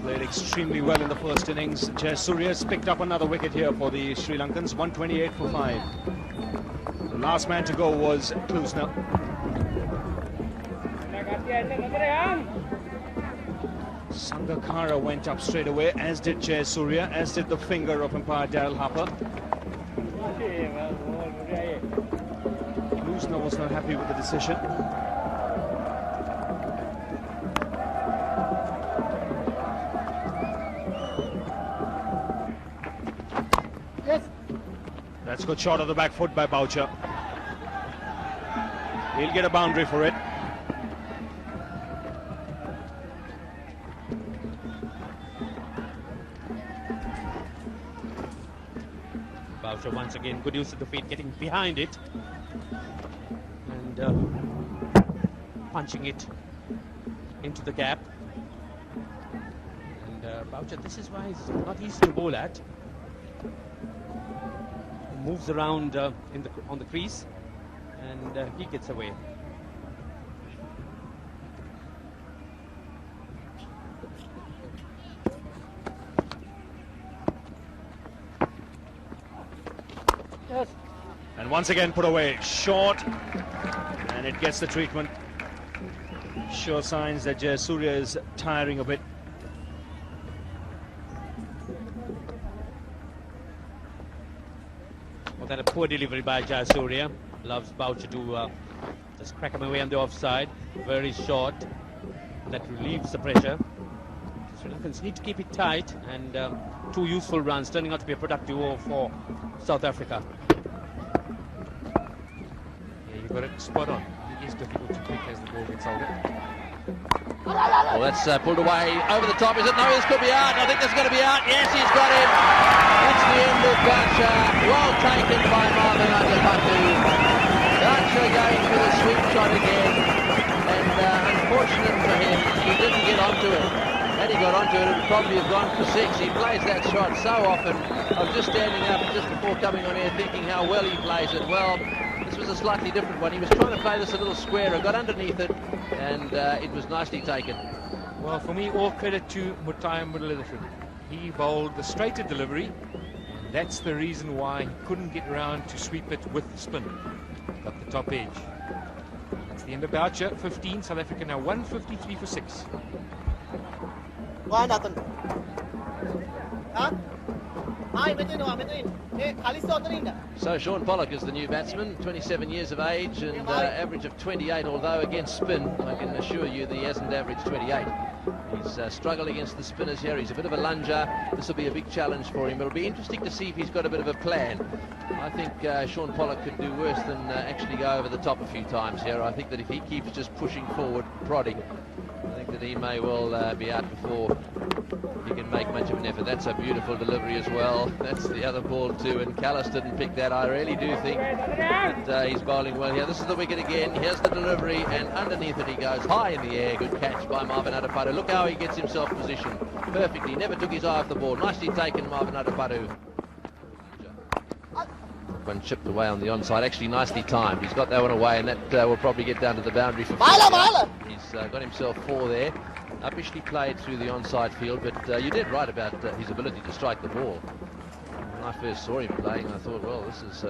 Played extremely well in the first innings. Jayasuriya's picked up another wicket here for the Sri Lankans, 128 for 5. The last man to go was Klusner. Sangakkara went up straight away, as did Jayasuriya, as did the finger of umpire Daryl Harper. Klusner was not happy with the decision. That's a good shot of the back foot by Boucher. He'll get a boundary for it. Boucher once again, good use of the feet, getting behind it and punching it into the gap. And Boucher, this is why he's not easy to bowl at. Moves around on the crease, and he gets away. Yes. And once again put away, short, and it gets the treatment. Sure signs that Jayasuriya is tiring a bit. Well, that a poor delivery by Jayasuriya. Loves Boucher to just crack him away on the offside. Very short. That relieves the pressure. Sri Lankans need to keep it tight, and 2 useful runs turning out to be a productive over for South Africa. Yeah, you got it spot on. It is difficult to pick as the ball gets older. Well, that's pulled away over the top. Is it? No, this could be out. I think this is going to be out. Yes, he's got him. It's the end of Boucher. Well taken by Marvin Atapatu. Boucher going for the sweep shot again. And unfortunate for him, he didn't get onto it. Had he got onto it, it would probably have gone for 6. He plays that shot so often. I was just standing up just before coming on air thinking how well he plays it. Well, this was a slightly different one. He was trying to play this a little square. I got underneath it, and it was nicely taken. Well, for me, all credit to Mutai Mudalithan. He bowled the straighter delivery, and That's the reason why he couldn't get around to sweep it with the spin. Got the top edge. That's the end of Boucher. 15. South Africa now 153 for 6. Why nothing? Huh? So Sean Pollock is the new batsman, 27 years of age and average of 28, although against spin, I can assure you that he hasn't averaged 28. He's struggled against the spinners here. He's a bit of a lunger. This will be a big challenge for him. It'll be interesting to see if he's got a bit of a plan. I think Sean Pollock could do worse than actually go over the top a few times here. I think that if he keeps just pushing forward, prodding, I think that he may well be out before he can make much of an effort. That's a beautiful delivery as well. That's the other ball too, and Callis didn't pick that. I really do think that he's bowling well here. This is the wicket again. Here's the delivery, and underneath it he goes high in the air. Good catch by Marvin Adapadu. Look how he gets himself positioned perfectly. Never took his eye off the ball. Nicely taken, Marvin Adapadu. One chipped away on the onside, actually nicely timed. He's got that one away, and that will probably get down to the boundary for 4. He's got himself 4 there. Uppishly played through the onside field, but you did right about his ability to strike the ball. When I first saw him playing, I thought, well, this is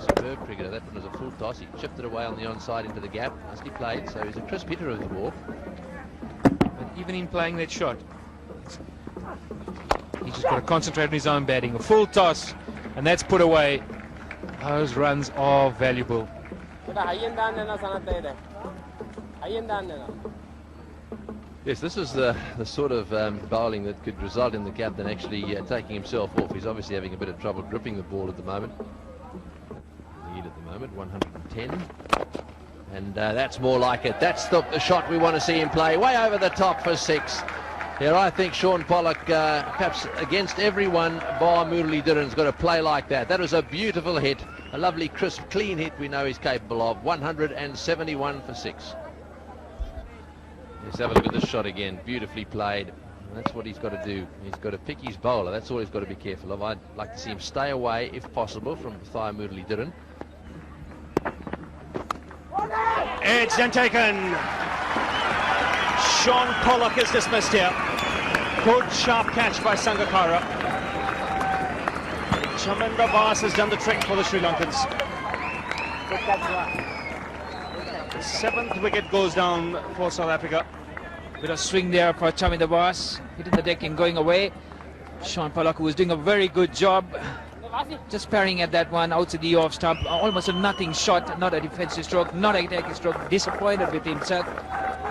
superb cricketer. That one was a full toss. He chipped it away on the onside into the gap. Nicely played, so he's a crisp hitter of the ball. But even in playing that shot, he's just got to concentrate on his own batting. A full toss, and that's put away. Those runs are valuable. Yes, this is the sort of bowling that could result in the captain actually taking himself off. He's obviously having a bit of trouble gripping the ball at the moment. Lead at the moment, 110. And that's more like it. That's the shot we want to see him play. Way over the top for 6. Here, I think Sean Pollock, perhaps against everyone, bar Muralidharan's got to play like that. That was a beautiful hit. A lovely, crisp, clean hit we know he's capable of. 171 for 6. Let's have a look at this shot again. Beautifully played. And that's what he's got to do. He's got to pick his bowler. That's all he's got to be careful of. I'd like to see him stay away, if possible, from Thai Muralidharan. Edged and taken. Sean Pollock is dismissed here. Good sharp catch by Sangakkara. Chaminda Bas has done the trick for the Sri Lankans. The 7th wicket goes down for South Africa. Bit of swing there for Chaminda Bas, hitting the deck and going away. Sean Pollock, who was doing a very good job, just parrying at that one outside the off stump. Almost a nothing shot, not a defensive stroke, not an attacking stroke. Disappointed with himself.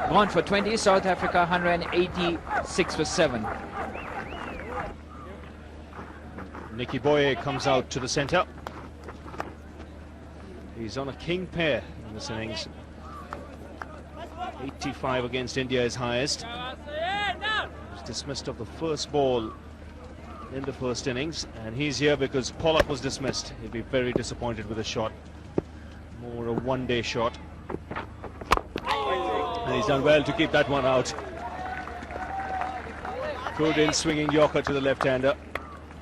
Gone for 20. South Africa 186 for 7. Nicky Boye comes out to the centre. He's on a king pair in this innings. 85 against India is highest. He was dismissed of the first ball in the first innings, and he's here because Pollock was dismissed. He'll be very disappointed with the shot. More a one-day shot. And he's done well to keep that one out. Good in swinging Yorker to the left-hander.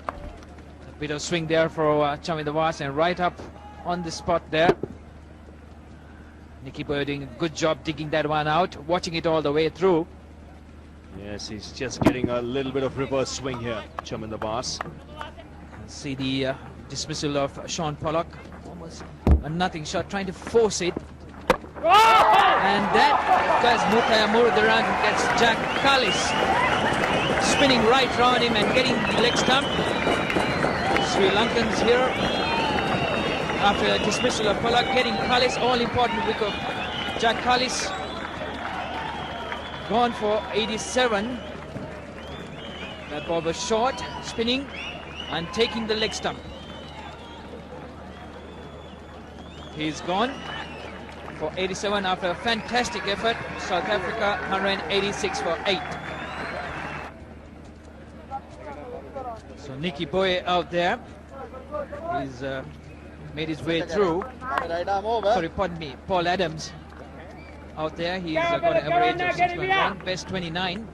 A bit of swing there for Chaminda Bas, and right up on the spot there. Nicky Boye doing a good job digging that one out, watching it all the way through. Yes, he's just getting a little bit of reverse swing here, Chaminda Bas. See the dismissal of Sean Pollock. Almost a nothing shot, trying to force it. And that because Muralidharan gets Jack Kallis spinning right round him and getting the leg stump. Sri Lankans here, after a dismissal of Pollock, getting Kallis, all important wicket. Jack Kallis gone for 87. That ball was short, spinning and taking the leg stump. He's gone for 87 after a fantastic effort. South Africa 186 for 8. So Nicky Boye out there. He's made his way through. Sorry, pardon me. Paul Adams out there. He's got an average of 6.1, best 29.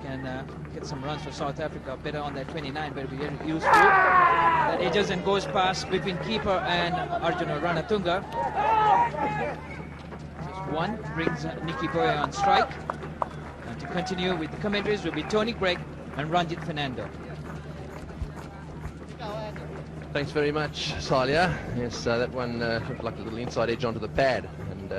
Can get some runs for South Africa. Better on that 29, but very useful. That edges and goes past between keeper and Arjuna Ranatunga. Just one brings Nicky Boye on strike. And to continue with the commentaries will be Tony Gregg and Ranjit Fernando. Thanks very much, Salia. Yes, that one looked like a little inside edge onto the pad, and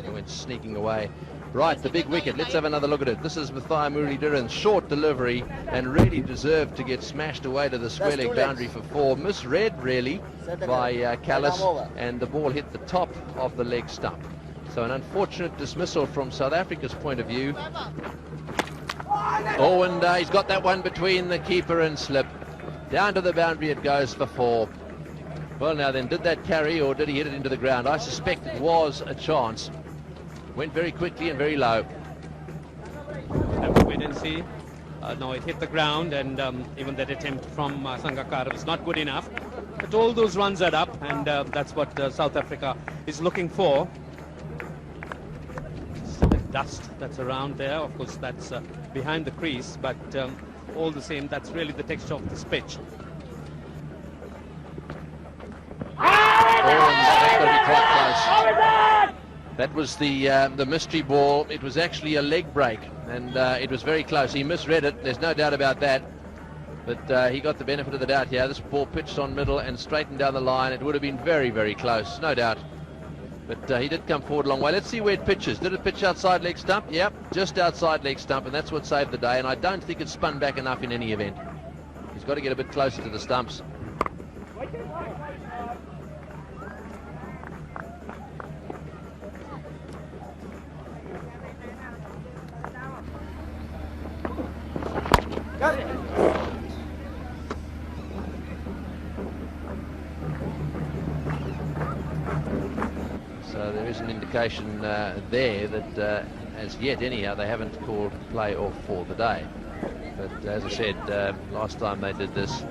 it went sneaking away. Right, the big wicket. Let's have another look at it. This is Mathai Muralidharan's short delivery, and really deserved to get smashed away to the square leg boundary for 4. Misread, really, by Callis, and the ball hit the top of the leg stump. So an unfortunate dismissal from South Africa's point of view. Oh, and he's got that one between the keeper and slip. Down to the boundary it goes for 4. Well, now then, did that carry or did he hit it into the ground? I suspect it was a chance. Went very quickly and very low. Have to wait and see. No, it hit the ground, and even that attempt from Sangakkara was not good enough. But all those runs add up, and that's what South Africa is looking for. The dust that's around there, of course, that's behind the crease, but all the same, that's really the texture of this pitch. That's going to be quite close. That was the mystery ball. It was actually a leg break, and it was very close. He misread it, there's no doubt about that. But he got the benefit of the doubt here. This ball pitched on middle and straightened down the line. It would have been very, very close, no doubt. But he did come forward a long way. Let's see where it pitches. Did it pitch outside leg stump? Yep, just outside leg stump, and that's what saved the day. And I don't think it spun back enough in any event. He's got to get a bit closer to the stumps. Got it. So there is an indication there that as yet anyhow they haven't called play off for the day. But as I said, last time they did this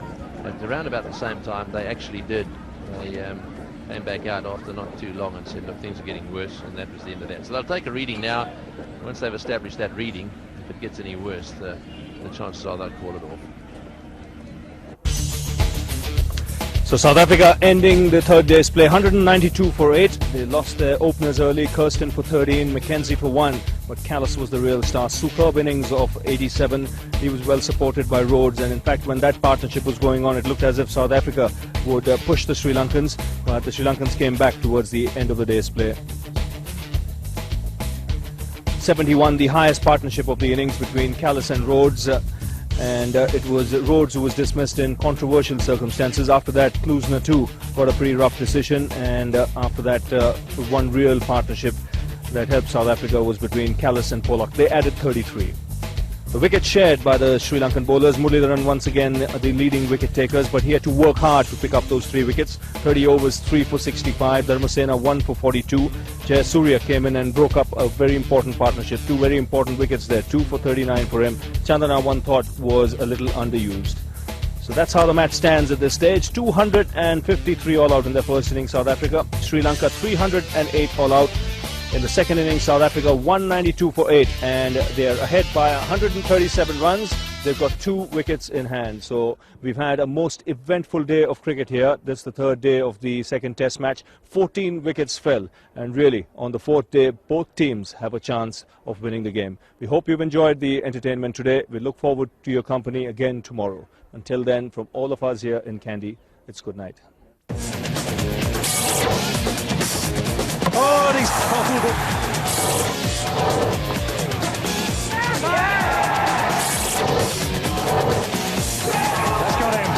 at around about the same time they actually did. They came back out after not too long and said, look, things are getting worse, and that was the end of that. So they'll take a reading now. Once they've established that reading, if it gets any worse, the chances are they'll call it off. So South Africa ending the third day's play 192 for 8. They lost their openers early, Kirsten for 13, Mackenzie for 1, but Callis was the real star. Superb innings of 87. He was well supported by Rhodes, and in fact when that partnership was going on it looked as if South Africa would push the Sri Lankans, but the Sri Lankans came back towards the end of the day's play. 71, the highest partnership of the innings between Callis and Rhodes. And it was Rhodes who was dismissed in controversial circumstances. After that, Klusner too got a pretty rough decision, and after that, one real partnership that helped South Africa was between Callis and Pollock. They added 33. The wicket shared by the Sri Lankan bowlers. Muralidharan once again the leading wicket takers, but he had to work hard to pick up those 3 wickets. 30 overs, 3 for 65. Dharmasena 1 for 42. Jayasuriya came in and broke up a very important partnership. 2 very important wickets there, 2 for 39 for him. Chandana, one thought, was a little underused. So that's how the match stands at this stage. 253 all out in their first innings, South Africa. Sri Lanka 308 all out. In the second innings, South Africa 192 for 8, and they're ahead by 137 runs. They've got 2 wickets in hand. So we've had a most eventful day of cricket here. This is the third day of the second test match. 14 wickets fell, and really on the 4th day both teams have a chance of winning the game. We hope you've enjoyed the entertainment today. We look forward to your company again tomorrow. Until then, from all of us here in Kandy, it's good night. Oh, he's bowled it. That's got him.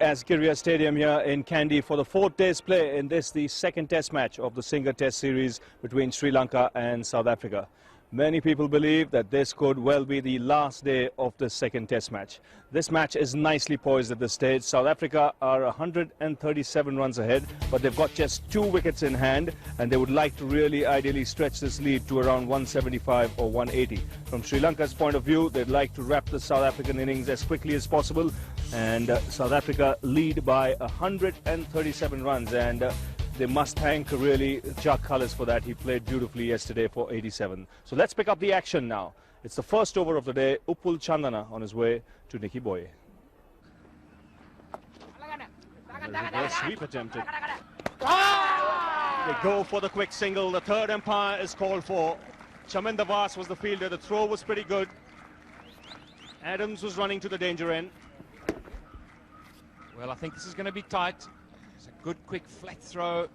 Asgiria Stadium here in Kandy for the 4th day's play in this, the second test match of the Singer Test series between Sri Lanka and South Africa. Many people believe that this could well be the last day of the second test match. This match is nicely poised at this stage. South Africa are 137 runs ahead, but they've got just 2 wickets in hand, and they would like to really ideally stretch this lead to around 175 or 180. From Sri Lanka's point of view, they'd like to wrap the South African innings as quickly as possible, and South Africa lead by 137 runs, and they must thank really Jack Cullis for that. He played beautifully yesterday for 87. So let's pick up the action now. It's the first over of the day. Uppul Chandana on his way to Nicky Boy. A sweep attempted. They go for the quick single. The third umpire is called for. Chaminda Vas was the fielder. The throw was pretty good. Adams was running to the danger end. Well, I think this is going to be tight. It's a good, quick, flat throw.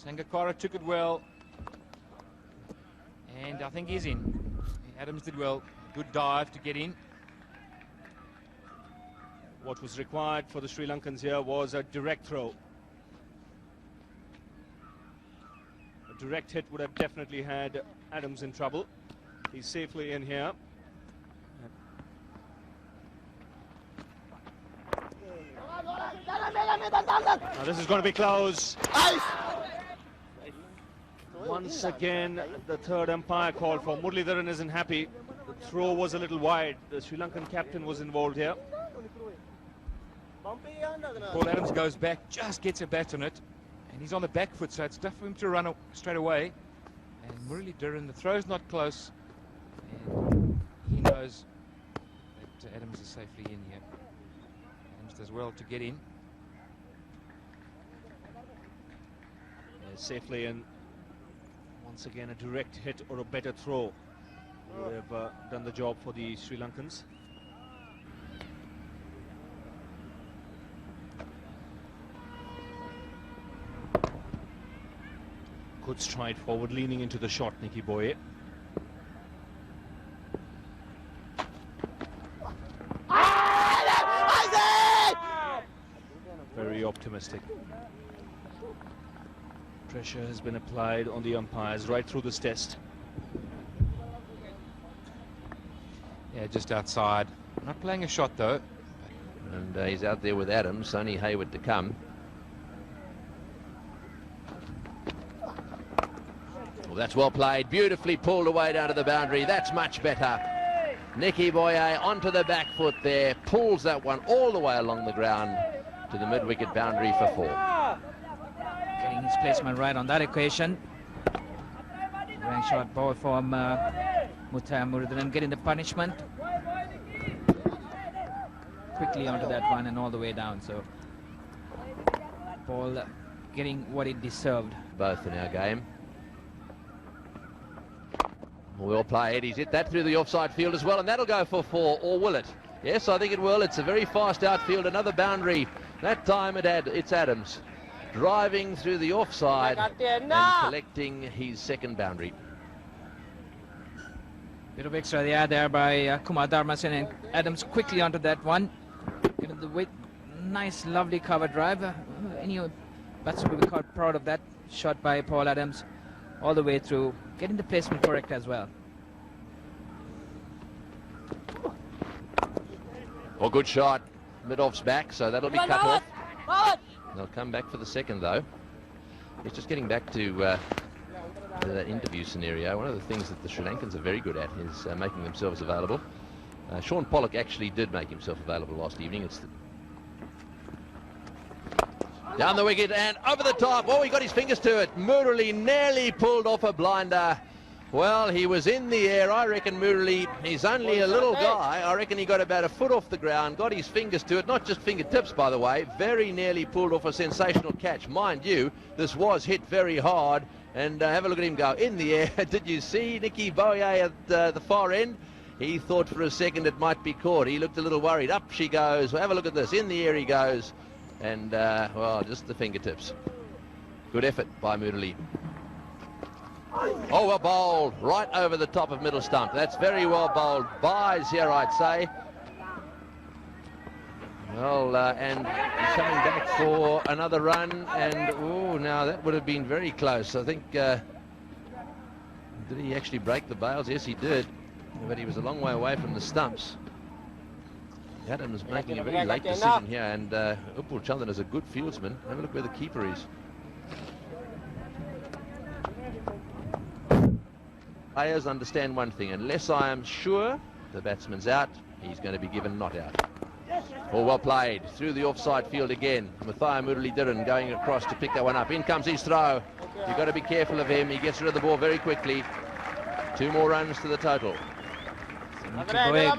Sangakkara took it well. And I think he's in. Adams did well. Good dive to get in. What was required for the Sri Lankans here was a direct throw. A direct hit would have definitely had Adams in trouble. He's safely in here. Now this is going to be close. Once again, the third umpire called for. Muralidharan isn't happy. The throw was a little wide. The Sri Lankan captain was involved here. Paul Adams goes back, just gets a bat on it, and he's on the back foot, so it's tough for him to run straight away. And Muralidharan, the throw's not close, and he knows that Adams is safely in here. Adams does well to get in. Safely in. Once again, a direct hit or a better throw would have done the job for the Sri Lankans. Good stride forward, leaning into the shot, Nicky Boye. Very optimistic. Pressure has been applied on the umpires right through this test. Yeah, just outside. Not playing a shot though. And he's out there with Adams, only Hayward to come. Well, that's well played, beautifully pulled away down to the boundary. That's much better. Nicky Boye onto the back foot there, pulls that one all the way along the ground to the mid-wicket boundary for 4. Getting his placement right on that occasion. Rank shot ball from Muralidharan, getting the punishment. Quickly onto that one and all the way down. So ball getting what it deserved. Both in our game. Well played. He's hit that through the offside field as well, and that'll go for 4, or will it? Yes, I think it will. It's a very fast outfield. Another boundary. That time it's Adams driving through the offside and collecting his second boundary. Bit of extra there by Kumar Dharmasen, and Adams quickly onto that one. Getting the width. Nice, lovely cover drive. Any batsman will be quite proud of that shot by Paul Adams all the way through. Getting the placement correct as well. Well, good shot. Mid-off's back, so that'll be cut off. They'll come back for the second, though. He's just getting back to that interview scenario. One of the things that the Sri Lankans are very good at is making themselves available. Sean Pollock actually did make himself available last evening. It's down the wicket and over the top. Oh, he got his fingers to it. Murali nearly pulled off a blinder. Well, he was in the air. I reckon Murali, he's only a little guy. I reckon he got about a foot off the ground, got his fingers to it, not just fingertips, by the way. Very nearly pulled off a sensational catch. Mind you, this was hit very hard. And have a look at him go in the air. Did you see Nicky Boye at the far end? He thought for a second it might be caught. He looked a little worried. Up she goes. Well, have a look at this. In the air he goes. And, well, just the fingertips. Good effort by Murali. Oh, well bowled. Right over the top of middle stump. That's very well bowled. Buys here, I'd say. Well, and he's coming back for another run. And, oh, now that would have been very close. I think, did he actually break the bails? Yes, he did. But he was a long way away from the stumps. Adams making a very late decision here, and Upul Chandan is a good fieldsman. Have a look where the keeper is. Players understand one thing: unless I am sure the batsman's out, he's going to be given not out. Oh, well played through the offside field again. Mathai Muralidharan going across to pick that one up. In comes his throw. You've got to be careful of him. He gets rid of the ball very quickly. 2 more runs to the total. Growing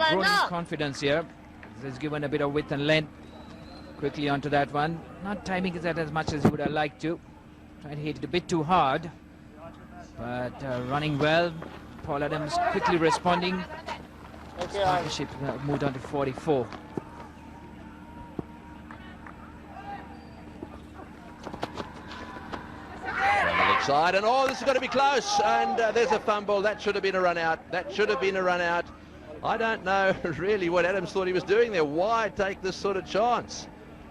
confidence here. He's given a bit of width and length. Quickly onto that one. Not timing it as much as he would have liked to. Tried to hit it a bit too hard, but running well. Paul Adams quickly responding. Okay, Partnership moved on to 44. Side, and oh, this is going to be close, and there's a fumble. That should have been a run out. That should have been a run out. I don't know really what Adams thought he was doing there. Why take this sort of chance?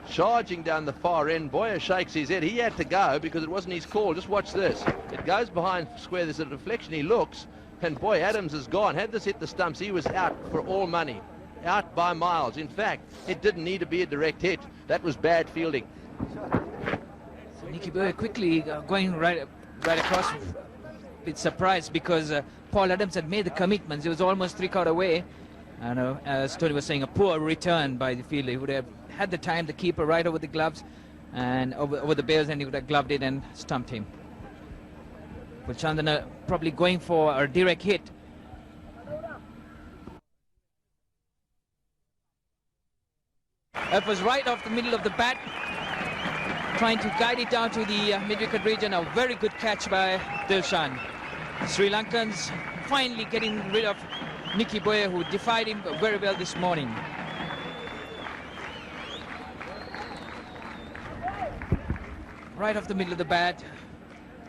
Charging down the far end, Boyer shakes his head. He had to go because it wasn't his call. Just watch this. It goes behind square. There's a deflection. He looks, and boy, Adams is gone. Had this hit the stumps, he was out for all money. Out by miles. In fact, it didn't need to be a direct hit. That was bad fielding. So Nicky Boyer quickly going right across, a bit surprised because Paul Adams had made the commitments. He was almost 3 cut away, and as Tony was saying, a poor return by the fielder. He would have had the time, the keeper right over the gloves and over the bails, and he would have gloved it and stumped him. But Chandana probably going for a direct hit. That was right off the middle of the bat, trying to guide it down to the mid-wicket region. A very good catch by Dilshan. Sri Lankans finally getting rid of Nicky Boyer, who defied him very well this morning. Right off the middle of the bat,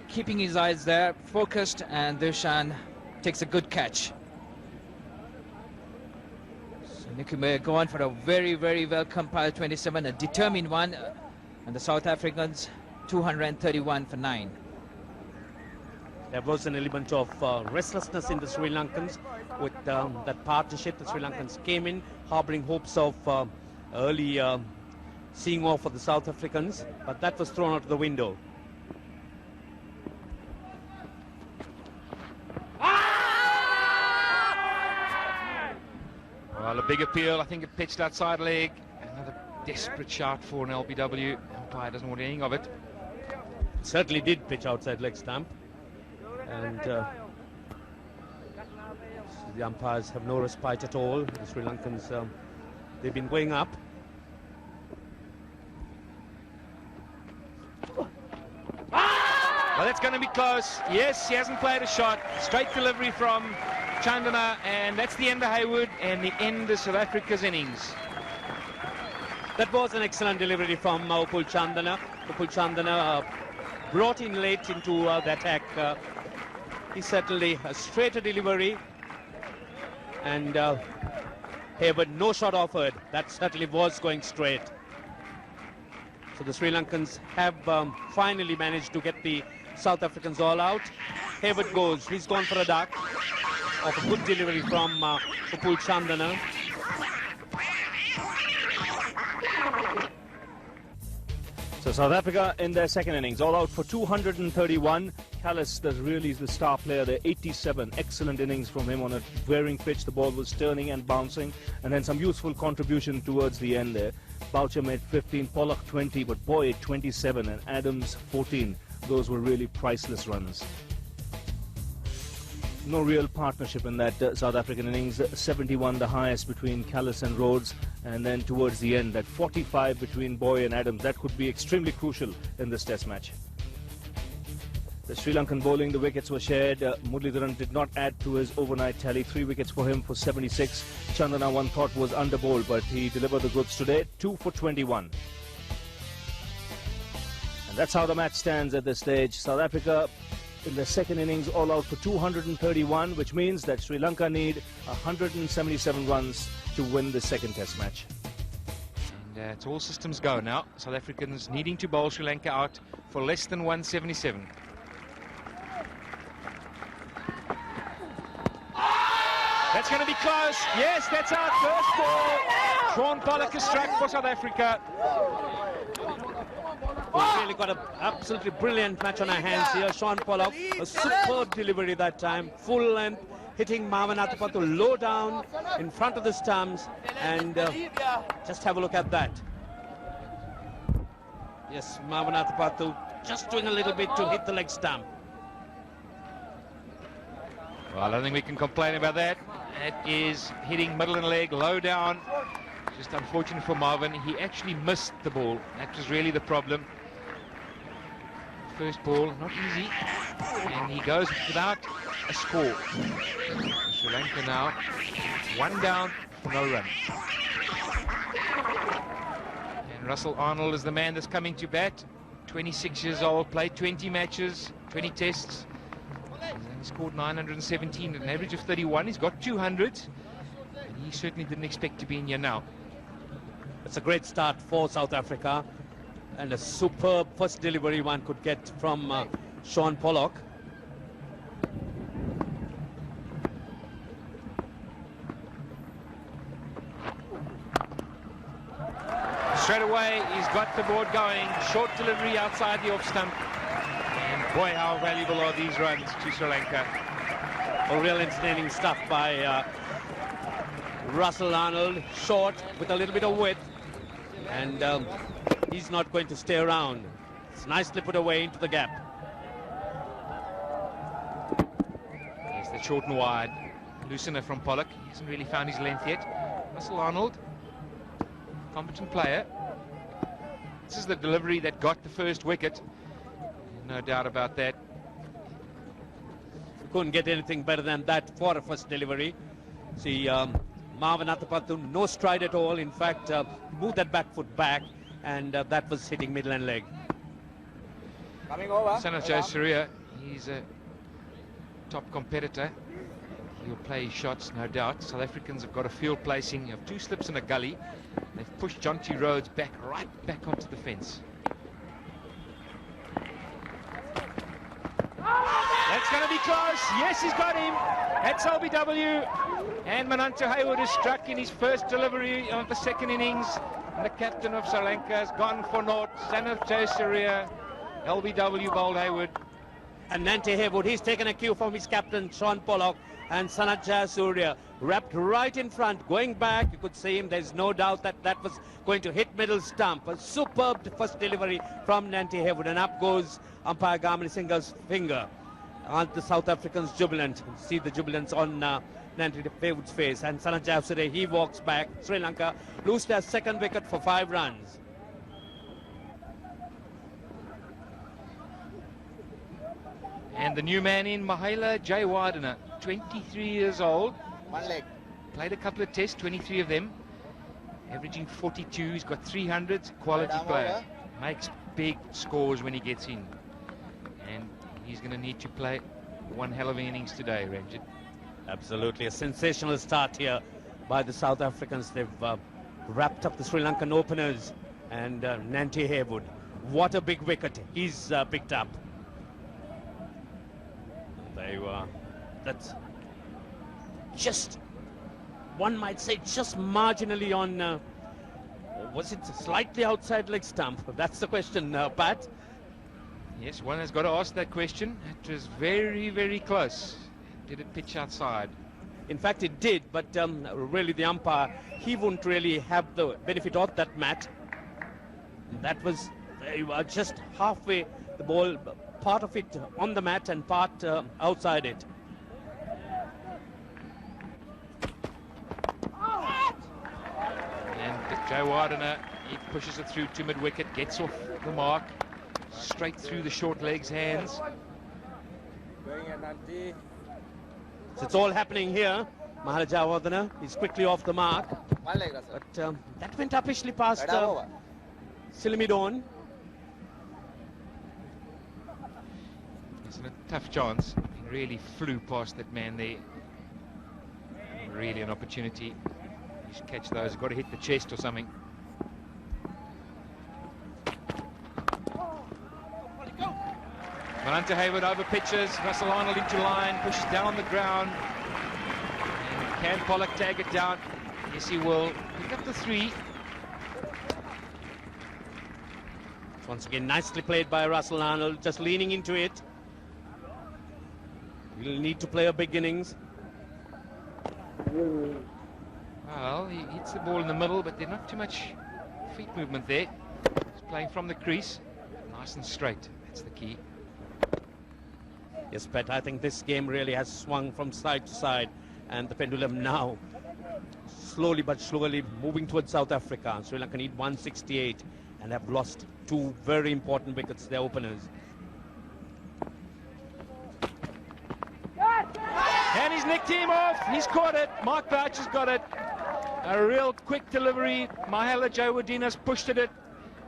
keeping his eyes there, focused, and Dilshan takes a good catch. So Nicky Boyer going for a very, very well compiled 27, a determined one. And the South Africans 231 for 9. There was an element of restlessness in the Sri Lankans with that partnership. The Sri Lankans came in harboring hopes of early seeing off for the South Africans, but that was thrown out of the window. Well, a big appeal. I think it pitched outside leg. Another desperate shot for an LBW. Umpire doesn't want anything of it. Certainly did pitch outside leg stump, and the umpires have no respite at all. The Sri Lankans, they've been going up. Well, that's going to be close. Yes, he hasn't played a shot. Straight delivery from Chandana, and that's the end of Haywood and the end of South Africa's innings. That was an excellent delivery from Upul Chandana. Upul Chandana brought in late into the attack. He certainly a straighter delivery, and Hayward no shot offered. That certainly was going straight. So the Sri Lankans have finally managed to get the South Africans all out. Hayward goes. He's gone for a duck. Of a good delivery from Upul Chandana. So South Africa in their second innings, all out for 231. Callis, that really is the star player there, 87. Excellent innings from him on a wearing pitch. The ball was turning and bouncing, and then some useful contribution towards the end there. Boucher made 15, Pollock 20, but Boyd 27 and Adams 14. Those were really priceless runs. No real partnership in that South African innings. 71 the highest between Callis and Rhodes, and then towards the end that 45 between Boy and Adams. That could be extremely crucial in this test match. The Sri Lankan bowling, the wickets were shared. Muralidharan did not add to his overnight tally. 3 wickets for him for 76. Chandana, one thought, was under bowled, but he delivered the goods today. 2 for 21. And that's how the match stands at this stage. South Africa in the second innings all out for 231, which means that Sri Lanka need 177 runs to win the second test match. And it's all systems go now. South Africans needing to bowl Sri Lanka out for less than 177. That's going to be close. Yes, that's our first ball. Sean Pollock is struck for South Africa. We've really got an absolutely brilliant match on our hands here. Sean Pollock, a superb delivery that time, full length, hitting Marwan Athapaththu low down in front of the stumps, and just have a look at that. Yes, Marwan Athapaththu just doing a little bit to hit the leg stump. Well, I don't think we can complain about that. That is hitting middle and leg, low down. Just unfortunate for Marvin. He actually missed the ball. That was really the problem. first ball, not easy. And he goes without a score. Sri Lanka now 1 down for no run. And Russell Arnold is the man that's coming to bat. 26 years old, played 20 matches, 20 tests. He scored 917 at an average of 31. He's got 200s. And he certainly didn't expect to be in here now. It's a great start for South Africa, and a superb first delivery one could get from Sean Pollock. Straight away, he's got the board going. Short delivery outside the off stump. And boy, how valuable are these runs to Sri Lanka. A real entertaining stuff by Russell Arnold. Short with a little bit of width. And he's not going to stay around. It's nicely put away into the gap. Here's the short and wide. Loosener from Pollock. He hasn't really found his length yet. Russell Arnold, competent player. This is the delivery that got the first wicket. No doubt about that. You couldn't get anything better than that for a first delivery. See, Marvin Athapathu, no stride at all. In fact, moved that back foot back, and that was hitting middle and leg. Coming over. Son of Joe Surya, he's a top competitor. He'll play his shots, no doubt. South Africans have got a field placing of 2 slips and a gully. They've pushed Jonty Rhodes right back onto the fence. That's going to be close. Yes, he's got him. That's LBW. And Mananta Hayward is struck in his first delivery of the second innings. And the captain of Sri Lanka has gone for naught. Son of Joe Surya. LBW bowled Hayward. And Nante Haywood, he's taken a cue from his captain, Sean Pollock, and Sanat Jayasuriya wrapped right in front, going back. You could see him. There's no doubt that that was going to hit middle stump. A superb first delivery from Nante Haywood, and up goes umpire Gamini Singhal's finger. Aren't the South Africans jubilant? See the jubilance on Nante Haywood's face. And Sanat Jayasuriya, he walks back. Sri Lanka lose their second wicket for 5 runs. And the new man in, Mahela Jayawardena, 23 years old. 1 leg. Played a couple of tests, 23 of them. Averaging 42, he's got 300s, quality Right, player. Makes big scores when he gets in. And he's going to need to play one hell of an innings today, Ranjit. Absolutely, a sensational start here by the South Africans. They've wrapped up the Sri Lankan openers, and Nante Haywood. What a big wicket he's picked up. They were, that's just, one might say, just marginally on, was it slightly outside leg stump? That's the question, Pat. Yes, one has got to ask that question. It was very, very close. Did it pitch outside? In fact, it did, but really the umpire, he wouldn't really have the benefit of that mat. That was, they were just halfway, the ball, part of it on the mat and part outside it. And Jayawardena, he pushes it through to mid-wicket, gets off the mark, straight through the short legs' hands. Going at Nante. So it's all happening here. Mahela Jayawardena is quickly off the mark. 1 leg, Russell. But that went uppishly past Right over. Silimidon. It's a tough chance. He really flew past that man there. Really an opportunity. You should catch those. Got to hit the chest or something. Mananta Hayward over pitches. Russell Arnold into line. Pushes down the ground. And can Pollock tag it down? Yes, he will. Pick up the 3. Once again, nicely played by Russell Arnold, just leaning into it. He'll need to play a big innings. Well, he hits the ball in the middle, but there's not too much feet movement there. He's playing from the crease. Nice and straight. That's the key. Yes, Pat, I think this game really has swung from side to side, and the pendulum now slowly but surely moving towards South Africa. Sri Lanka need 168 and have lost 2 very important wickets, their openers. nicked him off. He's caught it. Mark Bouch has got it. A real quick delivery. Mahela Jawadina's pushed it.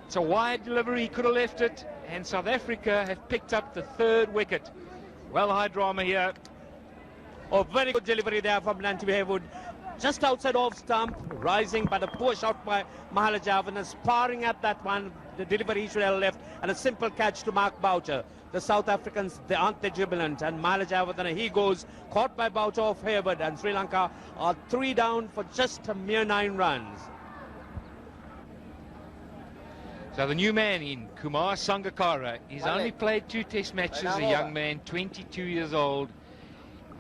It's a wide delivery. He could have left it. And South Africa have picked up the 3rd wicket. Well, high drama here. Oh, very good delivery there from Lanka Haywood. Just outside off stump, rising, but a poor shot by Mahela Jawadina, sparring at that one. The delivery he should have left, and a simple catch to Mark Boucher. The South Africans, they aren't they jubilant, and Mahela Jawadina, he goes, caught by Boucher off Haywood, and Sri Lanka are 3 down for just a mere 9 runs. So the new man in, Kumar Sangakkara, he's only played 2 test matches, a young man, 22 years old,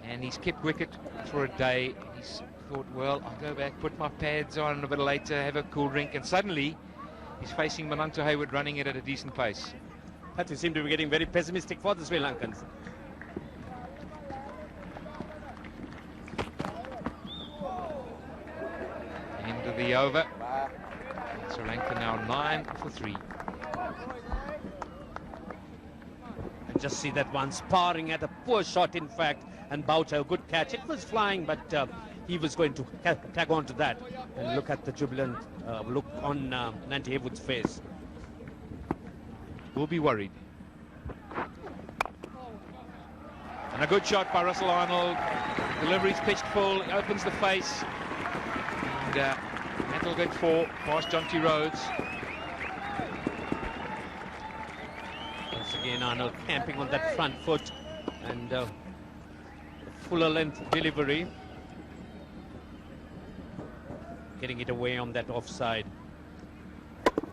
and he's kept wicket for a day. He's thought, well, I'll go back, put my pads on a bit later, have a cool drink, and suddenly he's facing Mananto Haywood running it at a decent pace. But we seem to be getting very pessimistic for the Sri Lankans. End of the over. Sri Lanka now 9 for 3. And just see that one sparring at a poor shot, in fact, and Boucher, a good catch. It was flying, but he was going to tag on to that. And look at the jubilant look on Nanti Haywood's face. Will be worried. And a good shot by Russell Arnold. Delivery's pitched full, opens the face. And that'll get 4 past Jonty Rhodes. Once again, Arnold camping on that front foot, and fuller length delivery. Getting it away on that offside.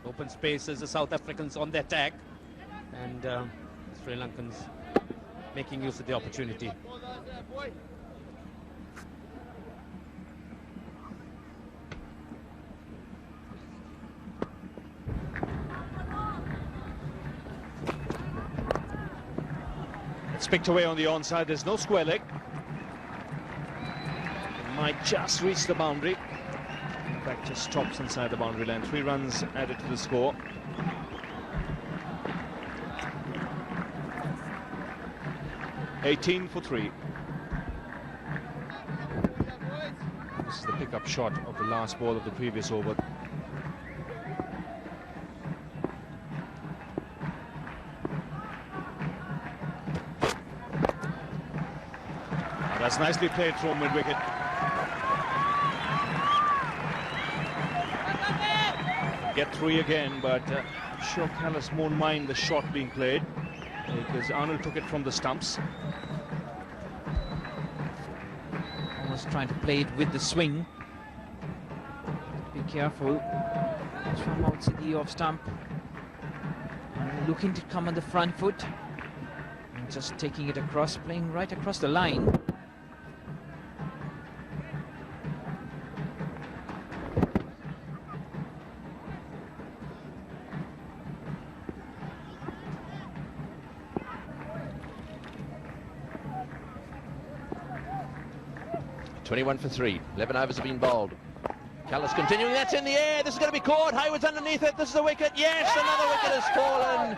Open spaces, the South Africans on the attack, and Sri Lankans making use of the opportunity. It's picked away on the onside. There's no square leg. Might just reach the boundary. In fact, just stops inside the boundary line. 3 runs added to the score. (18 for 3). This is the pickup shot of the last ball of the previous over. That's nicely played from mid-wicket. Get 3 again, but I'm sure Callis won't mind the shot being played, because Arnold took it from the stumps. Almost trying to play it with the swing. Be careful. From outside the off stump. And looking to come on the front foot. And just taking it across, playing right across the line. .21 for 3. 11 overs have been bowled. Callis continuing. That's in the air. This is going to be caught. Haywood's underneath it. This is a wicket. Yes, another wicket has fallen.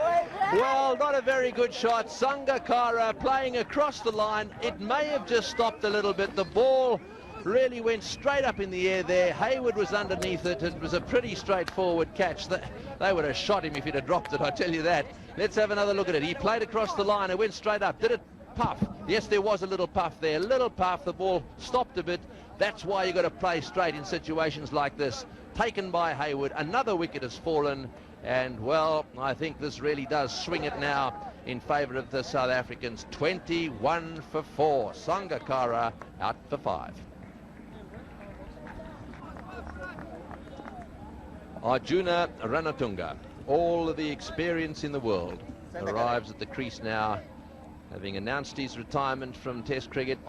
Well, not a very good shot. Sangakkara playing across the line. It may have just stopped a little bit. The ball really went straight up in the air there. Haywood was underneath it. It was a pretty straightforward catch. They would have shot him if he'd have dropped it, I tell you that. Let's have another look at it. He played across the line. It went straight up. Did it puff? Yes, there was a little puff there. A little puff. The ball stopped a bit. That's why you've got to play straight in situations like this. Taken by Haywood. Another wicket has fallen. And, well, I think this really does swing it now in favour of the South Africans. 21 for 4. Sangakkara out for 5. Arjuna Ranatunga, all of the experience in the world, arrives at the crease now, having announced his retirement from Test cricket,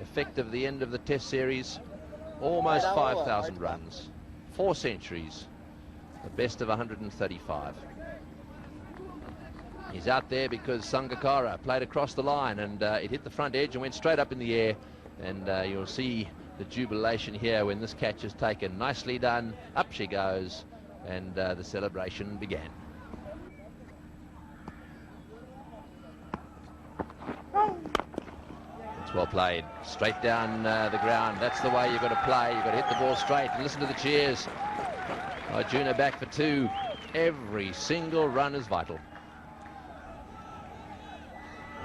effective the end of the Test series. Almost 5,000 runs, 4 centuries, the best of 135. He's out there because Sangakkara played across the line, and it hit the front edge and went straight up in the air, and you'll see the jubilation here when this catch is taken. Nicely done. Up she goes, and the celebration began. It's well played. Straight down the ground. That's the way you've got to play. You've got to hit the ball straight and listen to the cheers. Arjuna back for 2. Every single run is vital.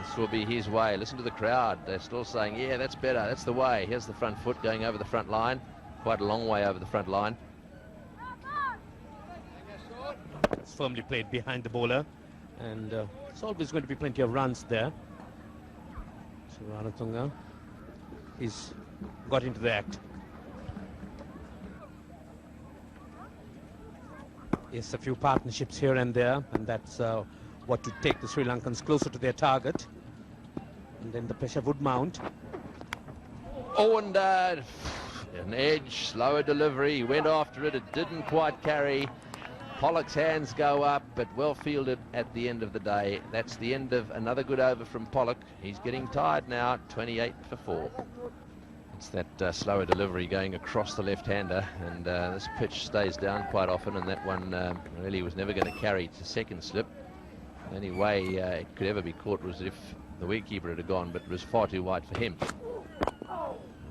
This will be his way. Listen to the crowd. They're still saying, yeah, that's better. That's the way. Here's the front foot going over the front line. Quite a long way over the front line. It's firmly played behind the bowler. And there's always going to be plenty of runs there. So Ranatunga, he's got into the act. Yes, a few partnerships here and there, and that's what to take the Sri Lankans closer to their target. And then the pressure would mount. Oh, and an edge, slower delivery. He went after it. It didn't quite carry. Pollock's hands go up, but well fielded at the end of the day. That's the end of another good over from Pollock. He's getting tired now, 28 for 4. It's that slower delivery going across the left-hander, and this pitch stays down quite often, and that one really was never going to carry to second slip. The only way it could ever be caught was if the wicketkeeper had gone, but it was far too wide for him.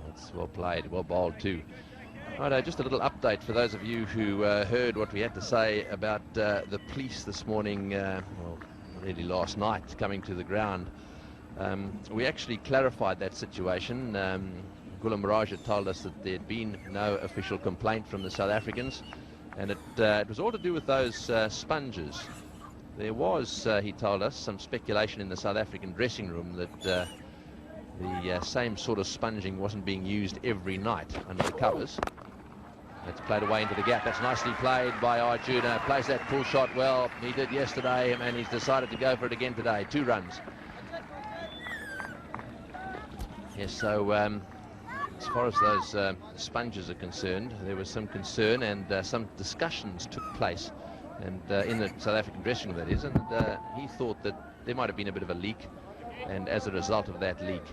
That's well played, well bowled too. Right, just a little update for those of you who heard what we had to say about the police this morning, well, really last night, coming to the ground. We actually clarified that situation. Gulam Raja told us that there had been no official complaint from the South Africans, and it was all to do with those sponges. There was, he told us, some speculation in the South African dressing room that the same sort of sponging wasn't being used every night under the covers. It's played away into the gap. That's nicely played by Arjuna. Plays that pull shot well. He did yesterday, and he's decided to go for it again today. 2 runs. Yes, so as far as those sponges are concerned, there was some concern, and some discussions took place, and in the South African dressing room, that is, and he thought that there might have been a bit of a leak, and as a result of that leak,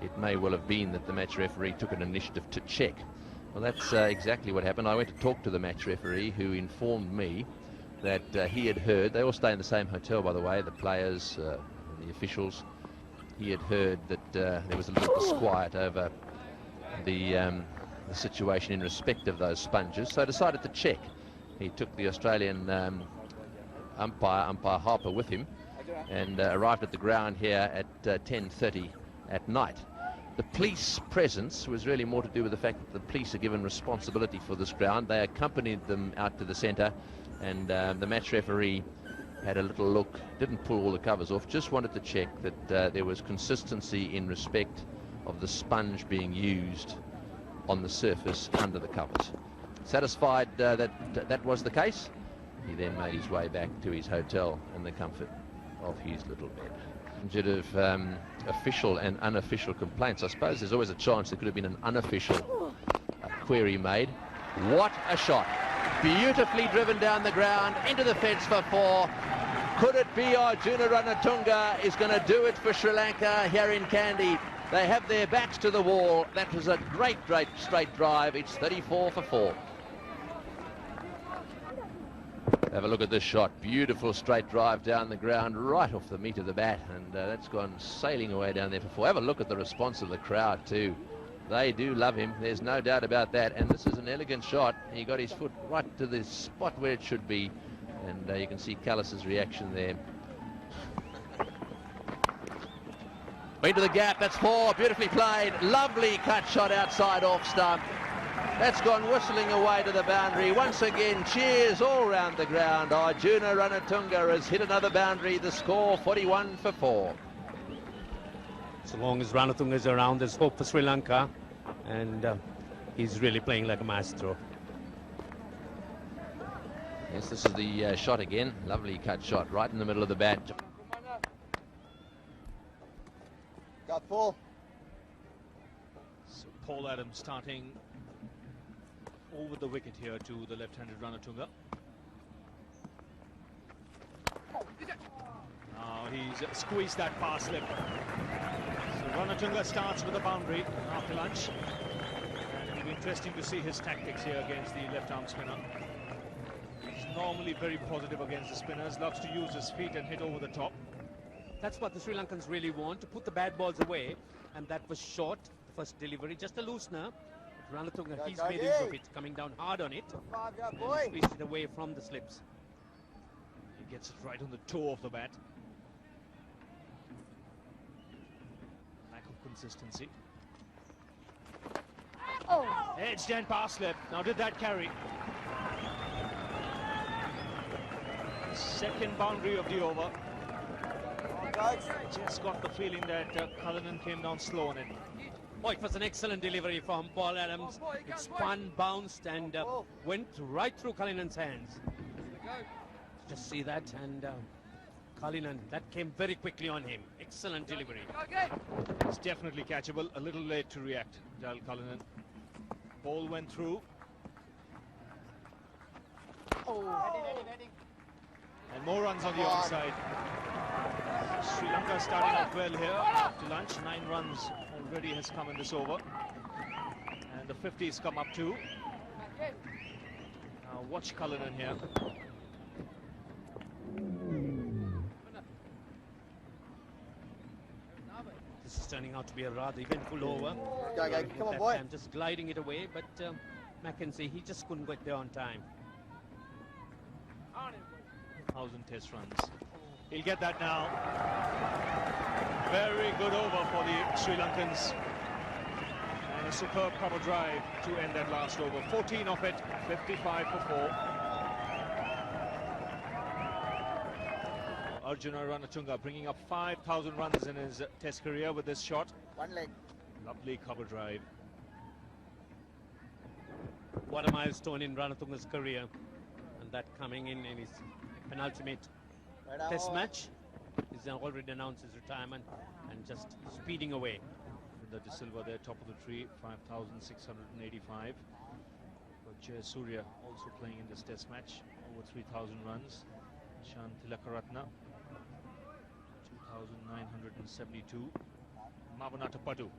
it may well have been that the match referee took an initiative to check. Well, that's exactly what happened. I went to talk to the match referee, who informed me that he had heard, they all stay in the same hotel, by the way, the players, the officials. He had heard that there was a little disquiet over the situation in respect of those sponges, so decided to check. He took the Australian umpire Harper, with him, and arrived at the ground here at 10:30 at night. The police presence was really more to do with the fact that the police are given responsibility for this ground. They accompanied them out to the centre, and the match referee had a little look, didn't pull all the covers off, just wanted to check that there was consistency in respect of the sponge being used on the surface under the covers. Satisfied that was the case, he then made his way back to his hotel in the comfort of his little bed. Of official and unofficial complaints, I suppose there's always a chance there could have been an unofficial query made. What a shot! Beautifully driven down the ground into the fence for 4. Could it be Arjuna Ranatunga is going to do it for Sri Lanka here in Kandy? They have their backs to the wall. That was a great straight drive. It's 34 for 4. Have a look at this shot. Beautiful straight drive down the ground, right off the meat of the bat, and that's gone sailing away down there for 4. Have a look at the response of the crowd too. They do love him, there's no doubt about that, and this is an elegant shot. He got his foot right to the spot where it should be, and you can see Callis's reaction there. Into the gap, that's 4, beautifully played. Lovely cut shot outside off stump. That's gone whistling away to the boundary. Once again, cheers all round the ground. Arjuna Ranatunga has hit another boundary. The score 41 for 4. So long as Ranatunga is around, there's hope for Sri Lanka, and he's really playing like a maestro. Yes, this is the shot again. Lovely cut shot right in the middle of the bat. Got full. So Paul Adams starting over the wicket here to the left-handed Ranatunga. Now he's squeezed that pass slip. So Ranatunga starts with a boundary after lunch, and it'll be interesting to see his tactics here against the left-arm spinner. He's normally very positive against the spinners, loves to use his feet and hit over the top. That's what the Sri Lankans really want, to put the bad balls away. And that was short, the first delivery, just a loosener. Ranatunga, he's made use of it, coming down hard on it. 5-yard And boy. squeezed it away from the slips. He gets it right on the toe of the bat. Lack of consistency. Oh! Edged and pass slip. Now did that carry? Second boundary of the over. Just got the feeling that Cullinan came down slow on it. Oh, it was an excellent delivery from Paul Adams. It spun, bounced and went right through Cullinan's hands. Just see that, and Cullinan, that came very quickly on him. Excellent delivery. It's definitely catchable. A little late to react, Dal Cullinan. Ball went through. And more runs on the onside. Sri Lanka starting off well here after lunch. 9 runs already has come in this over. And the 50s come up too. Now watch Cullinan here. This is turning out to be a rather eventful over. Come on, boy. I'm just gliding it away, but Mackenzie, he just couldn't get there on time. 1,000 test runs. He'll get that now. Very good over for the Sri Lankans. And a superb cover drive to end that last over. 14 of it, 55 for 4. Arjuna Ranatunga bringing up 5,000 runs in his test career with this shot. 1 leg. Lovely cover drive. What a milestone in Ranatunga's career. And that coming in his penultimate test match. He's already announced his retirement and just speeding away. The De Silva there, top of the tree, 5,685. But Jay Surya also playing in this test match, over 3,000 runs. Shan Tilakaratna, 2,972. Mavanata Patu,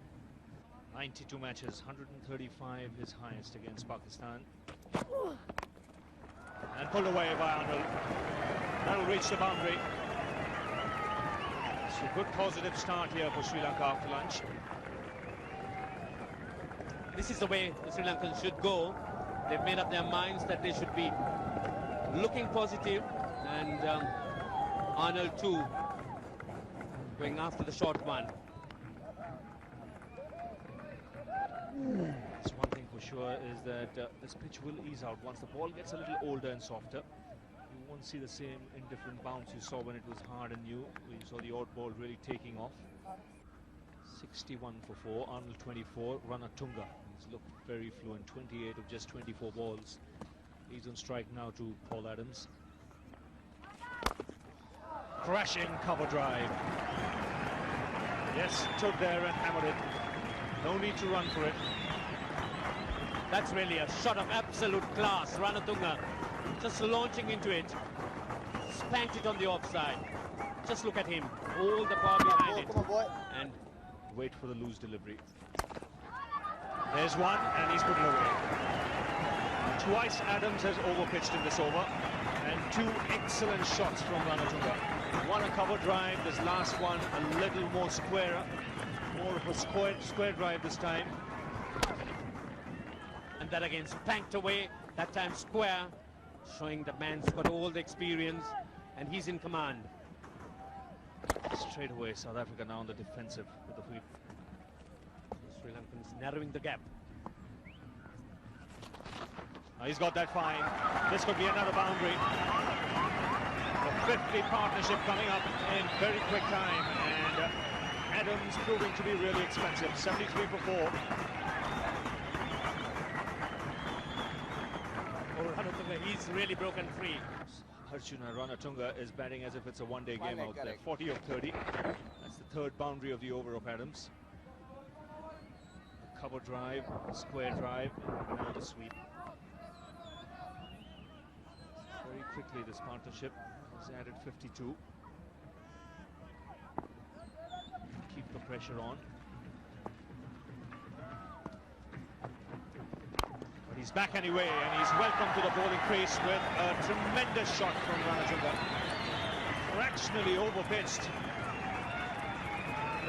92 matches, 135 his highest against Pakistan. And pulled away by Arnold. That'll reach the boundary. It's a good positive start here for Sri Lanka after lunch. This is the way the Sri Lankans should go. They've made up their minds that they should be looking positive, and Arnold too going after the short one. That's one thing for sure, is that this pitch will ease out once the ball gets a little older and softer. You won't see the same indifferent bounce you saw when it was hard and new. You saw the odd ball really taking off. 61 for 4, Arnold 24, Ranatunga. He's looked very fluent, 28 of just 24 balls. He's on strike now to Paul Adams. Crashing cover drive. Yes, took there and hammered it. No need to run for it. That's really a shot of absolute class. Ranatunga just launching into it. Spanked it on the offside. Just look at him. All the power behind it. Come on, boy. And Wait for the loose delivery. There's one, and he's put it away. Twice Adams has overpitched in this over, and 2 excellent shots from Ranatunga. One a cover drive, this last one a little more square, more of a square drive this time. and that again spanked away, that time square, showing the man's got all the experience and he's in command. Straight away, South Africa now on the defensive with the sweep. Sri Lankans narrowing the gap. He's got that fine. This could be another boundary. The 50 partnership coming up in very quick time, and Adams proving to be really expensive. 73 for 4. He's really broken free. Arjuna Ranatunga is batting as if it's a one-day game out there. 40 of 30. That's the third boundary of the over of Adams. A cover drive, a square drive, and another sweep. Very quickly this partnership has added 52. Keep the pressure on. But he's back anyway, and he's welcome to the bowling crease with a tremendous shot from Ranatunga. Fractionally overpitched.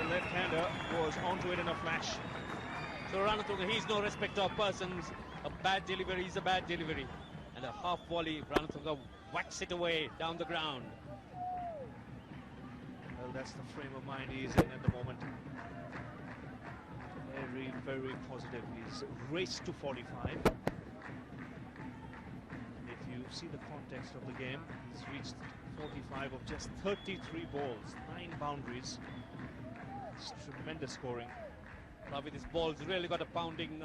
the left-hander was onto it in a flash. So Ranatunga, he's no respecter of persons. A bad delivery is a bad delivery. And a half volley, Ranatunga whacks it away down the ground. Well, that's the frame of mind he's in at the moment. Very, very positive. He's raced to 45. If you see the context of the game, he's reached 45 of just 33 balls, 9 boundaries. It's tremendous scoring. Probably this ball's really got a pounding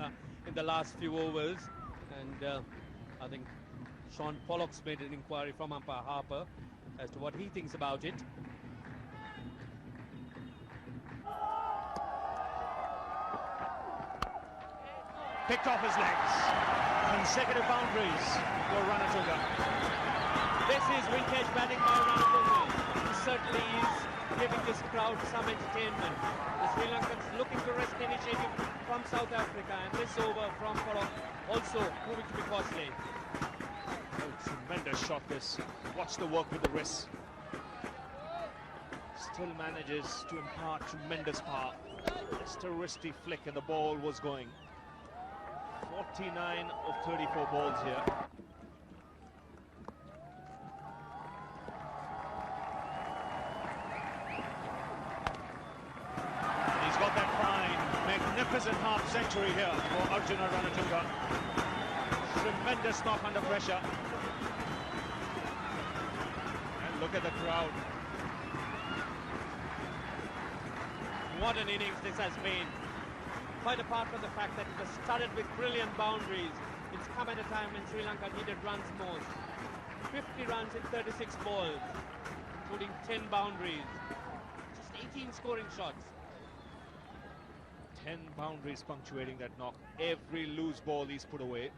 in the last few overs. And I think Sean Pollock's made an inquiry from umpire Harper as to what he thinks about it. Picked off his legs. Consecutive boundaries for Ranatunga. This is vintage batting by Ranatunga. He certainly is giving this crowd some entertainment. The Sri Lankans looking to wrest initiative from South Africa, and this over from Pollock also proving to be costly. Oh, tremendous shot this. Watch the work with the wrists. Still manages to impart tremendous power. Just a wristy flick and the ball was going. 49 of 34 balls here. He's got that fine, magnificent half century here for Arjuna Ranatunga. Tremendous knock under pressure. And look at the crowd. What an innings this has been. Quite apart from the fact that it was started with brilliant boundaries, it's come at a time when Sri Lanka needed runs most. 50 runs in 36 balls, including 10 boundaries. Just 18 scoring shots. 10 boundaries punctuating that knock. Every loose ball he's put away.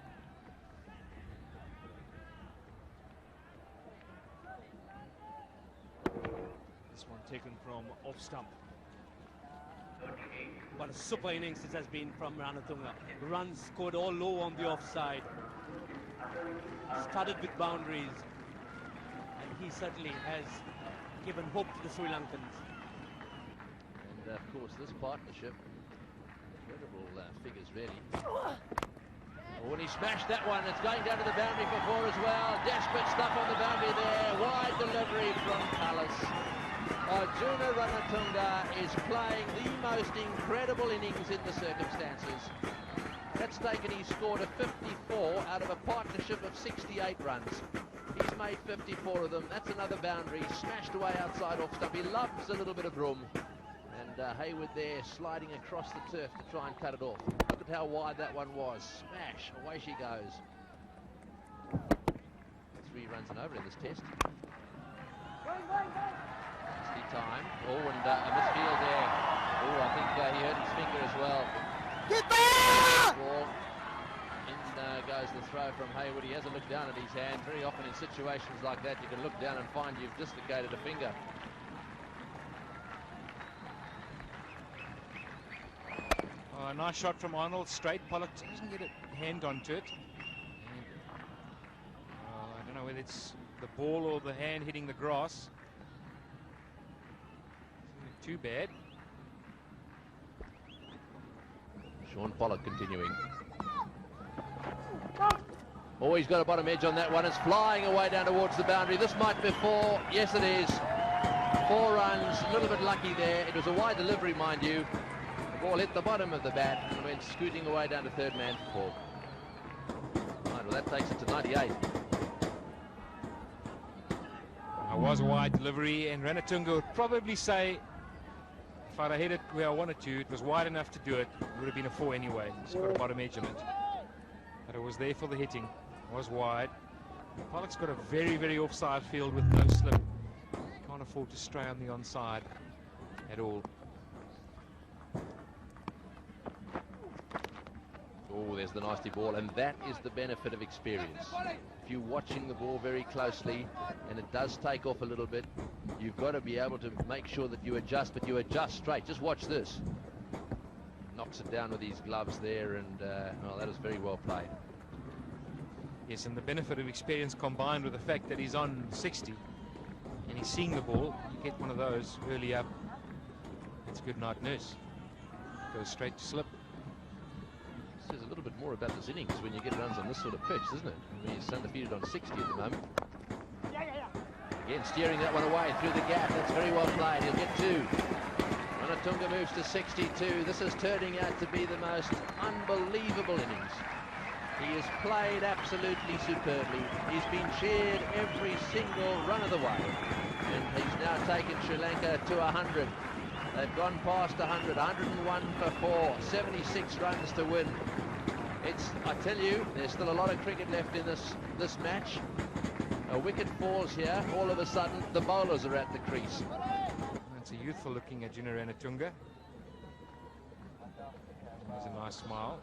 This one taken from off stump. What a super innings this has been from Ranatunga. Runs scored all low on the offside. Started with boundaries. And he certainly has given hope to the Sri Lankans. And of course, this partnership, incredible figures really. Oh, and he smashed that one. It's going down to the boundary for 4 as well. Desperate stuff on the boundary there. Wide delivery from Palace. Arjuna Ranatunga is playing the most incredible innings in the circumstances. That's taken, he scored a 54 out of a partnership of 68 runs. He's made 54 of them. That's another boundary, smashed away outside off stump. He loves a little bit of room. And Hayward there sliding across the turf to try and cut it off. Look at how wide that one was. Smash, away she goes. 3 runs and over in this test. Time. Oh, and a misfield there. Oh, I think he hurt his finger as well. Get back! In goes the throw from Hayward. He has a look down at his hand. Very often in situations like that, you can look down and find you've dislocated a finger. Oh, a nice shot from Arnold. Straight. Pollock doesn't get a hand onto it. I don't know whether it's the ball or the hand hitting the grass. Too bad. Sean Pollock continuing. Oh, he's got a bottom edge on that one. It's flying away down towards the boundary. This might be 4. Yes, it is. 4 runs. A little bit lucky there. It was a wide delivery, mind you. The ball hit the bottom of the bat and went scooting away down to third man for 4. Right, well, that takes it to 98. It was a wide delivery, and Ranatunga would probably say, if I'd have hit it where I wanted to, it was wide enough to do it. It would have been a 4 anyway. It's got a bottom edge on it. But it was there for the hitting. It was wide. Pollock's got a very, very offside field with no slip. Can't afford to stray on the onside at all. Oh, there's the nasty ball, and that is the benefit of experience. If you're watching the ball very closely, and it does take off a little bit, you've got to be able to make sure that you adjust, but you adjust straight. Just watch this. Knocks it down with his gloves there, and well, that is very well played. Yes, and the benefit of experience combined with the fact that he's on 60 and he's seeing the ball, you get one of those early up. It's good night nurse. Goes straight to slip. Says a little bit more about this innings when you get runs on this sort of pitch, doesn't it? He's undefeated on 60 at the moment. Again, steering that one away through the gap. That's very well played. He'll get 2. Ranatunga moves to 62. This is turning out to be the most unbelievable innings. He has played absolutely superbly. He's been cheered every single run of the way. And he's now taken Sri Lanka to 100. They've gone past 100, 101 for 4, 76 runs to win. I tell you, there's still a lot of cricket left in this match. A wicket falls here, all of a sudden the bowlers are at the crease. That's a youthful looking at Junior Ranatunga. There's a nice smile.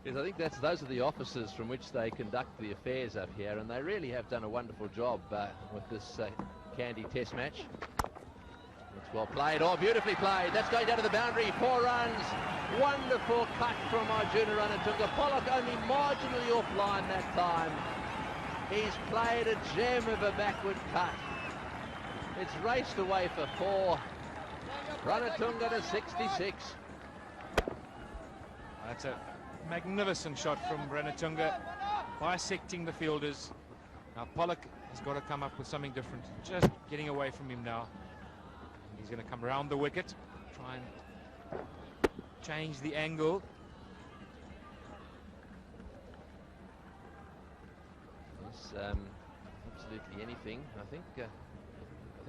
Yes, I think those are the offices from which they conduct the affairs up here, and they really have done a wonderful job with this Candy Test match. It's well played. Oh, beautifully played. That's going down to the boundary. 4 runs. Wonderful cut from Arjuna Ranatunga. Pollock only marginally offline that time. He's played a gem of a backward cut. It's raced away for 4. Ranatunga to 66. That's a magnificent shot from Ranatunga, bisecting the fielders. Now Pollock has got to come up with something different. Just getting away from him now. He's going to come around the wicket, try and change the angle. Yes, absolutely anything. I think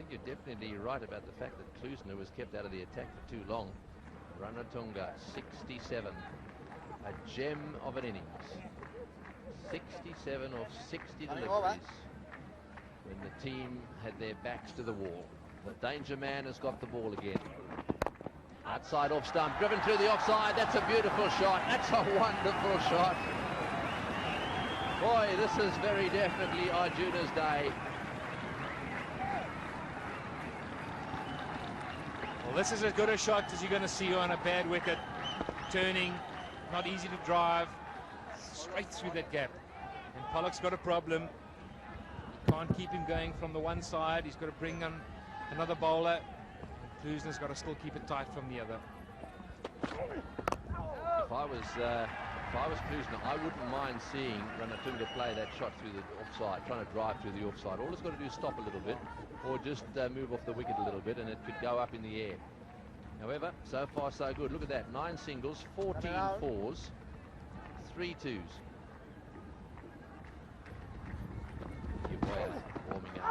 you're definitely right about the fact that Klusner was kept out of the attack for too long. Ranatunga, 67. A gem of an innings. 67 of 60 deliveries when the team had their backs to the wall. The danger man has got the ball again. Outside off stump, driven through the offside. That's a beautiful shot. That's a wonderful shot. Boy, this is very definitely Arjuna's day. Well, this is as good a shot as you're going to see on a bad wicket. Turning, not easy to drive, straight through that gap. And Pollock's got a problem. Can't keep him going from the one side. He's got to bring on another bowler. Klusner's got to still keep it tight from the other. If I was Klusner, I wouldn't mind seeing Ranatunga play that shot through the offside, trying to drive through the offside. All he's got to do is stop a little bit, or just move off the wicket a little bit, and it could go up in the air. However, so far so good. Look at that, 9 singles, 14 fours, 3 twos. Warming up.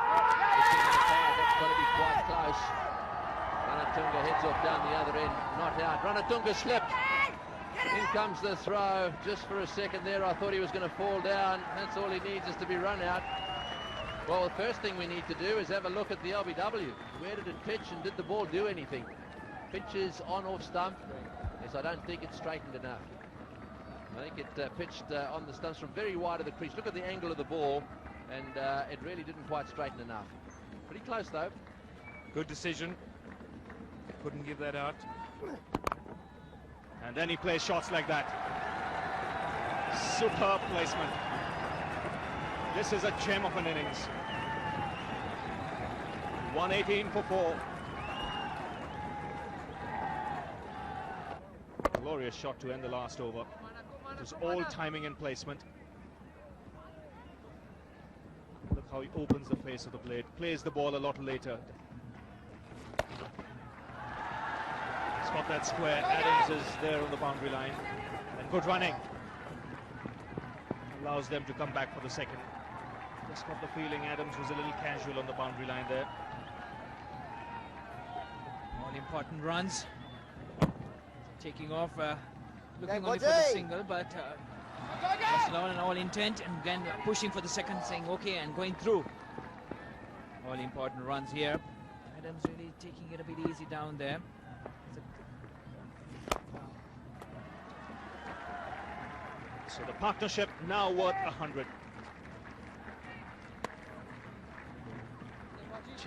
That's got to be quite close. Ranatunga heads off down the other end, not out. Ranatunga slipped. In comes the throw. Just for a second there, I thought he was going to fall down. That's all he needs, is to be run out. Well, the first thing we need to do is have a look at the LBW. Where did it pitch, and did the ball do anything? Pitches on off stump. Yes, I don't think it's straightened enough. I think it pitched on the stumps from very wide of the crease. Look at the angle of the ball, and it really didn't quite straighten enough. Pretty close though. Good decision. Couldn't give that out. And then he plays shots like that. Superb placement. This is a gem of an innings. 118 for 4. Glorious shot to end the last over. It was all timing and placement. Look how he opens the face of the blade. Plays the ball a lot later. Spot that square. Adams is there on the boundary line. And good running. Allows them to come back for the second. Just got the feeling Adams was a little casual on the boundary line there. All important runs. Taking off, looking only for the single, but that's not an all intent, and again pushing for the second, saying okay and going through. All important runs here. Adams really taking it a bit easy down there. So the partnership now worth 100.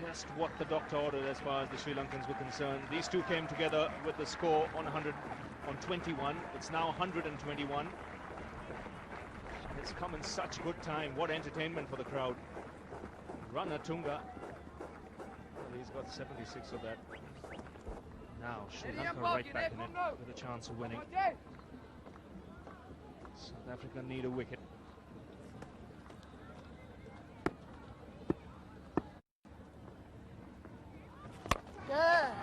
Just what the doctor ordered as far as the Sri Lankans were concerned. These two came together with the score on 21. It's now 121. It's come in such good time. What entertainment for the crowd. Ranatunga. Well, he's got 76 of that. Now Sri Lanka right back in it with a chance of winning. South Africa need a wicket.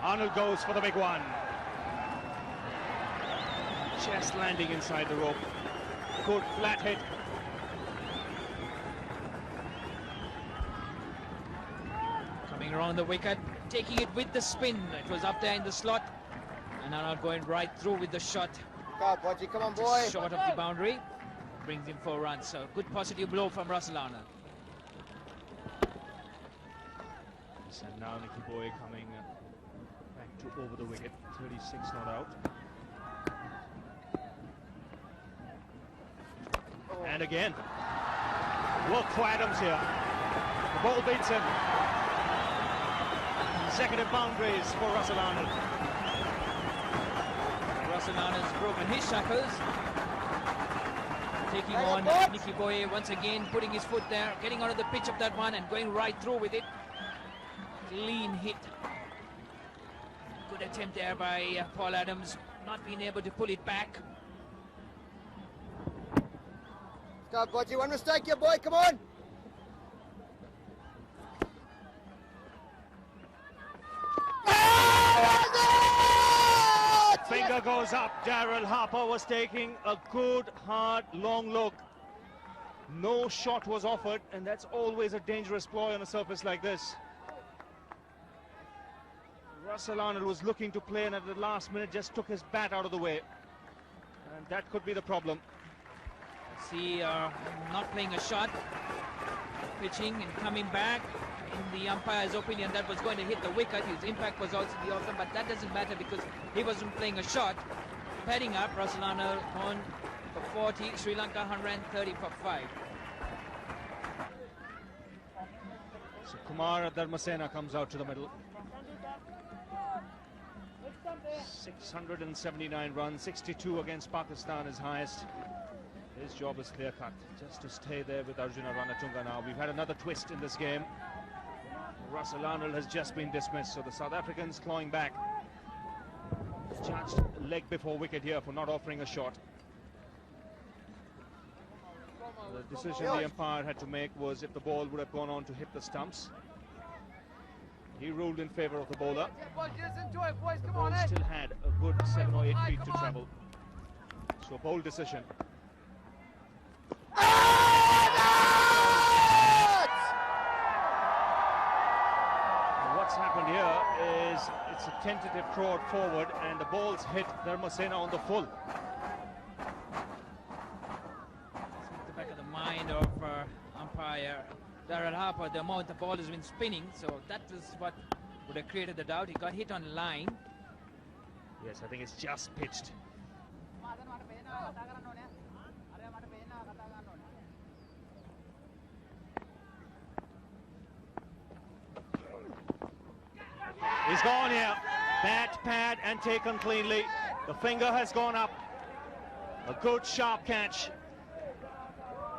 Arnold goes for the big one. Just landing inside the rope. Good flat hit. Coming around the wicket, taking it with the spin. It was up there in the slot. And Arnold going right through with the shot. God, Bodgy, come on, boy. Just short of the boundary. Brings in 4 runs. So good positive blow from Russell Arnold. And now Nicky Boy coming back to over the wicket. 36 not out. And again, work for Adams here. The ball beats him. Consecutive boundaries for Russell Arnold. Russell Arnold's broken his shackles. Taking on Nicky Boy once again, putting his foot there, getting onto the pitch of that one and going right through with it. Clean hit. Good attempt there by Paul Adams, not being able to pull it back. God, Bodgy, one mistake here, boy, come on. Finger goes up. Daryl Harper was taking a good, hard, long look. No shot was offered, and that's always a dangerous ploy on a surface like this. Russell Arnold was looking to play, and at the last minute just took his bat out of the way. And that could be the problem. See, not playing a shot, pitching and coming back. In the umpire's opinion, that was going to hit the wicket. His impact was also the awesome, but that doesn't matter because he wasn't playing a shot. Padding up, Russell Arnold on for 40, Sri Lanka 130 for 5. So Kumar Dharmasena comes out to the middle. 679 runs, 62 against Pakistan is highest. His job is clear-cut, just to stay there with Arjuna Ranatunga now. We've had another twist in this game. Russell Arnold has just been dismissed, so the South Africans clawing back. Judged leg before wicket here for not offering a shot. The decision the umpire had to make was if the ball would have gone on to hit the stumps. He ruled in favour of the bowler. The ball still had a good 7 or 8 feet to travel. So a bold decision. What's happened here is it's a tentative throw forward and the ball's hit Dharmasena on the full. It's at the back of the mind of umpire Daryl Harper, the amount the ball has been spinning, so that was what would have created the doubt. He got hit on line. Yes, I think it's just pitched. He's gone here. Bat, pad, and taken cleanly. The finger has gone up. A good sharp catch.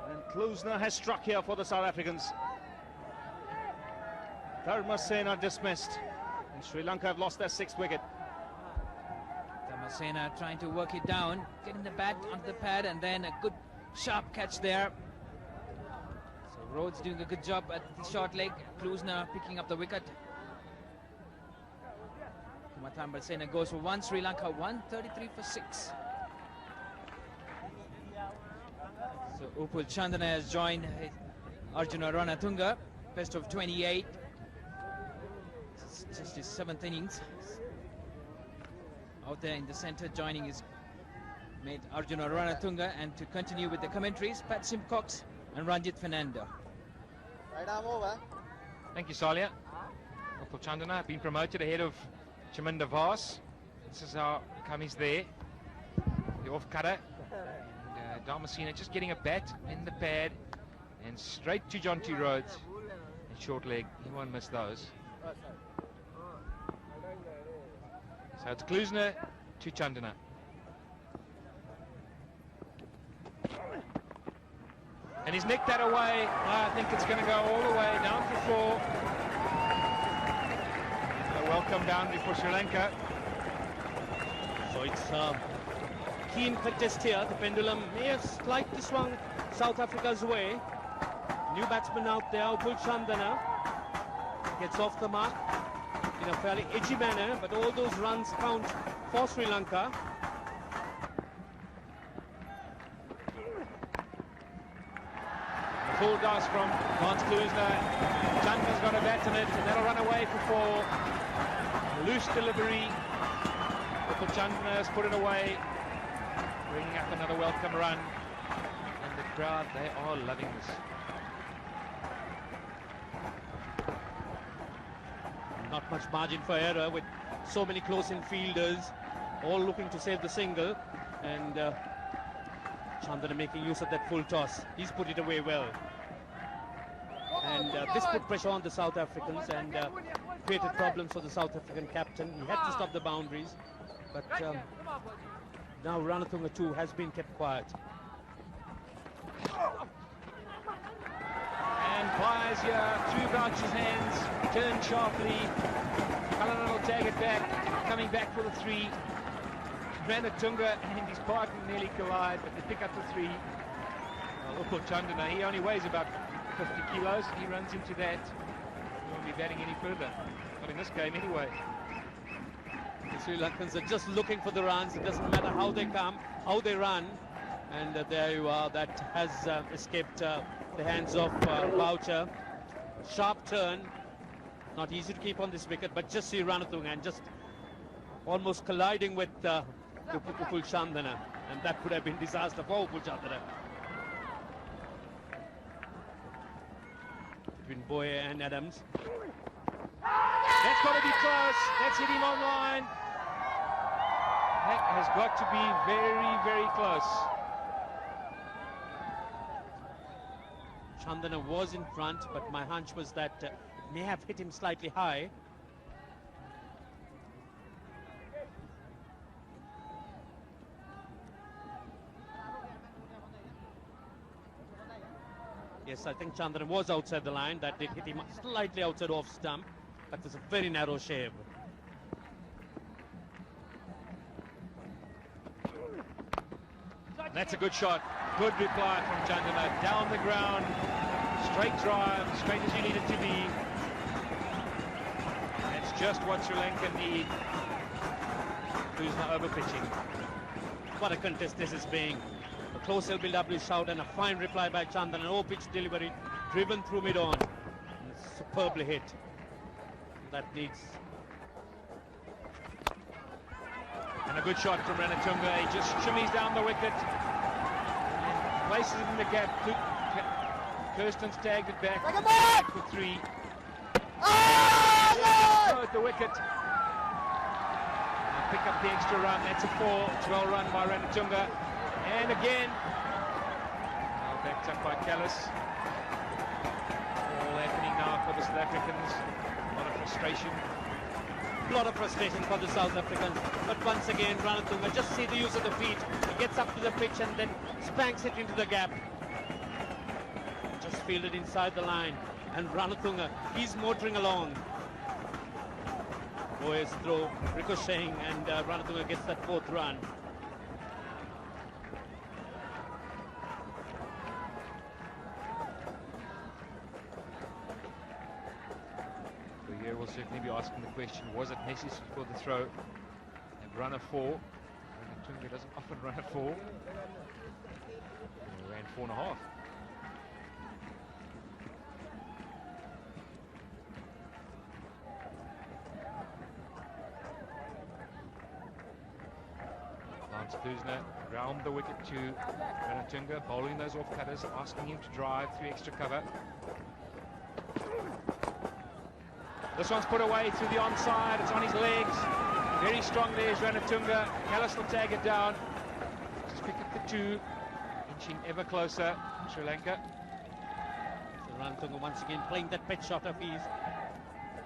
And Klusner has struck here for the South Africans. Dharmasena dismissed. And Sri Lanka have lost their 6th wicket. Dharmasena trying to work it down, getting the bat onto the pad, and then a good sharp catch there. So Rhodes doing a good job at the short leg. Klusner picking up the wicket. Dharmasena goes for 1, Sri Lanka 133 for 6. So Upul Chandana has joined Arjuna Ranatunga, best of 28. It's just his 7th innings. Out there in the centre, joining his mate Arjuna Ranatunga, and to continue with the commentaries, Pat Simcox and Ranjit Fernando. Right arm over. Thank you, Salia. Upul Chandana been promoted ahead of Chaminda Vas. This is how come he's there. The off cutter. And Dharmasena just getting a bat in the pad and straight to Jonty Rhodes. And short leg, he won't miss those. So it's Klusner to Chandana. And he's nicked that away. I think it's going to go all the way down to 4. A welcome boundary for Sri Lanka. it's a keen contest here. The pendulum may have slightly swung South Africa's way. New batsman out there, Upul Chandana, gets off the mark in a fairly edgy manner, but all those runs count for Sri Lanka. Full gas from Lance Kluisner. Chandana's got a bat in it, and that'll run away for 4. Loose delivery. Upul Chandana has put it away, bringing up another welcome run. And the crowd, they are loving this. Not much margin for error with so many close-in fielders, all looking to save the single, and Chandana making use of that full toss. He's put it away well. And this put pressure on the South Africans and created problems for the South African captain. He had to stop the boundaries, but now Ranatunga too has been kept quiet. And fires here through Grouch's hands, turned sharply. Cullinan will tag it back, coming back for the 3. Ranatunga and his partner nearly collide, but they pick up the 3. Well, Upul Chandana, he only weighs about 50 kilos. He runs into that. He won't be batting any further. Not in this game anyway. The Sri Lankans are just looking for the runs. It doesn't matter how they come, how they run. And there you are. That has escaped the hands of Boucher. Sharp turn. Not easy to keep on this wicket, but just see Ranatunga and just almost colliding with Upul Chandana. And that could have been disaster for Upul Chandana. Between Boye and Adams. That's got to be close. That's hit him on line. That has got to be very, very close. Chandana was in front, but my hunch was that it may have hit him slightly high. Yes, I think Chandana was outside the line. That did hit him slightly outside off stump. That was a very narrow shave. That's a good shot. Good reply from Chandana. Down the ground. Straight drive. Straight as you need it to be. That's just what Sri Lanka need. Who's not over pitching. What a contest this is being. A close LBW shout and a fine reply by Chandana. An pitch delivery driven through mid-on. Superbly hit. That needs. And a good shot from Ranatunga. He just shimmies down the wicket. Places it in the gap. Kirsten's tagged it back. Back for 3. Throw at the wicket. And pick up the extra run. That's a 4. It's well run by Ranatunga. And again, now backed up by Callis. All happening now for the South Africans. A lot of frustration. A lot of frustration for the South Africans. But once again, Ranatunga, just see the use of the feet. He gets up to the pitch and then spanks it into the gap. Just fielded inside the line. And Ranatunga, he's motoring along. Boy's throw ricocheting and Ranatunga gets that 4th run. Here we'll certainly be asking the question, was it necessary for the throw? They've run a 4. Ranatunga doesn't often run a 4. He ran 4.5. Lance Kluisner round the wicket to Ranatunga, bowling those off cutters, asking him to drive through extra cover. This one's put away through the onside. It's on his legs. Very strong there is Ranatunga. Callis will tag it down. Just pick up the 2. Inching ever closer. Sri Lanka. So Ranatunga once again playing that pitch shot of his.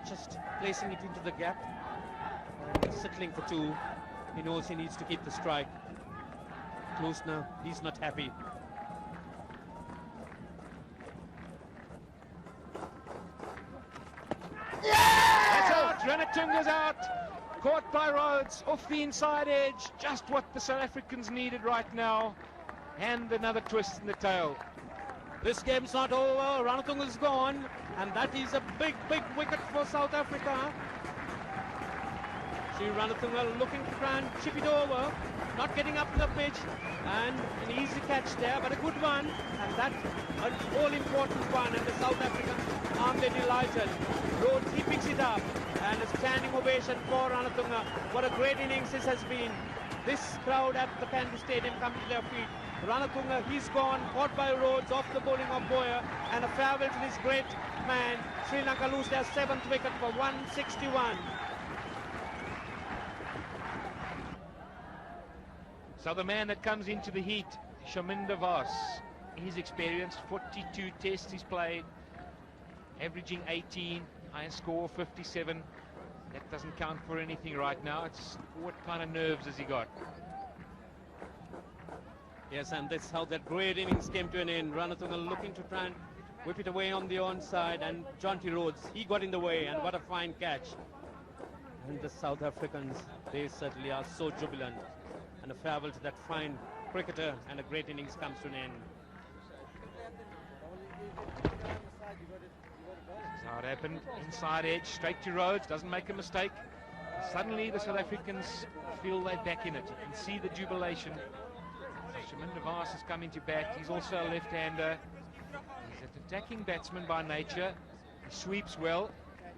Just placing it into the gap. And settling for 2. He knows he needs to keep the strike. Kluisner, he's not happy. Ranatunga's out. Caught by Rhodes, off the inside edge, just what the South Africans needed right now. And another twist in the tail. This game's not over. Ranatunga's gone, and that is a big wicket for South Africa. Sri Ranatunga looking to try and chip it over, not getting up the pitch, and an easy catch there, but a good one, and that's an all-important one, and the South Africans aren't they delighted. Rhodes, he picks it up, and a standing ovation for Ranatunga. What a great innings this has been. This crowd at the Candy Stadium coming to their feet. Ranatunga, he's gone, caught by Rhodes off the bowling of Boyer, and a farewell to this great man. Sri Lanka lose their 7th wicket for 161. So the man that comes into the heat, Shaminda Vas, he's experienced, 42 tests he's played, averaging 18, highest score 57. That doesn't count for anything right now. It's what kind of nerves has he got? Yes, and that's how that great innings came to an end. Ranatunga looking to try and whip it away on the onside, and Jonty Rhodes, he got in the way, and what a fine catch. And the South Africans, they certainly are so jubilant. And a farewell to that fine cricketer, and a great innings comes to an end. That's how it happened. Inside edge, straight to Rhodes, doesn't make a mistake. Suddenly the South Africans feel they're back in it. You can see the jubilation. Shaminda Vas has come into bat. He's also a left-hander. He's an attacking batsman by nature. He sweeps well.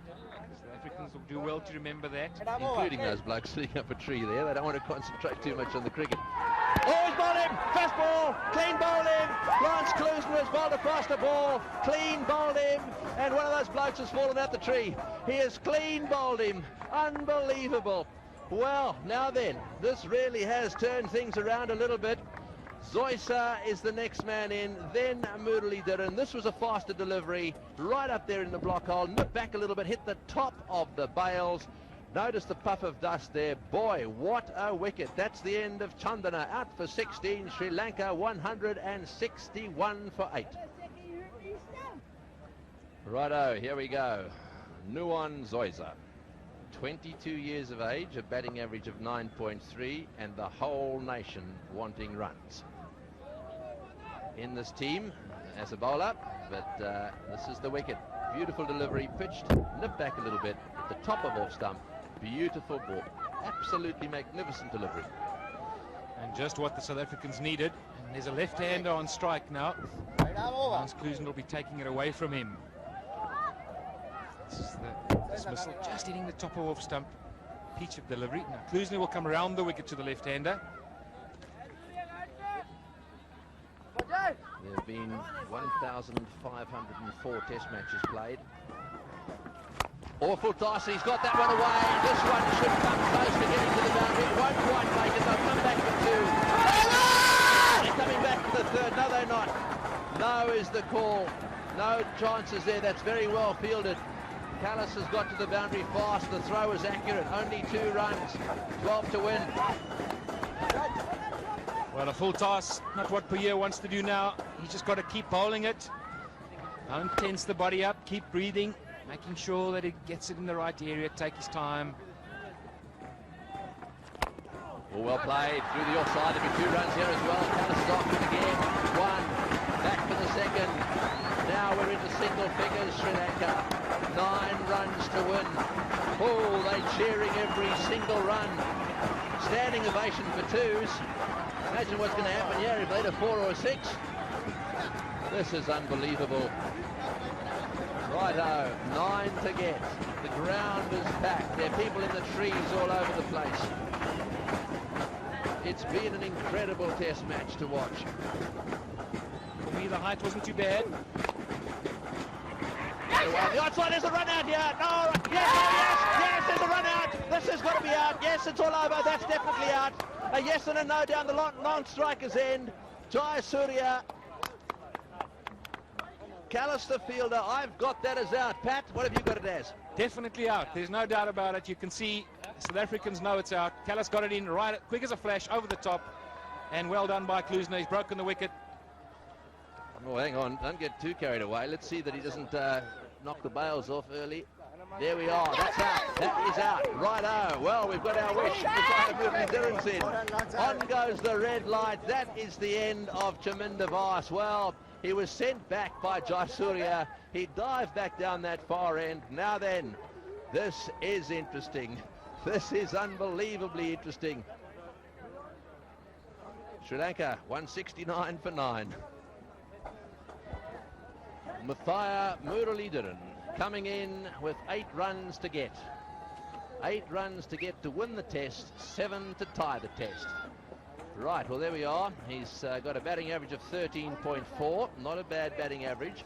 South Africans will do well to remember that. Including those blokes sitting up a tree there. They don't want to concentrate too much on the cricket. Oh, he's bowled him! Fast ball! Clean bowled him! Lance Klusener has bowled across the ball. Clean bowled him. And one of those blokes has fallen out the tree. He has clean bowled him. Unbelievable. Well, now then, this really has turned things around a little bit. Zoysa is the next man in, then Muralidharan. This was a faster delivery, right up there in the block hole, nipped back a little bit, hit the top of the bails. Notice the puff of dust there. Boy, what a wicket. That's the end of Chandana. Out for 16, Sri Lanka 161 for 8. Righto, here we go. Nuwan Zoysa. 22 years of age, a batting average of 9.3, and the whole nation wanting runs in this team as a bowler. But this is the wicket. Beautiful delivery, pitched, nipped back a little bit at the top of off stump. Beautiful ball, absolutely magnificent delivery. And just what the South Africans needed. And there's a left-hander on strike now. Lance Klusener will be taking it away from him. This is the dismissal, just hitting the top of off stump. Peach of delivery. Now Klusener will come around the wicket to the left-hander. There have been 1,504 test matches played. Awful toss, he's got that one away. This one should come close to getting to the boundary. It won't quite make it, they'll come back for 2. They're coming back for the 3rd. No, they're not. No is the call. No chances there. That's very well fielded. Callis has got to the boundary fast. The throw is accurate. Only 2 runs. 12 to win. Well, a full toss, not what Puyer wants to do now. He's just got to keep bowling it. Don't tense the body up. Keep breathing. Making sure that it gets it in the right area. Take his time. All well played. Through the offside. There'll be 2 runs here as well. Callis is off it again. 1. Back for the 2nd. Now we're into single figures, Sri Lanka. 9 runs to win. Oh, they're cheering every single run. Standing ovation for 2s. Imagine what's going to happen here if they had a 4 or a 6. This is unbelievable. Righto, 9 to get. The ground is packed. There are people in the trees all over the place. It's been an incredible test match to watch. For me, the height wasn't too bad. The outside, there's a run out here. No, yes, there's a run out. This has got to be out. Yes, it's all over. That's definitely out. A yes and a no down the non-striker's end. Jai Surya. Callis the fielder. I've got that as out. Pat, what have you got it as? Definitely out. There's no doubt about it. You can see South Africans know it's out. Callis got it in right, quick as a flash, over the top. And well done by Klusener. He's broken the wicket. Oh, hang on. Don't get too carried away. Let's see that he doesn't knock the bails off early. There we are. That's out. That is out. Righto. Well, we've got our wish. Dyran's in. On goes the red light. That is the end of Chaminda Vas. Well, he was sent back by Jayasuriya. He dived back down that far end. Now then, this is interesting. This is unbelievably interesting. Sri Lanka 169 for 9. Mathaya Muralidharan coming in with 8 runs to get. 8 runs to get to win the test, 7 to tie the test. Right, well there we are. He's got a batting average of 13.4, not a bad batting average.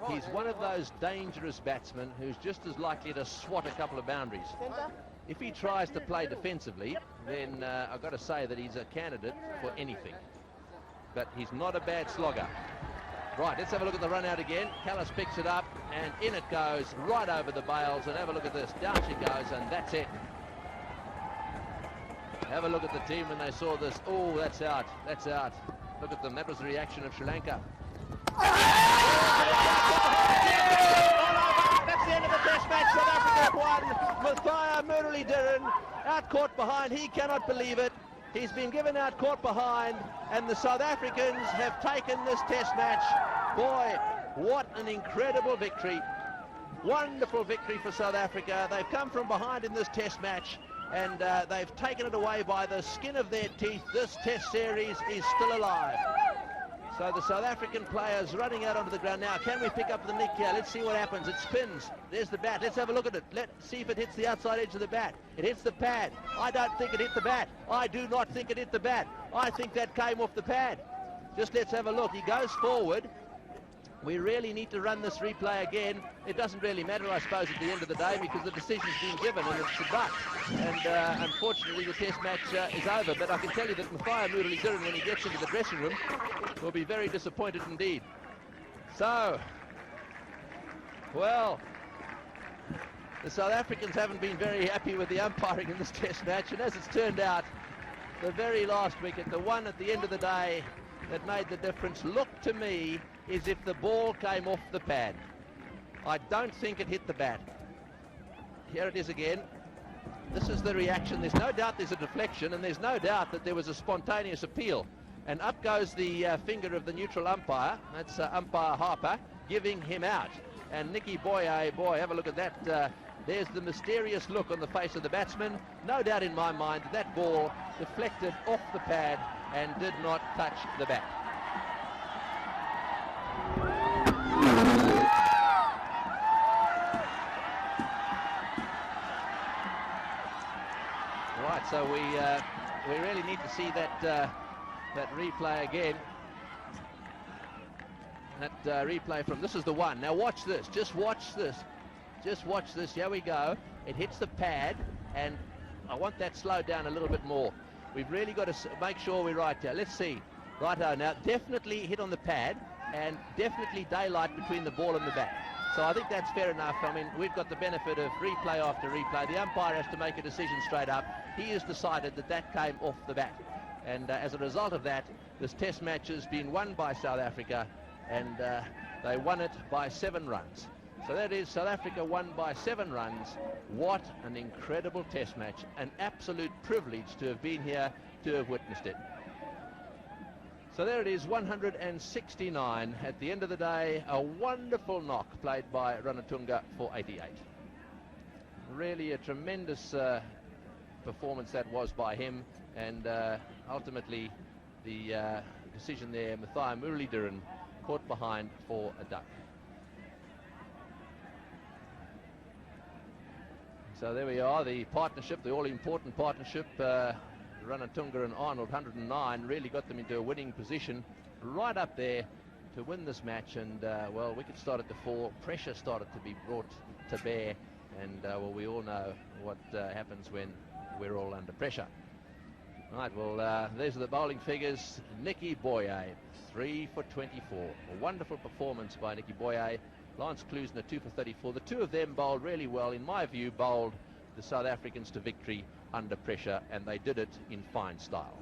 He's one of those dangerous batsmen who's just as likely to swat a couple of boundaries. If he tries to play defensively, then I've got to say that he's a candidate for anything. But he's not a bad slogger. Right, let's have a look at the run out again. Callis picks it up and in it goes right over the bails, and have a look at this. Down she goes, and that's it. Have a look at the team when they saw this. Oh, that's out. That's out. Look at them. That was the reaction of Sri Lanka. That's the end of the test match. South Africa won. Mathaya Muralidharan out caught behind. He cannot believe it. He's been given out caught behind, and the South Africans have taken this test match. Boy, what an incredible victory. Wonderful victory for South Africa. They've come from behind in this test match, and they've taken it away by the skin of their teeth. This test series is still alive. So the South African players running out onto the ground now. Can we pick up the nick here? Let's see what happens. It spins. There's the bat. Let's have a look at it. Let's see if it hits the outside edge of the bat. It hits the pad. I don't think it hit the bat. I do not think it hit the bat. I think that came off the pad. Just let's have a look. He goes forward. We really need to run this replay again. It doesn't really matter, I suppose, at the end of the day, because the decision's been given and it's a duck. And unfortunately, the test match is over. But I can tell you that Mathaya Muralidharan, when he gets into the dressing room, will be very disappointed indeed. So, well, the South Africans haven't been very happy with the umpiring in this test match. And as it's turned out, the very last wicket, the one at the end of the day that made the difference, looked to me as if the ball came off the pad. I don't think it hit the bat. Here it is again. This is the reaction. There's no doubt there's a deflection, and there's no doubt that there was a spontaneous appeal. And up goes the finger of the neutral umpire. That's umpire Harper, giving him out. And Nicky Boye, boy, have a look at that. There's the mysterious look on the face of the batsman. No doubt in my mind that ball deflected off the pad and did not touch the bat. Right, so we really need to see that that replay again. That replay from, this is the one. Now watch this. Just watch this. Just watch this. Here we go. It hits the pad, and I want that slowed down a little bit more. We've really got to make sure we're right here. Let's see. Righto. Now, definitely hit on the pad, and definitely daylight between the ball and the bat. So I think that's fair enough. I mean, we've got the benefit of replay after replay. The umpire has to make a decision straight up. He has decided that that came off the bat. And as a result of that, this test match has been won by South Africa, and they won it by 7 runs. So that is South Africa won by 7 runs. What an incredible test match. An absolute privilege to have been here, to have witnessed it. So there it is, 169 at the end of the day. A wonderful knock played by Ranatunga for 88. Really a tremendous performance that was by him, and ultimately the decision there, Mathaya Muralidharan caught behind for a duck. So there we are, the partnership, the all-important partnership. Ranatunga and Arnold, 109, really got them into a winning position right up there to win this match. And well, wickets started to fall, pressure started to be brought to bear, and well, we all know what happens when we're all under pressure. Right, well, these are the bowling figures. Nicky Boye, 3 for 24. A wonderful performance by Nicky Boye. Lance Klusener, 2 for 34. The two of them bowled really well, in my view, bowled the South Africans to victory under pressure, and they did it in fine style.